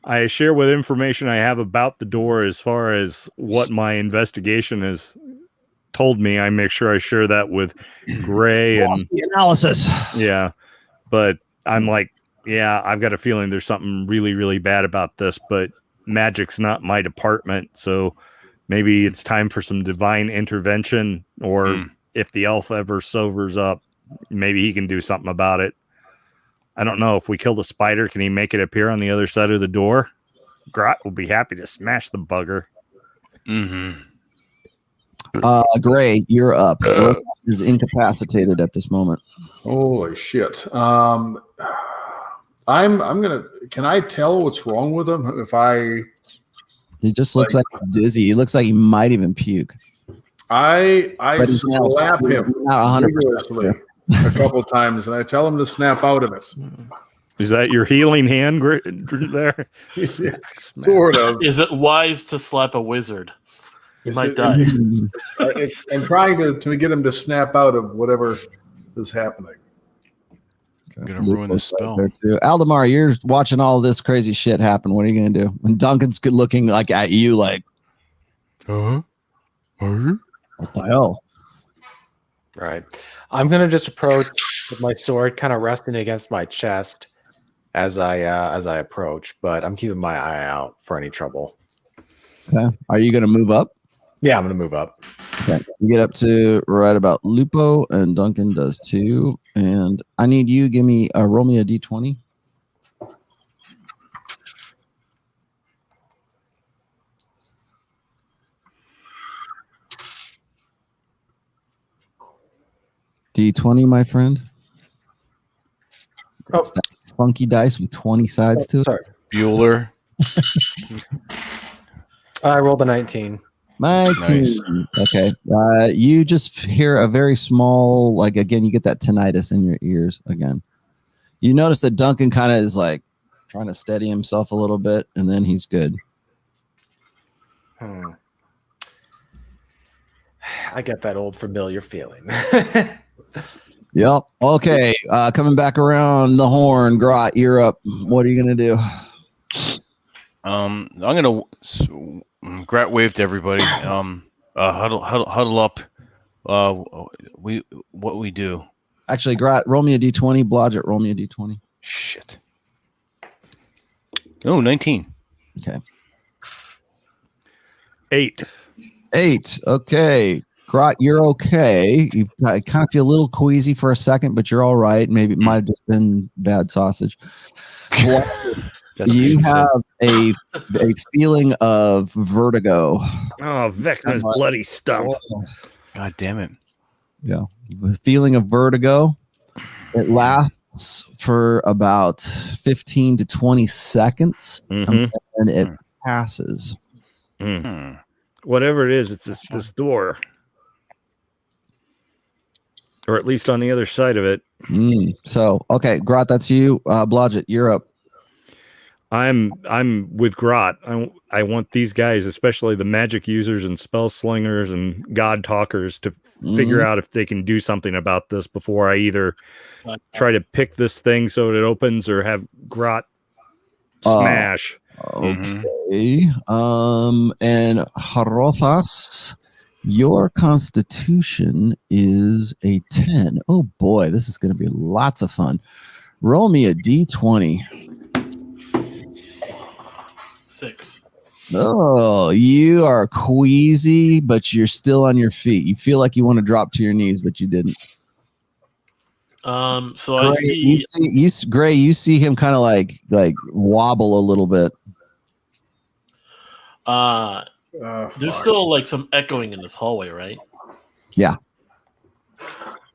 I share what information I have about the door as far as what my investigation has told me. I make sure I share that with Gray and the analysis. Yeah. But I'm like, yeah, I've got a feeling there's something really, really bad about this, but magic's not my department. So Maybe it's time for some divine intervention, or Hmm. if the elf ever sobers up, maybe he can do something about it. I don't know. If we kill the spider, can he make it appear on the other side of the door? Grot will be happy to smash the bugger. Mm-hmm. Gray, you're up. Roth is incapacitated at this moment. Holy shit. I'm gonna. Can I tell what's wrong with him if I? He just looks like he's dizzy. He looks like he might even puke. I But he's not- slap him not 100% vigorously sure. a couple times, and I tell him to snap out of it. Is that your healing hand there? Sort of. Is it wise to slap a wizard? He might die. I'm trying to get him to snap out of whatever is happening. Gonna ruin the spell. There too. Aldemar, you're watching all this crazy shit happen. What are you gonna do? And Duncan's looking like at you, like, Huh? what the hell? Right. I'm gonna just approach with my sword, kind of resting against my chest as I approach. But I'm keeping my eye out for any trouble. Okay. Are you gonna move up? Yeah, I'm gonna move up. Okay. You get up to right about Lupo, and Duncan does too. And I need you. Give me roll me a d20. D20, my friend. Oh. It's that funky dice with 20 sides to it. Sorry, Bueller. I rolled a 19. My Nice. team. Okay. You just hear a very small, like, again, you get that tinnitus in your ears again. You notice that Duncan kind of is like trying to steady himself a little bit, and then he's good. I get that old familiar feeling. Yep. Okay. Coming back around the horn, Grot, you're up. What are you going to do? I'm gonna Grat wave to everybody. Huddle up. What we do? Actually, Grot, roll me a d20. Blodgett, roll me a d20. Shit. Oh, 19. Okay. 8. 8. Okay. Grot, you're okay. You kind of feel a little queasy for a second, but you're all right. Maybe it might have just been bad sausage. You have a feeling of vertigo. Oh, Vecna's bloody stump. God damn it. Yeah. The feeling of vertigo. It lasts for about 15 to 20 seconds, Mhm. and it passes. Whatever it is, it's this door. Or at least on the other side of it. So, okay, Grot, that's you. Blodgett, you're up. I'm with Grot. I want these guys, especially the magic users and spell slingers and god talkers, to figure out if they can do something about this before I either try to pick this thing so it opens or have Grot smash. Okay. And Harothas, your constitution is a 10. Oh boy, this is going to be lots of fun. Roll me a d20. 6. Oh, you are queasy, but you're still on your feet. You feel like you want to drop to your knees, but you didn't. So I Gray, see. Gray, you see him kind of like wobble a little bit. There's still like some echoing in this hallway, right? Yeah.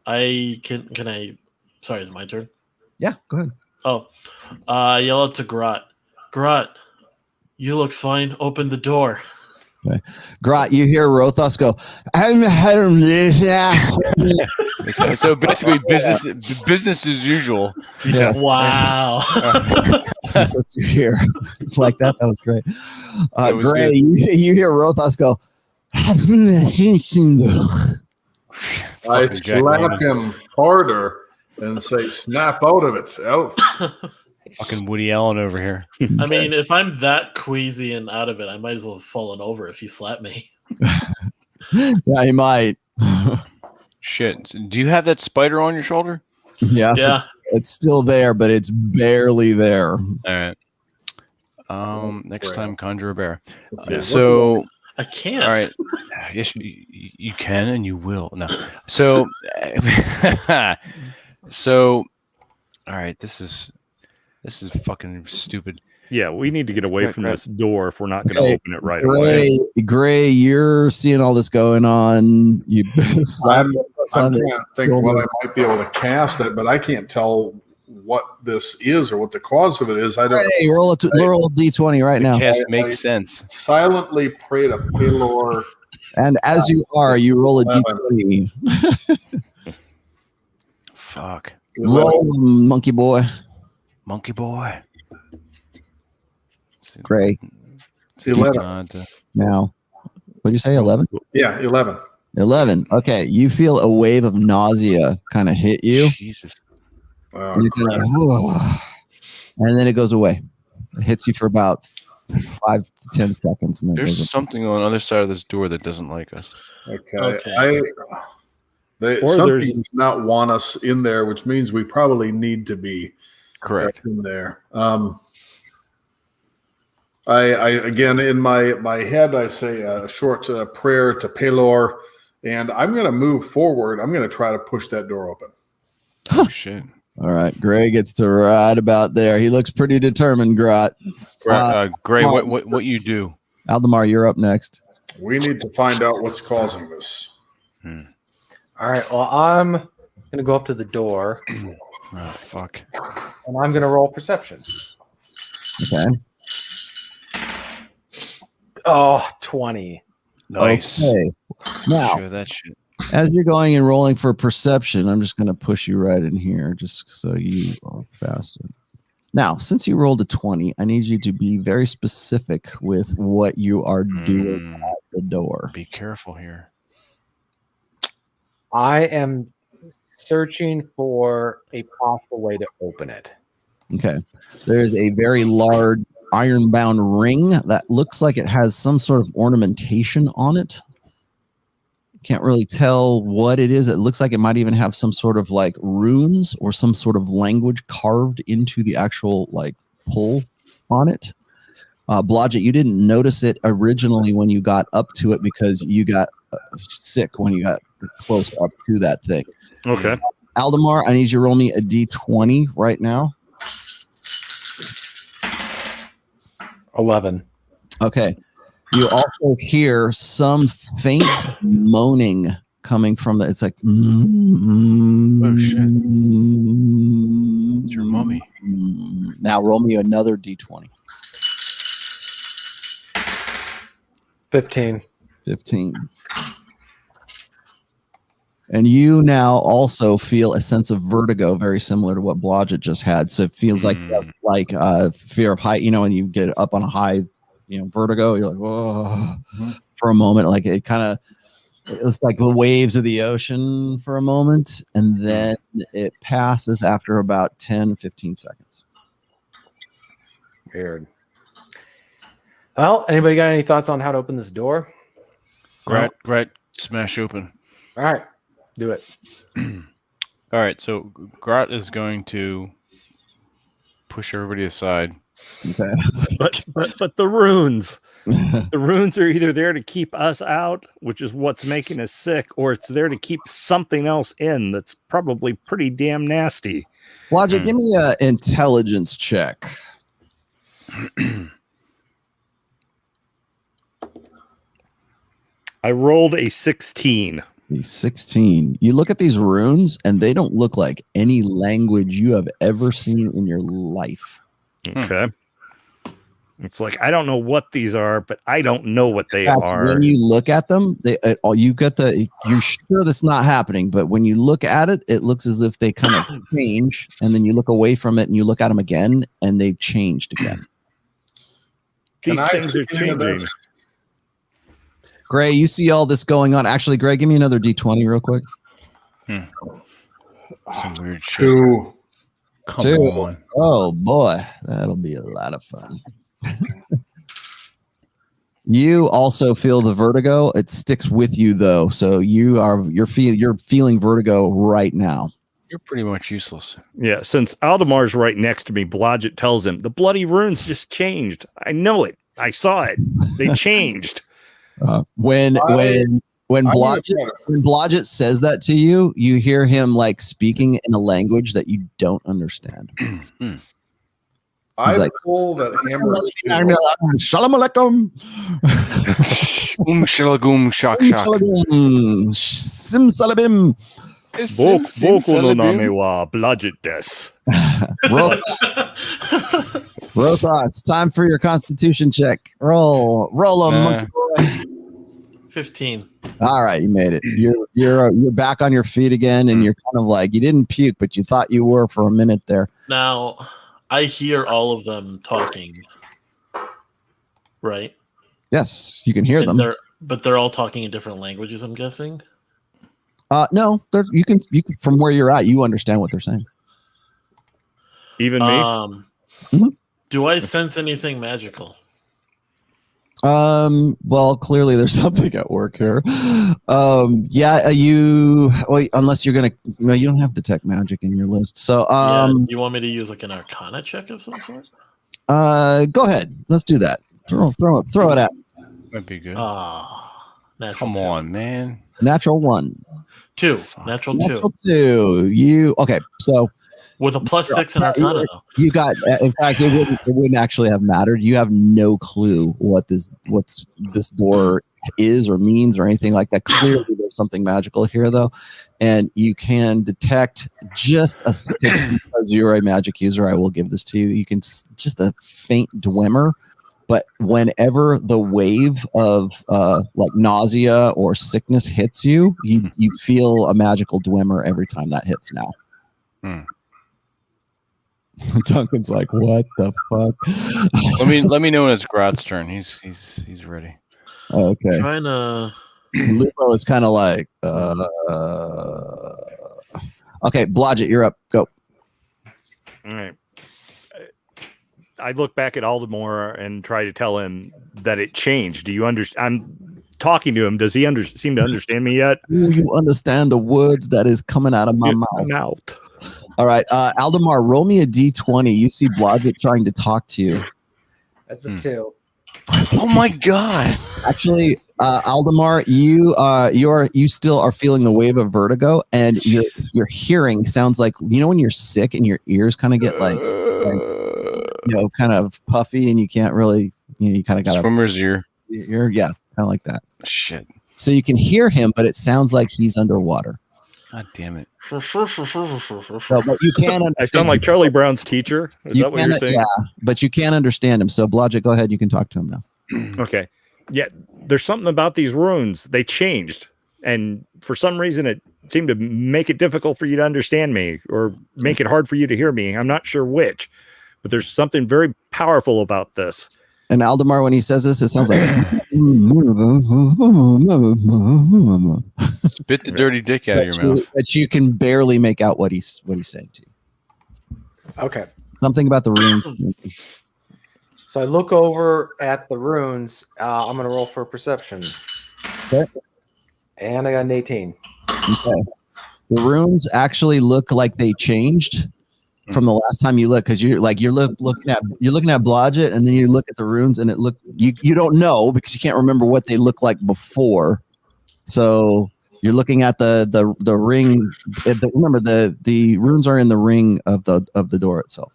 Can I? Sorry, is it my turn? Yeah, go ahead. Oh, yell out to Grot. Grot, you look fine. Open the door. Okay. Grot, you hear Rothos go, So basically, business as usual. Yeah. Wow. That's what you hear. Like that was great. That was Gray, good. you hear Rothos go, I slap him harder and say, snap out of it, elf. Fucking Woody Allen over here. I mean, if I'm that queasy and out of it, I might as well have fallen over if you slap me. Yeah, he might. Shit. Do you have that spider on your shoulder? Yes, Yeah. it's still there, but it's barely there. All right. Next time, conjure a bear. Yeah. So I can't. All right. Yes, you can and you will. No. So, so, all right. This is fucking stupid. Yeah, we need to get away from this door if we're not going to Okay, open it right away. Gray, you're seeing all this going on. You slap I'm trying to think what I might be able to cast it, but I can't tell what this is or what the cause of it is. I don't. Hey, roll a d20 right now. Cast makes sense. Silently pray to Pelor. And as you are, you roll a d20. Fuck. Roll, monkey boy. Monkey boy. Gray. 11. Now, what did you say? 11? Yeah, 11. 11. Okay, you feel a wave of nausea kind of hit you. Jesus. Oh, And, you're like, "Ugh." And then it goes away. It hits you for about 5 to 10 seconds. And then There's it goes something on the other side of this door that doesn't like us. okay. Something does not want us in there, which means we probably need to be correct in there. I again in my head I say a short prayer to Pelor, and I'm going to move forward. I'm going to try to push that door open. Oh shit! All right, Gray gets to right about there. He looks pretty determined, Grot. Gray, what you do? Aldemar, you're up next. We need to find out what's causing this. All right. Well, I'm gonna go up to the door. Oh fuck! And I'm gonna roll perception. Okay. Oh, 20. Nice. Okay. Now, Show that shit. as you're going and rolling for perception, I'm just going to push you right in here just so you roll faster. Now, since you rolled a 20, I need you to be very specific with what you are doing at the door. Be careful here. I am searching for a possible way to open it. Okay. There's a very large iron-bound ring that looks like it has some sort of ornamentation on it. Can't really tell what it is. It looks like it might even have some sort of like runes or some sort of language carved into the actual like pull on it. Blodgett, you didn't notice it originally when you got up to it because you got sick when you got close up to that thing. Okay. Aldemar, I need you to roll me a d20 right now. 11. Okay. You also hear some faint moaning coming from the. It's like. Oh shit! It's your mommy. Now roll me another d20. 15. 15. And you now also feel a sense of vertigo, very similar to what Blodgett just had. So it feels like fear of height. You know, when you get up on a high, vertigo, you're like, whoa, for a moment. Like it kind of, it's like the waves of the ocean for a moment. And then it passes after about 10, 15 seconds. Weird. Well, anybody got any thoughts on how to open this door? Right. Smash open. All right. Do it. All right, so Grot is going to push everybody aside. Okay. But the runes. The runes are either there to keep us out, which is what's making us sick, or it's there to keep something else in that's probably pretty damn nasty. Blodgett, give me an intelligence check. I rolled a 16. 16. You look at these runes and they don't look like any language you have ever seen in your life. Okay. It's like, I don't know what these are, but I don't know what they are. When you look at them, you're sure that's not happening, but when you look at it, it looks as if they kind of change, and then you look away from it and you look at them again and they've changed again. These things are changing. Gray, you see all this going on. Actually, Gray, give me another D20 real quick. Some weird shit. 2. Come 2. on. Oh boy, that'll be a lot of fun. You also feel the vertigo. It sticks with you though, so you're feeling vertigo right now. You're pretty much useless. Yeah, since Aldemar's right next to me, Blodgett tells him the bloody runes just changed. I know it. I saw it. They changed. When Blodgett says that to you, you hear him like speaking in a language that you don't understand. I like, pull that hammer. Shalom alaikum. Shalagum shak shak. Sim salabim. Boku no name wa Blodgett des. Rotha, it's time for your constitution check. Roll them, monkey boy. 15. All right, you made it. You're back on your feet again, and you're kind of like you didn't puke, but you thought you were for a minute there. Now, I hear all of them talking, right? Yes, you can hear them. They're all talking in different languages, I'm guessing. No, you can from where you're at, you understand what they're saying. Even me. Do I sense anything magical? Well, clearly there's something at work here. Unless you're gonna, you don't have detect magic in your list. So, you want me to use like an Arcana check of some sort? Go ahead. Let's do that. Throw it at. That'd be good. Come on, man. Natural 1. 2. Natural 2. You okay? So. With a +6 in Arcana, though. You got. In fact, it wouldn't actually have mattered. You have no clue what's this door is or means or anything like that. Clearly, there's something magical here, though, and you can detect because you're a magic user. I will give this to you. You can just a faint dwimmer, but whenever the wave of like nausea or sickness hits you, you feel a magical dwimmer every time that hits. Now. Duncan's like, what the fuck? let me know when it's Grad's turn. He's ready. Okay. Trying to. Lupo is kind of like, okay, Blodgett, you're up. Go. All right. I look back at Aldemar and try to tell him that it changed. Do you understand? I'm talking to him. Does he seem to understand me yet? Do you understand the words that is coming out of my mouth? All right, Aldemar, roll me a d20. You see Blodgett trying to talk to you. That's a 2. Oh my god! Actually, Aldemar, you still are feeling the wave of vertigo, and your hearing sounds like when you're sick and your ears kind of get like kind of puffy, and you can't really you kind of got swimmer's ear. Yeah, kind of like that. Shit. So you can hear him, but it sounds like he's underwater. God damn it. So, but you can understand. I sound like Charlie Brown's teacher. Is that what you're saying? Yeah, but you can understand him. So, Blodgett, go ahead. You can talk to him now. Okay. Yeah, there's something about these runes. They changed. And for some reason, it seemed to make it difficult for you to understand me or make it hard for you to hear me. I'm not sure which, but there's something very powerful about this. And Aldemar, when he says this, it sounds like spit the dirty dick out of your mouth. But you can barely make out what he's saying to you. Okay. Something about the runes. So I look over at the runes. I'm going to roll for perception. Okay. And I got an 18. Okay. The runes actually look like they changed from the last time you look, because you're looking at Blodgett, and then you look at the runes, and you don't know because you can't remember what they look like before. So you're looking at the ring. Remember the runes are in the ring of the door itself.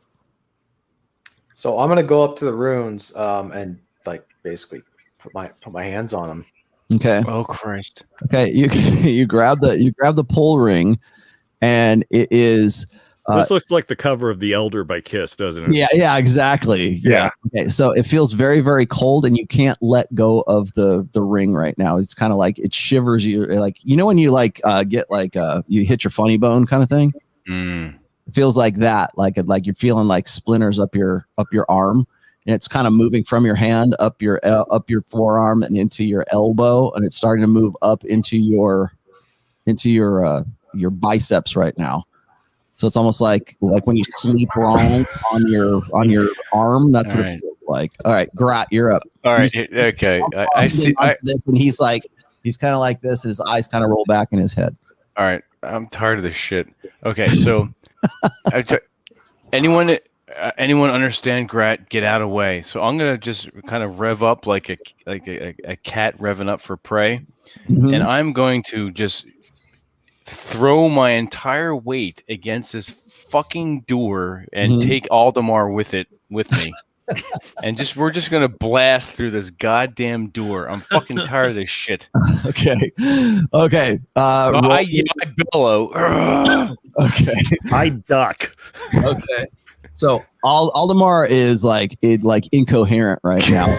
So I'm gonna go up to the runes and like basically put my hands on them. Okay. Oh Christ. Okay. You grab the pull ring, and it is. This looks like the cover of The Elder by Kiss, doesn't it? Yeah, exactly. Yeah. Okay, so it feels very, very cold, and you can't let go of the ring right now. It's kind of like it shivers you, like when you get you hit your funny bone kind of thing. It feels like that, like you're feeling like splinters up your arm, and it's kind of moving from your hand up your forearm and into your elbow, and it's starting to move up into your biceps right now. So it's almost like when you sleep wrong on your arm. That's what it feels like. All right, Grat, you're up. All right, okay. I see. This, and he's kind of like this, and his eyes kind of roll back in his head. All right, I'm tired of this shit. Okay, so anyone, anyone understand Grat? Get out of the way. So I'm gonna just kind of rev up like a cat revving up for prey, Mhm. and I'm going to just throw my entire weight against this fucking door and Mhm. take Aldemar with me. And we're just gonna blast through this goddamn door. I'm fucking tired of this shit. Okay. Okay. I bellow. Okay. I duck. Okay. So Aldemar is like incoherent right now.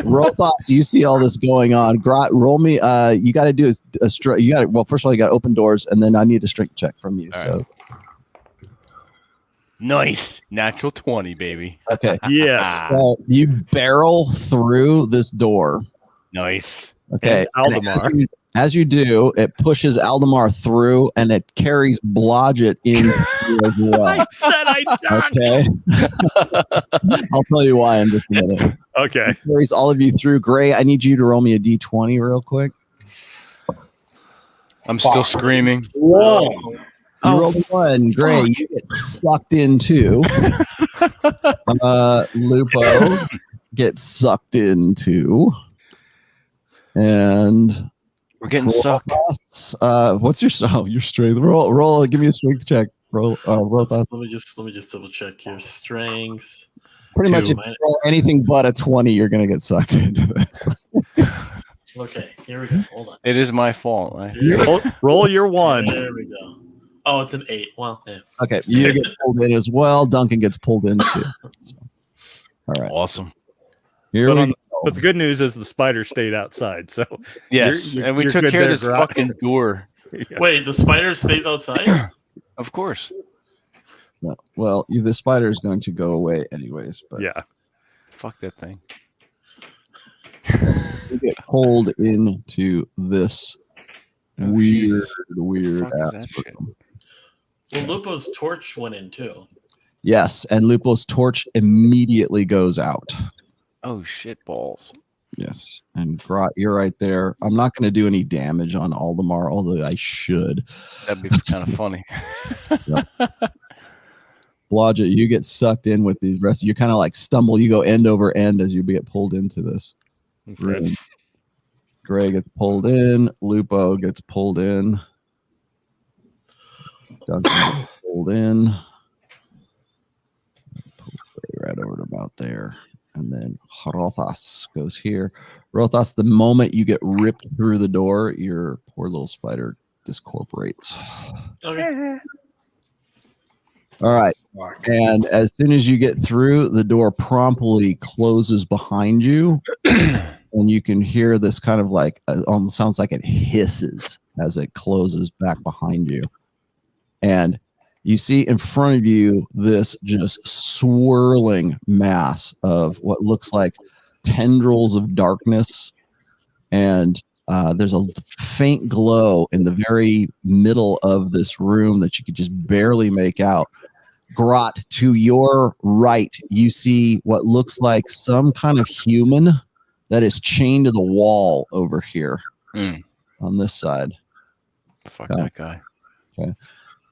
Rothos, you see all this going on. Grot, roll me. You got to do a strength. You got to. Well, first of all, you got to open doors, and then I need a strength check from you. All so. right. Nice. Natural 20, baby. Okay. Yes. Well, you barrel through this door. Nice. Okay. And Aldemar. As you do, it pushes Aldemar through, and it carries Blodgett in as well. I said I ducked. Okay. I'll tell you why in just a minute. Okay. It carries all of you through. Gray, I need you to roll me a d20 real quick. I'm still screaming. Whoa. You rolled a 1. Gray, you get sucked in too. Lupo gets sucked in too. And We're getting sucked. What's your strength? Roll. Give me a strength check. Roll. Let me just double check here. Strength. Pretty much, if minus- you roll anything but a 20, you're gonna get sucked into this. Okay, here we go. Hold on. It is my fault. Right? Roll your 1. There we go. Oh, it's an 8. Well, yeah. Okay, you get pulled in as well. Duncan gets pulled in too. So, all right, Awesome. here But, we go. but the good news is the spider stayed outside. So Yes, you're- and we you're took good care of there, this Grot. fucking door. Yeah. Wait, the spider stays outside? Of course. No, well, the spider is going to go away anyways. But Yeah. Fuck that thing. you get pulled into this Oh, weird Fuck is that ass shit? room. Well, Lupo's torch went in too. Yes, and Lupo's torch immediately goes out. Oh shit balls. Yes, and Grot, you're right there. I'm not going to do any damage on Aldemar, although I should. That'd be kind of funny. Blodgett, you get sucked in with the rest. You kind of like stumble. You go end over end as you get pulled into this room. Gray gets pulled in. Lupo gets pulled in. Duncan gets pulled in. Pull Gray right over to about there. And then Rothas goes here. Rothas, the moment you get ripped through the door, your poor little spider discorporates. Okay. All right. And as soon as you get through, the door promptly closes behind you. And you can hear this kind of like, almost sounds like it hisses as it closes back behind you. And you see in front of you this just swirling mass of what looks like tendrils of darkness. And there's a faint glow in the very middle of this room that you could just barely make out. Grot, to your right, you see what looks like some kind of human that is chained to the wall over here on this side. Fuck that guy. Okay.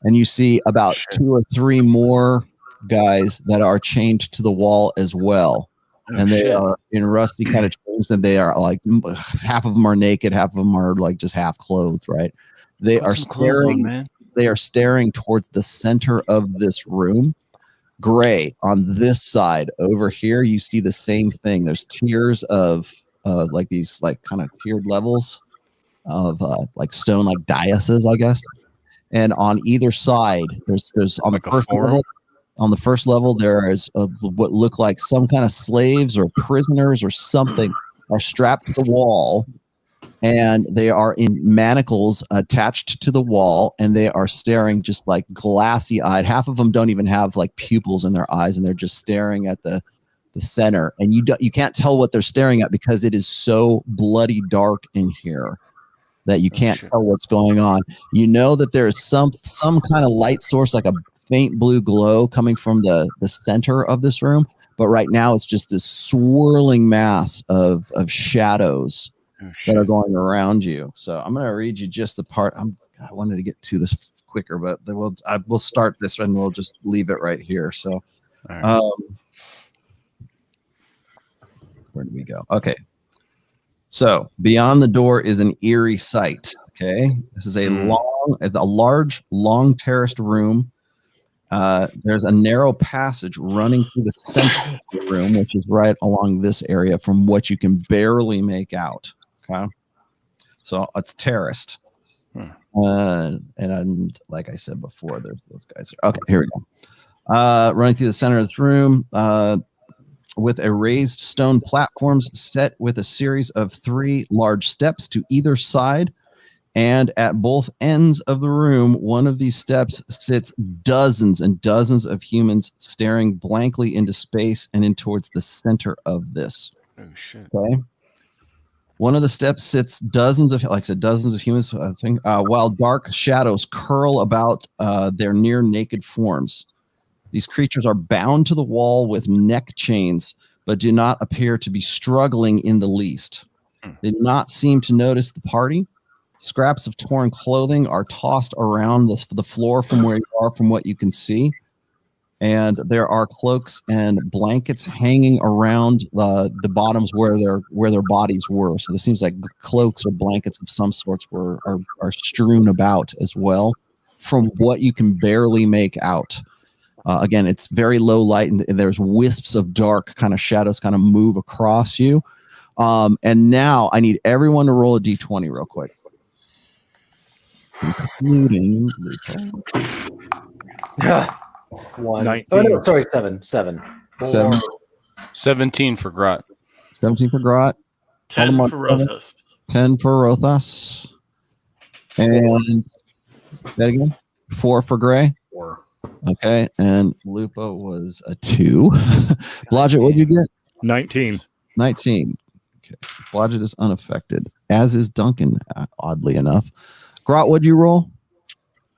And you see about 2 or 3 more guys that are chained to the wall as well. And they are in rusty kind of chains, and they are like half of them are naked, half of them are like just half clothed, right? They are staring, man. they are staring towards the center of this room. Gray, on this side over here, you see the same thing. There's tiers of like these like kind of tiered levels of like stone, like daises, I guess. And on either side, there's on Like the a first forum? level. On the first level, there is what look like some kind of slaves or prisoners or something are strapped to the wall, and they are in manacles attached to the wall, and they are staring just like glassy-eyed. Half of them don't even have like pupils in their eyes, and they're just staring at the center. And you can't tell what they're staring at because it is so bloody dark in here that you can't tell what's going on. You know that there is some kind of light source, like a faint blue glow coming from the center of this room, but right now it's just this swirling mass of shadows that are going around you. So I'm going to read you just the part. I wanted to get to this quicker, but we'll start this and we'll just leave it right here. So All right. Where did we go? Okay. So beyond the door is an eerie sight. Okay. This is a large, long terraced room. There's a narrow passage running through the center of the room, which is right along this area from what you can barely make out. Okay. So it's terraced. And like I said before, there's those guys. Okay, here we go. Running through the center of this room with a raised stone platforms set with a series of 3 large steps to either side. And at both ends of the room, one of these steps sits dozens and dozens of humans staring blankly into space and in towards the center of this. Oh, shit. Okay. One of the steps sits dozens of, like I said, dozens of humans, while dark shadows curl about their near naked forms. These creatures are bound to the wall with neck chains, but do not appear to be struggling in the least. They do not seem to notice the party. Scraps of torn clothing are tossed around the floor from where you are, from what you can see. And there are cloaks and blankets hanging around the bottoms where their bodies were. So this seems like cloaks or blankets of some sorts are strewn about as well, from what you can barely make out. Again, it's very low light, and there's wisps of dark kind of shadows kind of move across you. And now I need everyone to roll a d20 real quick. Including One. 19. Oh, no, sorry, seven. 17 for Grot. 17 for Grot. 10 for Rothus. 10 for Rothus. And that again? 4 for Gray. 4. Okay, and Lupo was a 2. Blodgett, what'd you get? 19. 19. Okay, Blodgett is unaffected, as is Duncan, oddly enough. Grot, what'd you roll?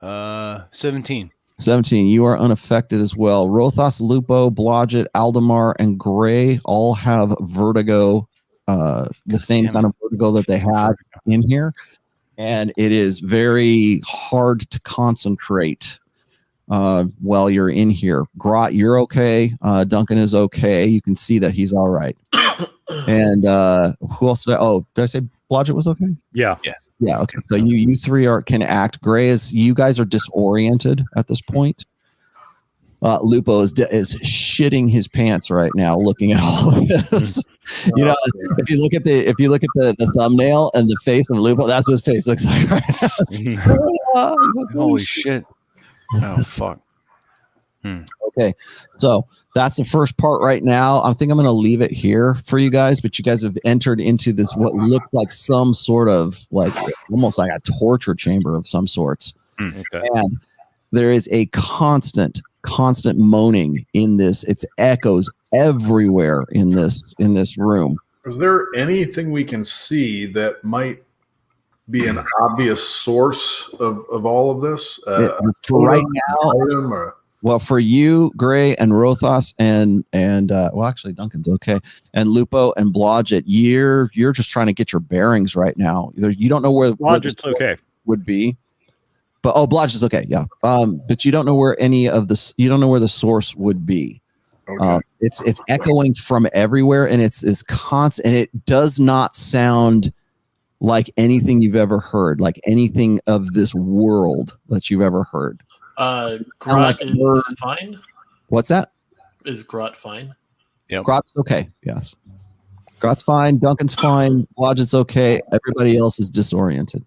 17. 17. You are unaffected as well. Rothos, Lupo, Blodgett, Aldemar, and Gray all have vertigo, the same kind of vertigo that they had in here. And it is very hard to concentrate while you're in here. Grot, you're okay. Duncan is okay. You can see that he's all right. And who else? Did I say Blodgett was okay? Yeah. Yeah, okay. So you 3 can act. Gray is, you guys are disoriented at this point. Lupo is shitting his pants right now looking at all of this. You know, if you look at the thumbnail and the face of Lupo, that's what his face looks like right now. Holy shit. Oh, fuck. Okay, so that's the first part right now. I think I'm going to leave it here for you guys, but you guys have entered into this what looked like some sort of almost like a torture chamber of some sorts. Okay. And there is a constant moaning in this. It's echoes everywhere in this room. Is there anything we can see that might be an obvious source of all of this? For right now, well, for you, Gray and Rothos, and well, actually, Duncan's okay, and Lupo and Blodgett, you're just trying to get your bearings right now. You don't know where Blodgett's okay would be, but Blodgett's okay, yeah. But you don't know where any of this. You don't know where the source would be. Okay. It's echoing from everywhere, and it's constant, and it does not sound like anything you've ever heard, like anything of this world that you've ever heard. Grot is fine. What's that? Is Grot fine? Yep. Grot's okay. Yes. Grot's fine. Duncan's fine. Blodgett's okay. Everybody else is disoriented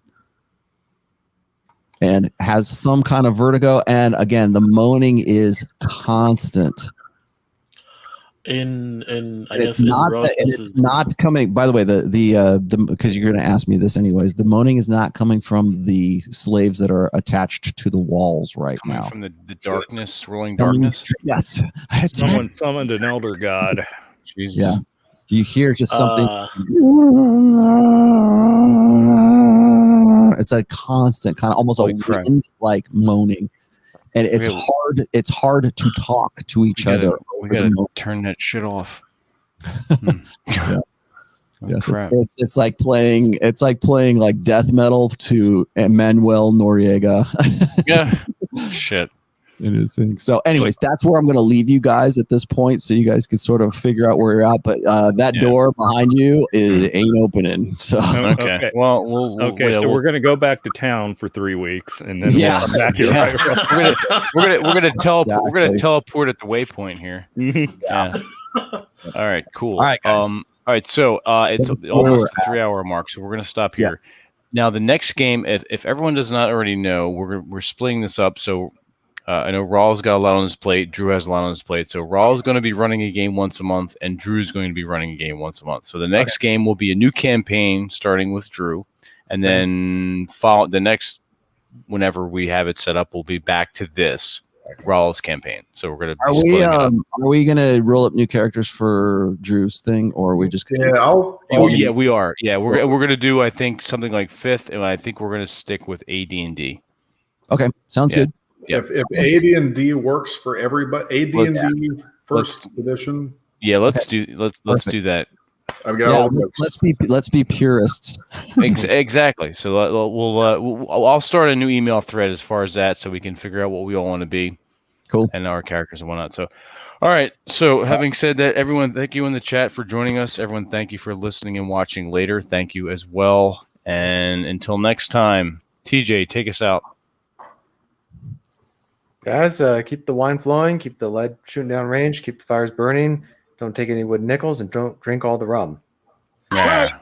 and has some kind of vertigo. And again, the moaning is constant. I guess it's not coming. By the way, the because you're going to ask me this anyways. The moaning is not coming from the slaves that are attached to the walls right coming now. From the darkness, rolling darkness. Yes, someone summoned an elder god. Jesus. Yeah, you hear just something. It's a constant kind of almost Holy a crap. wind like moaning. And it's hard to talk to each other. We gotta turn that shit off. Yeah. Oh, Yes, crap. it's like playing death metal to Emmanuel Noriega. Yeah. Shit. It is. So, anyways, that's where I'm going to leave you guys at this point, so you guys can sort of figure out where you're at. But that door behind you ain't opening. So, Okay. Well, so we're gonna go back to town for 3 weeks, and then Yeah. we'll come back here. Yeah. Right? we're gonna teleport. We're gonna Exactly. teleport at the waypoint here. Mhm. Yeah. All right. Cool. All right, guys. All right. So it's That's where almost we're the 3-hour mark, so we're gonna stop here. Now, the next game, if everyone does not already know, we're splitting this up. So I know Raw's got a lot on his plate. Drew has a lot on his plate. So Raw's going to be running a game once a month, and Drew's going to be running a game once a month. So the next game will be a new campaign starting with Drew, and then follow the next, whenever we have it set up, we'll be back to this Raw's campaign. So we're going to are we going to roll up new characters for Drew's thing, or are we just gonna Yeah, we are. Yeah, we're going to do, I think, something like 5th, and I think we're going to stick with AD&D. Okay, sounds good. If AD&D works for everybody, AD&D first edition. Yeah, let's do that. I've got let's be purists. Exactly. So I'll start a new email thread as far as that, so we can figure out what we all want to be. Cool. And our characters and whatnot. So, all right. So having said that, everyone, thank you in the chat for joining us. Everyone, thank you for listening and watching later. Thank you as well. And until next time, TJ, take us out. Guys, keep the wine flowing, keep the lead shooting down range, keep the fires burning. Don't take any wood nickels, and don't drink all the rum. Yeah.